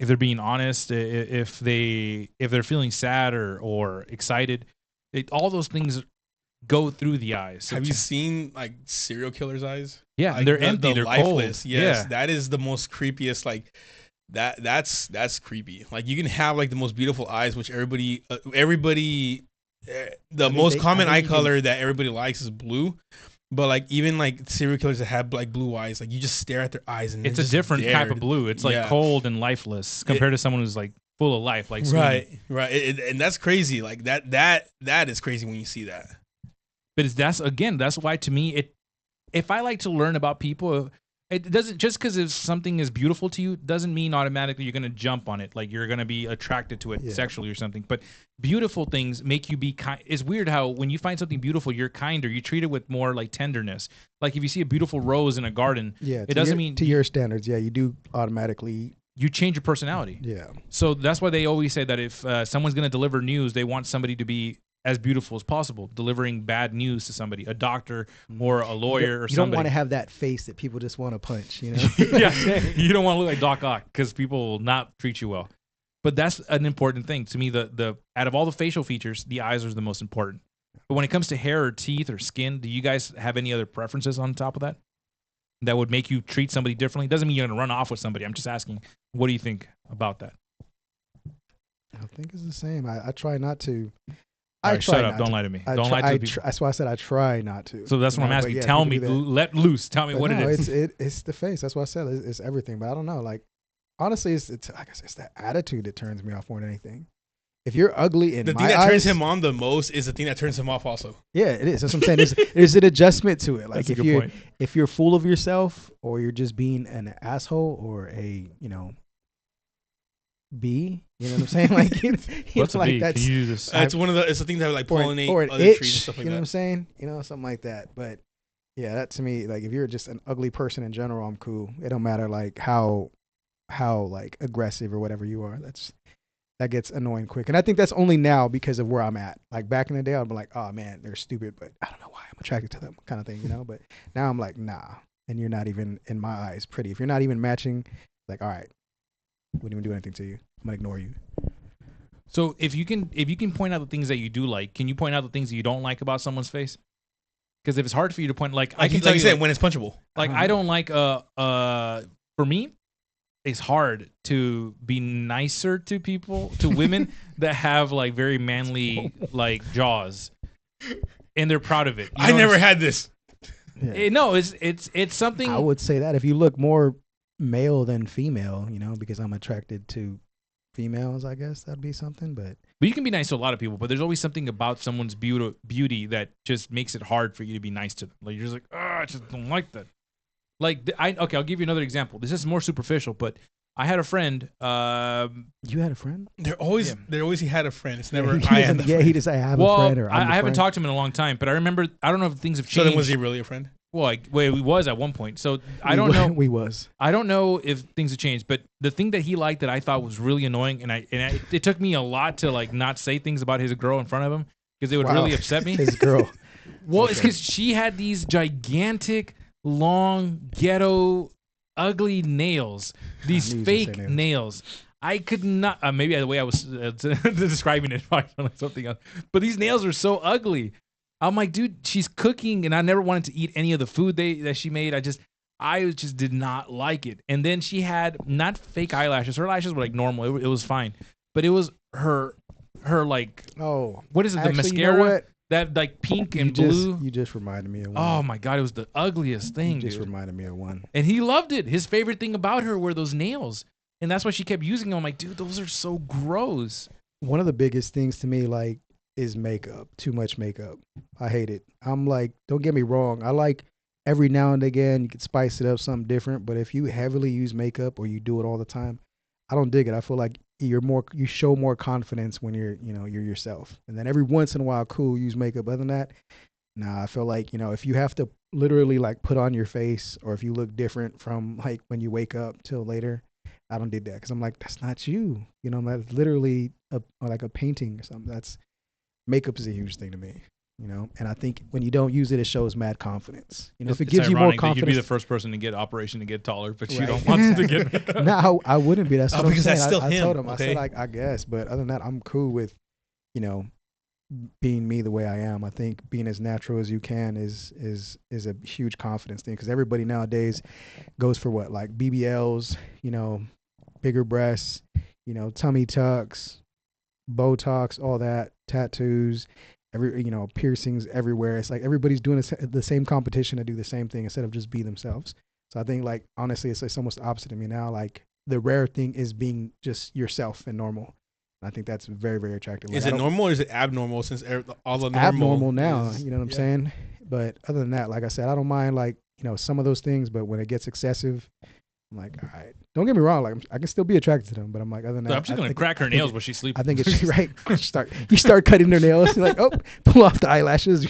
they're being honest, if they're feeling sad or excited. All those things go through the eyes. So have you seen like serial killers' eyes? Yeah, like, they're empty. They're lifeless. Cold. Yes, yeah. That is the most creepiest. Like that's creepy. Like you can have like the most beautiful eyes, which everybody, the most common eye color that everybody likes is blue. But like even like serial killers that have like blue eyes, like you just stare at their eyes and it's a different type of blue. It's like cold and lifeless compared to someone who's like full of life. Like right. And that's crazy. Like that is crazy when you see that. But that's why to me if I like to learn about people, it doesn't just because if something is beautiful to you doesn't mean automatically you're going to jump on it, like you're going to be attracted to it sexually or something. But beautiful things make you be kind. It's weird how when you find something beautiful, you're kinder. You treat it with more like tenderness. Like if you see a beautiful rose in a garden, it doesn't mean to your standards. Yeah, you do automatically. You change your personality. Yeah. So that's why they always say that if someone's going to deliver news, they want somebody to be as beautiful as possible, delivering bad news to somebody, a doctor or a lawyer or somebody. You don't want to have that face that people just want to punch, Yeah, you don't want to look like Doc Ock because people will not treat you well. But that's an important thing. To me, the out of all the facial features, the eyes are the most important. But when it comes to hair or teeth or skin, do you guys have any other preferences on top of that that would make you treat somebody differently? Doesn't mean you're going to run off with somebody. I'm just asking, what do you think about that? I think it's the same. I try not to. I right, try shut up. not Don't to. lie to me. Don't lie to the people. That's why I said I try not to. So that's what I'm asking. Yeah, Tell people me, do that. let loose. Tell me But what no, it is. it's the face. That's why I said it's everything. But I don't know. Like honestly, it's like I said, it's that attitude that turns me off more than anything. If you're ugly in The my thing that eyes, turns him on the most is the thing that turns him off also. yeah, it is. That's what I'm saying. There's an adjustment to it. Like That's a if good you're point. if you're full of yourself or you're just being an asshole or a bee, you know what I'm saying? Like What's a like bee? that's Can you do this? It's one of the. It's the things that like or pollinate or an other itch, trees and stuff like you know what I'm that. saying? Something like that. But yeah, that to me, like if you're just an ugly person in general, I'm cool. It don't matter like how like aggressive or whatever you are. That gets annoying quick. And I think that's only now because of where I'm at. Like back in the day, I'd be like, oh man, they're stupid, but I don't know why I'm attracted to them kind of thing, But now I'm like, nah. And you're not even in my eyes pretty. If you're not even matching, like, all right, wouldn't even do anything to you. I'm gonna ignore you. So if you can point out the things that you do like, can you point out the things that you don't like about someone's face? Because if it's hard for you to point, like I can tell like you you, said, when it's punchable. like I don't like for me, it's hard to be nicer to people, to women that have like very manly like jaws, and they're proud of it. I never had this. Yeah. No, it's something. I would say that if you look more male than female, because I'm attracted to females, I guess that'd be something. But you can be nice to a lot of people, but there's always something about someone's beauty that just makes it hard for you to be nice to them. Like you're just like, I just don't like that. Like okay, I'll give you another example. This is more superficial, but I had a friend. You had a friend? There always he had a friend. It's never Yeah, I had. he just I have a friend or I haven't friend. talked to him in a long time, but I remember. I don't know if things have changed. So then, was he really a friend? Well, he was at one point. So I don't know. I don't know if things have changed, but the thing that he liked that I thought was really annoying, and it took me a lot to like not say things about his girl in front of him because it would really upset me. His girl. Well, it's because she had these gigantic, long, ghetto, ugly nails. These fake nails. I could not. Maybe the way I was describing it, like something else. But these nails are so ugly. I'm like, dude, she's cooking, and I never wanted to eat any of the food that she made. I just did not like it. And then she had not fake eyelashes. Her lashes were like normal. It was fine, but it was her like what is it? The mascara, you know what? That like pink and blue. You just reminded me of one. Oh my god, it was the ugliest thing. You just reminded me of one. And he loved it. His favorite thing about her were those nails, and that's why she kept using them. I'm like, dude, those are so gross. One of the biggest things to me, like, is makeup. Too much makeup. I hate it. I'm like, don't get me wrong. I like every now and again you can spice it up something different, but if you heavily use makeup or you do it all the time, I don't dig it. I feel like you show more confidence when you're yourself. And then every once in a while, cool, use makeup. Other than that, nah, I feel like, if you have to literally like put on your face or if you look different from like when you wake up till later, I don't dig that because I'm like, that's not you. That's literally like a painting or something. Makeup is a huge thing to me, and I think when you don't use it, it shows mad confidence. If it gives you more confidence. You'd be the first person to get operation to get taller, but you don't want to get makeup. No, I wouldn't be. That's what I'm because saying. that's still I him. told him, Okay? I said, I guess, but other than that, I'm cool with, being me the way I am. I think being as natural as you can is a huge confidence thing because everybody nowadays goes for what, like BBLs, bigger breasts, tummy tucks, Botox, all that, tattoos, piercings everywhere. It's like everybody's doing the same competition to do the same thing instead of just be themselves. So I think, like, honestly, it's almost opposite of me now. Like, the rare thing is being just yourself and normal. And I think that's very, very attractive. Is it normal or is it abnormal since all the normal abnormal now? You know what I'm saying? But other than that, like I said, I don't mind like some of those things, but when it gets excessive, I'm like, all right. Don't get me wrong. Like, I can still be attracted to them, but I'm like, other than that, I'm just gonna crack her nails while she's sleeping. I think it's right. You start cutting their nails. You're like, pull off the eyelashes.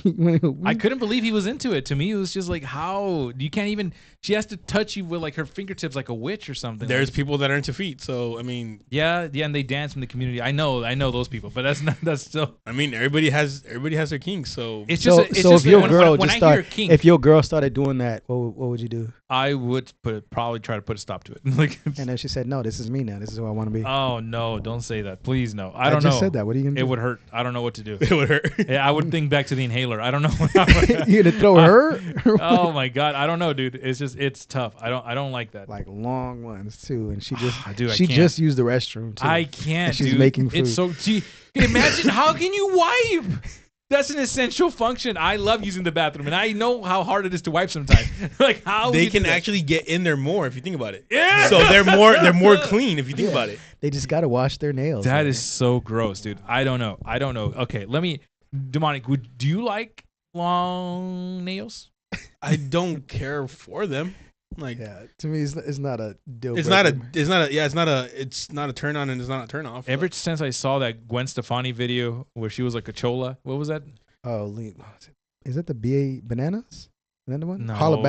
I couldn't believe he was into it. To me, it was just like, how you can't even. She has to touch you with like her fingertips, like a witch or something. There's people that are into feet, so I mean, yeah, and they dance in the community. I know those people, but that's still. I mean, everybody has their kinks, so it's just. If your girl if your girl started doing that, what would you do? I would probably try to put a stop to it. Like, and then she said, "No, this is me now. This is who I want to be." Oh no! Don't say that, please. No, I just said that. What are you gonna do? It would hurt. I don't know what to do. It would hurt. Yeah, I would think back to the inhaler. I don't know. You gonna throw her? Oh my god! I don't know, dude. It's tough. I don't like that. Like long ones too, and she just dude, just used the restroom too. I can't. And she's dude. making food. It's so Imagine, how can you wipe? That's an essential function. I love using the bathroom, and I know how hard it is to wipe sometimes. Like how they can actually get in there more if you think about it. Yeah. So they're more clean if you think about it. They just got to wash their nails. That is so gross, dude. I don't know. Okay, Demonic, do you like long nails? I don't care for them. Like, yeah, to me, it's not a deal. It's not a turn on and it's not a turn off. Ever since I saw that Gwen Stefani video where she was like a chola, what was that? Oh, is that the BA Bananas? Is that the one? No. Holla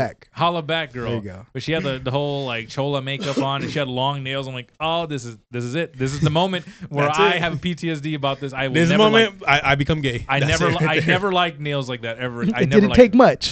Back girl. There you go. But she had the whole like chola makeup on, and she had long nails. I'm like, oh, this is it. This is the moment where I have PTSD about this. I become gay. I never liked nails like that ever. It didn't take much.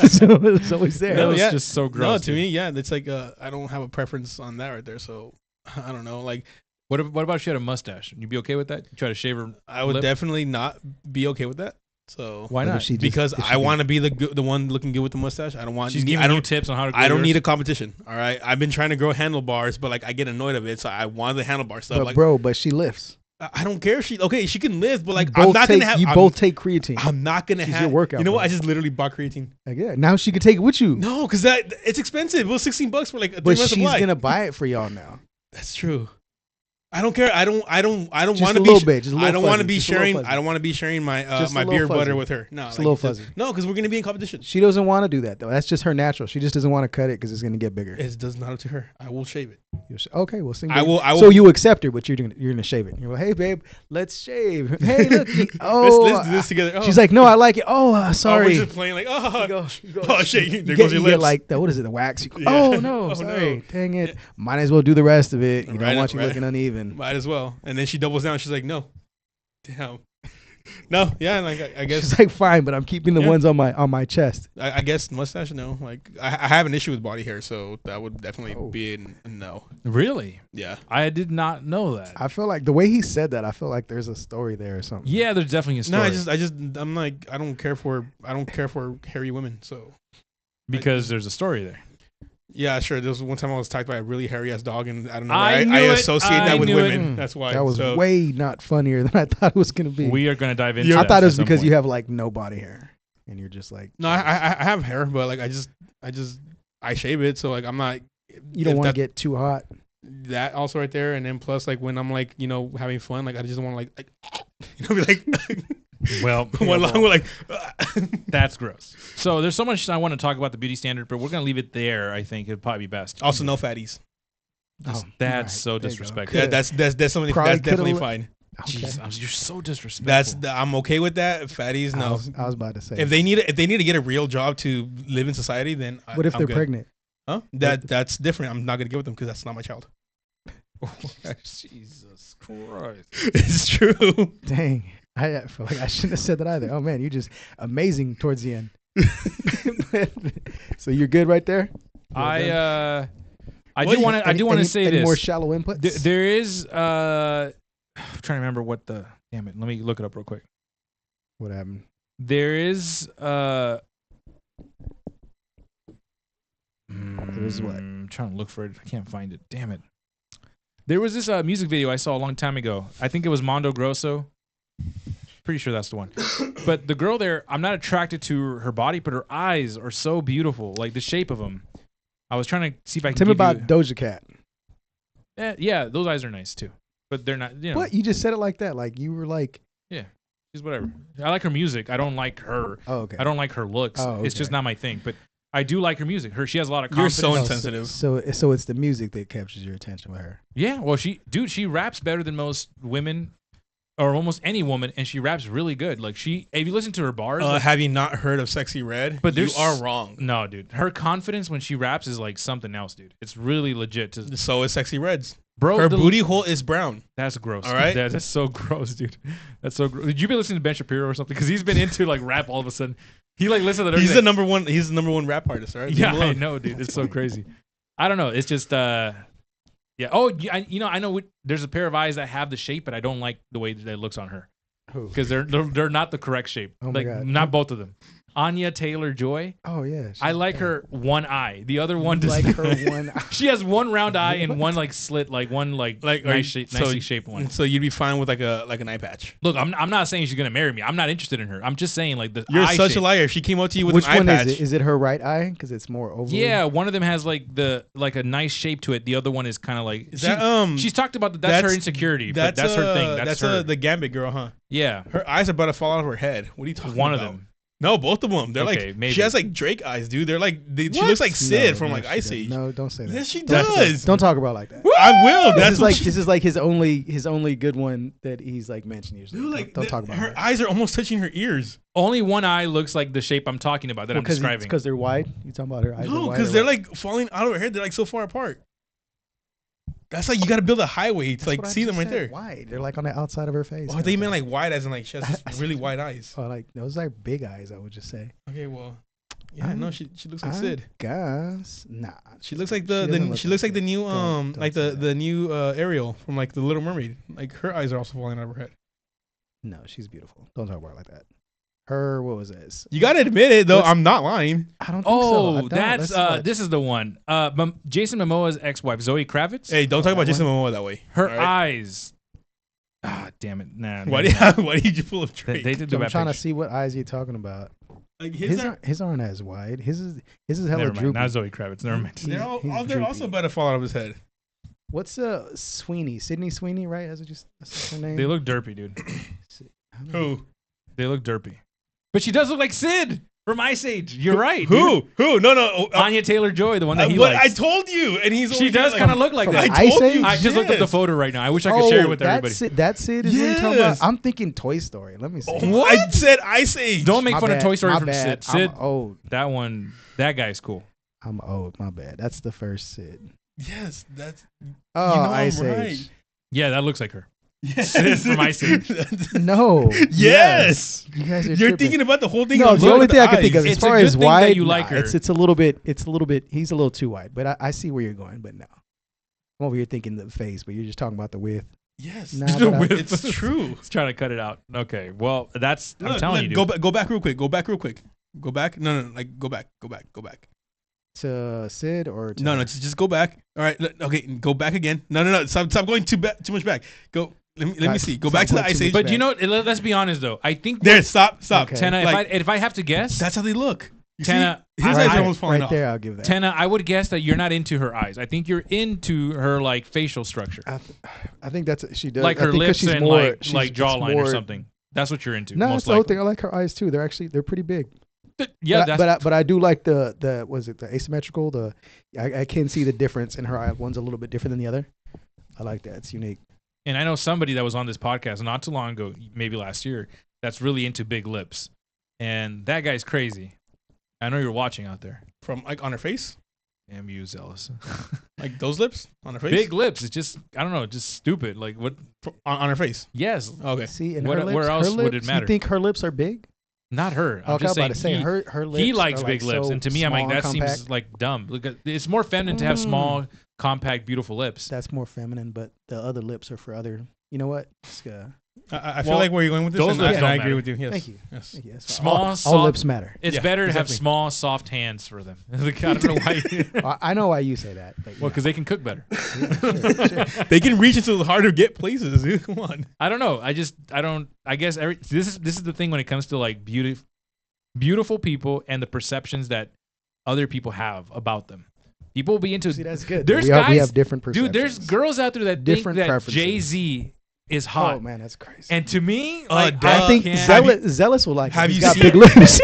So it was always there. That was just so gross. No, to me, yeah, it's like I don't have a preference on that right there. So I don't know. Like, what about if she had a mustache? You'd be okay with that? You try to shave her? I would definitely not be okay with that. So why not? Because I want to be the one looking good with the mustache. I don't want. She's giving you tips on how to. I don't need a competition. All right, I've been trying to grow handlebars, but like I get annoyed of it, so I want the handlebar stuff. But she lifts. I don't care if she can lift, but like I'm not gonna have. You both take creatine. I'm not gonna have your workout. You know what? I just literally bought creatine. Like, yeah, now she could take it with you. No, because it's expensive. It was $16 for like a 3 month supply. But she's gonna buy it for y'all now. That's true. I don't care. I don't want to be. I don't want to be sharing. I don't want to be sharing my my beer butter with her. No, it's a little fuzzy. No, because we're gonna be in competition. She doesn't want to do that though. That's just her natural. She just doesn't want to cut it because it's gonna get bigger. It does not up to her. I will shave it. Okay, we'll sing. I will. So you accept her, but you're gonna shave it. You're like, hey babe, let's shave. Hey, look. Let's do this together. Oh. She's like, no, I like it. Oh, sorry. We're just playing like, you go shit. There goes your lips. Like what is it? The wax. Oh no, sorry. No. Dang it. Might as well do the rest of it. You don't want you looking uneven. Might as well. And then she doubles down. She's like, no. Damn. No, yeah, like I guess she's like, fine, but I'm keeping the ones on my chest. I guess mustache, no. Like I have an issue with body hair, so that would definitely be a no. Really? Yeah. I did not know that. I feel like the way he said that, I feel like there's a story there or something. Yeah, there's definitely a story. No, I'm like, I don't care for hairy women, so because there's a story there. Yeah, sure. There was one time I was attacked by a really hairy ass dog, and I don't know. I associate that with women. That's why. That was way not funnier than I thought it was going to be. We are going to dive into. I thought it was because you have like no body hair, and you're just like. No, I have hair, but like I shave it, so like I'm not. You don't want to get too hot. That also right there, and then plus like when I'm like having fun, like I just want to like be like. Well, one long like that's gross. So there's so much I want to talk about the beauty standard, but we're gonna leave it there. I think it'd probably be best. Also, no fatties. That's so disrespectful. Yeah, that's something that's definitely fine. Okay. Jeez, you're so disrespectful. I'm okay with that. Fatties, no. I was about to say if they need to get a real job to live in society, then what if they're pregnant? Huh? That's different. I'm not gonna get with them because that's not my child. Jesus Christ, it's true. Dang. I feel like I shouldn't have said that either. Oh man, you're just amazing towards the end. So you're good right there. I do want to say any this. More shallow inputs. There is. I'm trying to remember what the. Damn it! Let me look it up real quick. What happened? There is. There's what? I'm trying to look for it. I can't find it. Damn it! There was this music video I saw a long time ago. I think it was Mondo Grosso. Pretty sure that's the one. But the girl there, I'm not attracted to her body, but her eyes are so beautiful, like the shape of them. I was trying to see if I can. Tell me about Doja Cat. Yeah, those eyes are nice too, but they're not. What? You just said it like that, like you were like. Yeah, she's whatever. I like her music. I don't like her. Oh, okay. I don't like her looks. Oh, okay. It's just not my thing. But I do like her music. She has a lot of confidence. You're so insensitive. So it's the music that captures your attention with her. Yeah, well, she raps better than most women. Or almost any woman, and she raps really good. Like if you listen to her bars, have you not heard of Sexy Red? But you are wrong. No, dude, her confidence when she raps is like something else, dude. It's really legit. So is Sexy Red's, bro. Her booty hole is brown. That's gross. All right, that's so gross, dude. That's so gross. Did you be listening to Ben Shapiro or something? Because he's been into like rap all of a sudden. He like listens to everything. He's the number one rap artist, right? Yeah, I know, dude. It's so crazy. I don't know. It's just yeah. Oh, I know. There's a pair of eyes that have the shape, but I don't like the way that it looks on her. Because they're not the correct shape. Oh my God. Not both of them. Anya Taylor-Joy. Oh yeah. I like her one eye. The other one does like not. her one eye. She has one round eye and one like slit, like one nicely shaped one. So you'd be fine with like an eye patch. Look, I'm not saying she's gonna marry me. I'm not interested in her. I'm just saying like the You're eye such shape. a liar. If she came up to you with Which an eye one patch, is it? Is it her right eye? Because it's more oval. Yeah, one of them has like a nice shape to it. The other one is kind of like she's talked about that. That's her insecurity. That's her thing. That's her. The Gambit girl, huh? Yeah, her eyes are about to fall out of her head. What are you talking about? One of them. No, both of them. They're okay, like maybe. She has like Drake eyes, dude. They're like she looks like Sid from like Ice Age. No, don't say that. Yes, she does. Don't talk about it like that. I will. This is like his only good one that he's like mentioned usually. Dude, like, don't talk about her that. eyes are almost touching her ears. Only one eye looks like the shape I'm talking about that I'm describing. Because they're wide. You talking about her eyes? No, because they're like falling out of her head. They're like so far apart. That's like you got to build a highway to like see them right there. Wide. They're like on the outside of her face. Oh, they meant like wide as in like she has really wide eyes. Oh, like those are big eyes. I would just say. Okay, well, yeah, no, she looks like Sid. Guess nah. She looks like the new like the new Ariel from like the Little Mermaid. Like her eyes are also falling out of her head. No, she's beautiful. Don't talk about her like that. Her, what was this? You gotta admit it though. I'm not lying. I don't think so. That's this is the one. Jason Momoa's ex-wife, Zoe Kravitz. Hey, don't talk about Jason Momoa that way. Her eyes. Ah, damn it! Nah. Why did you pull up Drake? They did the I'm trying to see what eyes you're talking about. Like his aren't as wide. His is hella droopy. Not Zoe Kravitz. Never mind. They're also about to fall out of his head. What's Sweeney? Sydney Sweeney, right? That's her name. They look derpy, dude. Who? They look derpy. But she does look like Sid from Ice Age. You're right. Who? No. Anya Taylor-Joy, the one that he likes. I told you, and She does kind of look like that. I told you. I just looked up the photo right now. I wish I could share it with everybody. That Sid is what you're talking about. I'm thinking Toy Story. Let me see. What? I said Ice Age. Don't make fun of Toy Story from Sid. Sid, I'm old. That guy's cool. I'm old. My bad. That's the first Sid. Yes, that's. Ice right. Age. Yeah, that looks like her. Yes. Sid from Ice Age. No. Yes. You guys are You're tripping. thinking about the whole thing. No, the only thing I can think of as far as wide, you like her. It's a little bit. He's a little too wide, but I see where you're going. But no, I'm over here thinking the face, but you're just talking about the width. Yes, it's true. It's trying to cut it out. Okay, well, that's. I'm telling you, dude. Go back real quick. Go back. No, like go back. To Sid or to no, just go back. All right, okay, go back again. No, stop going too much back. Go. Let me see. Go back to the Ice Age. But you know, let's be honest though. I think stop. Okay. Tenna, if I have to guess, that's how they look. Tenna, his eyes are almost falling right off. there. I'll give that. Tenna, I would guess that you're not into her eyes. I think you're into her like facial structure, I think that's she does. like her lips and like jawline or something. That's what you're into. No, that's the whole thing. I like her eyes too. They're pretty big. Yeah, but I do like the was it the asymmetrical? I can see the difference in her eye. One's a little bit different than the other. I like that. It's unique. And I know somebody that was on this podcast not too long ago, maybe last year, that's really into big lips, and that guy's crazy. I know you're watching out there. From like on her face. Damn you, zealous. Like those lips on her face. Big lips. It's just I don't know, just stupid. Like what on her face? Yes. Okay. See, and where else would it matter? You think her lips are big? Not her. I'm just saying her lips. He likes big like lips, so and to me, I'm like that compact. seems like dumb. Look, it's more feminine to have small, compact, beautiful lips. That's more feminine, but the other lips are for other. You know what? I feel like where you're going with this, those and lips I don't agree matter. with you. Yes. Thank you. Yes. Thank you. That's Small, all soft, lips matter. It's better to have small, soft hands for them. Like, I don't know why. I know why you say that. But Well, because they can cook better. Yeah, sure. They can reach into the hard to get places. Dude. Come on. I don't know. I don't. I guess this is the thing when it comes to like beautiful people and the perceptions that other people have about them. People will be into. See, that's good. There's we guys, have different perceptions. Dude, there's girls out there that Different think that preferences. Jay-Z is hot. Oh man, that's crazy. And to me, like, I think can't- Zealous will like. Have He's you got seen- big lips.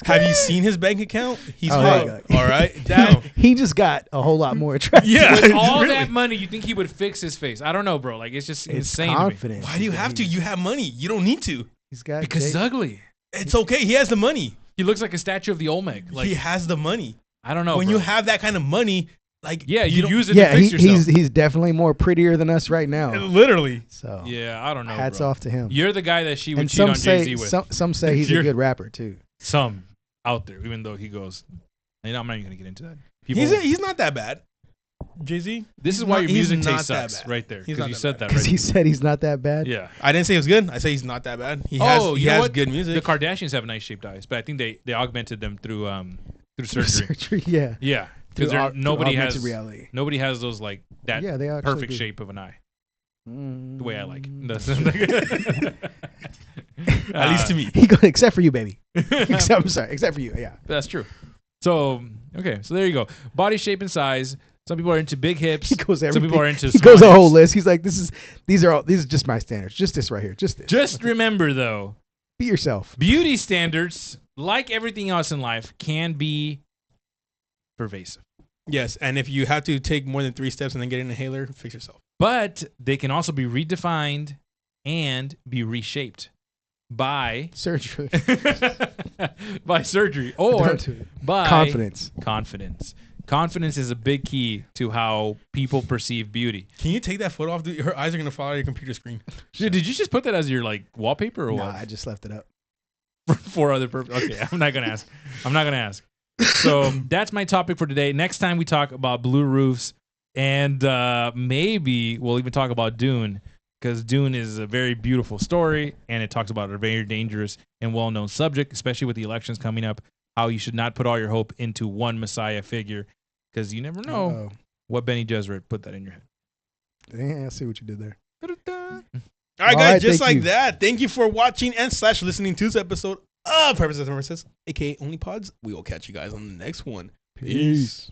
Have you seen his bank account? He's Oh, hot. yeah. All right. Damn. He just got a whole lot more attractive. Yeah. with all really. that money, you think he would fix his face? I don't know, bro. Like, it's just It's insane to me. confidence. Why do you have to? You have money. You don't need to. He's got Because he's ugly. It's okay. He has the money. He looks like a statue of the Olmec. Like, He has the money. I don't know. When bro. you have that kind of money, like yeah, you don't- use it Yeah, to fix yourself. he's definitely more prettier than us right now. literally. So Yeah, I don't know. hats bro. off to him. You're the guy that she would And cheat on Jay-Z with. some say he's a You're- good rapper too. Some out there, even though he goes. I'm not even gonna get into that. People, He's not that bad. Jay-Z? This is why your music taste sucks, right there. Because you said that, Because right? he said he's not that bad. Yeah. I didn't say it was good. I say he's not that bad. He has good music. The Kardashians have nice shaped eyes, but I think they augmented them through surgery. Yeah. Yeah. Because nobody has reality. Nobody has those like that Yeah, they perfect do. shape of an eye. The way I like it. At least to me. He goes, except for you, baby. I'm sorry, except for you. Yeah. That's true. So so there you go. Body shape and size. Some people are into big hips. He goes Some people are into. He goes a whole list. He's like, these are just my standards. Just this right here. Just this. Just remember though, Be yourself. beauty standards, like everything else in life, can be pervasive. Yes, and if you have to take more than 3 steps and then get an inhaler, fix yourself. But they can also be redefined and be reshaped by Surgery. by surgery or by Confidence. Confidence is a big key to how people perceive beauty. Can you take that photo off? Her eyes are going to fall out of your computer screen. Dude, did you just put that as your like wallpaper or Nah, what? I just left it up. For other purposes. Okay, I'm not going to ask. So that's my topic for today. Next time we talk about blue roofs, and maybe we'll even talk about Dune, because Dune is a very beautiful story, and it talks about a very dangerous and well-known subject, especially with the elections coming up, how you should not put all your hope into one Messiah figure, because you never know what Benny Gesserit put that in your head. Yeah, I see what you did there. All right, guys, just like that. Thank you for watching and / listening to this episode of Purposes and Purposes, aka Only Pods. We will catch you guys on the next one. Peace.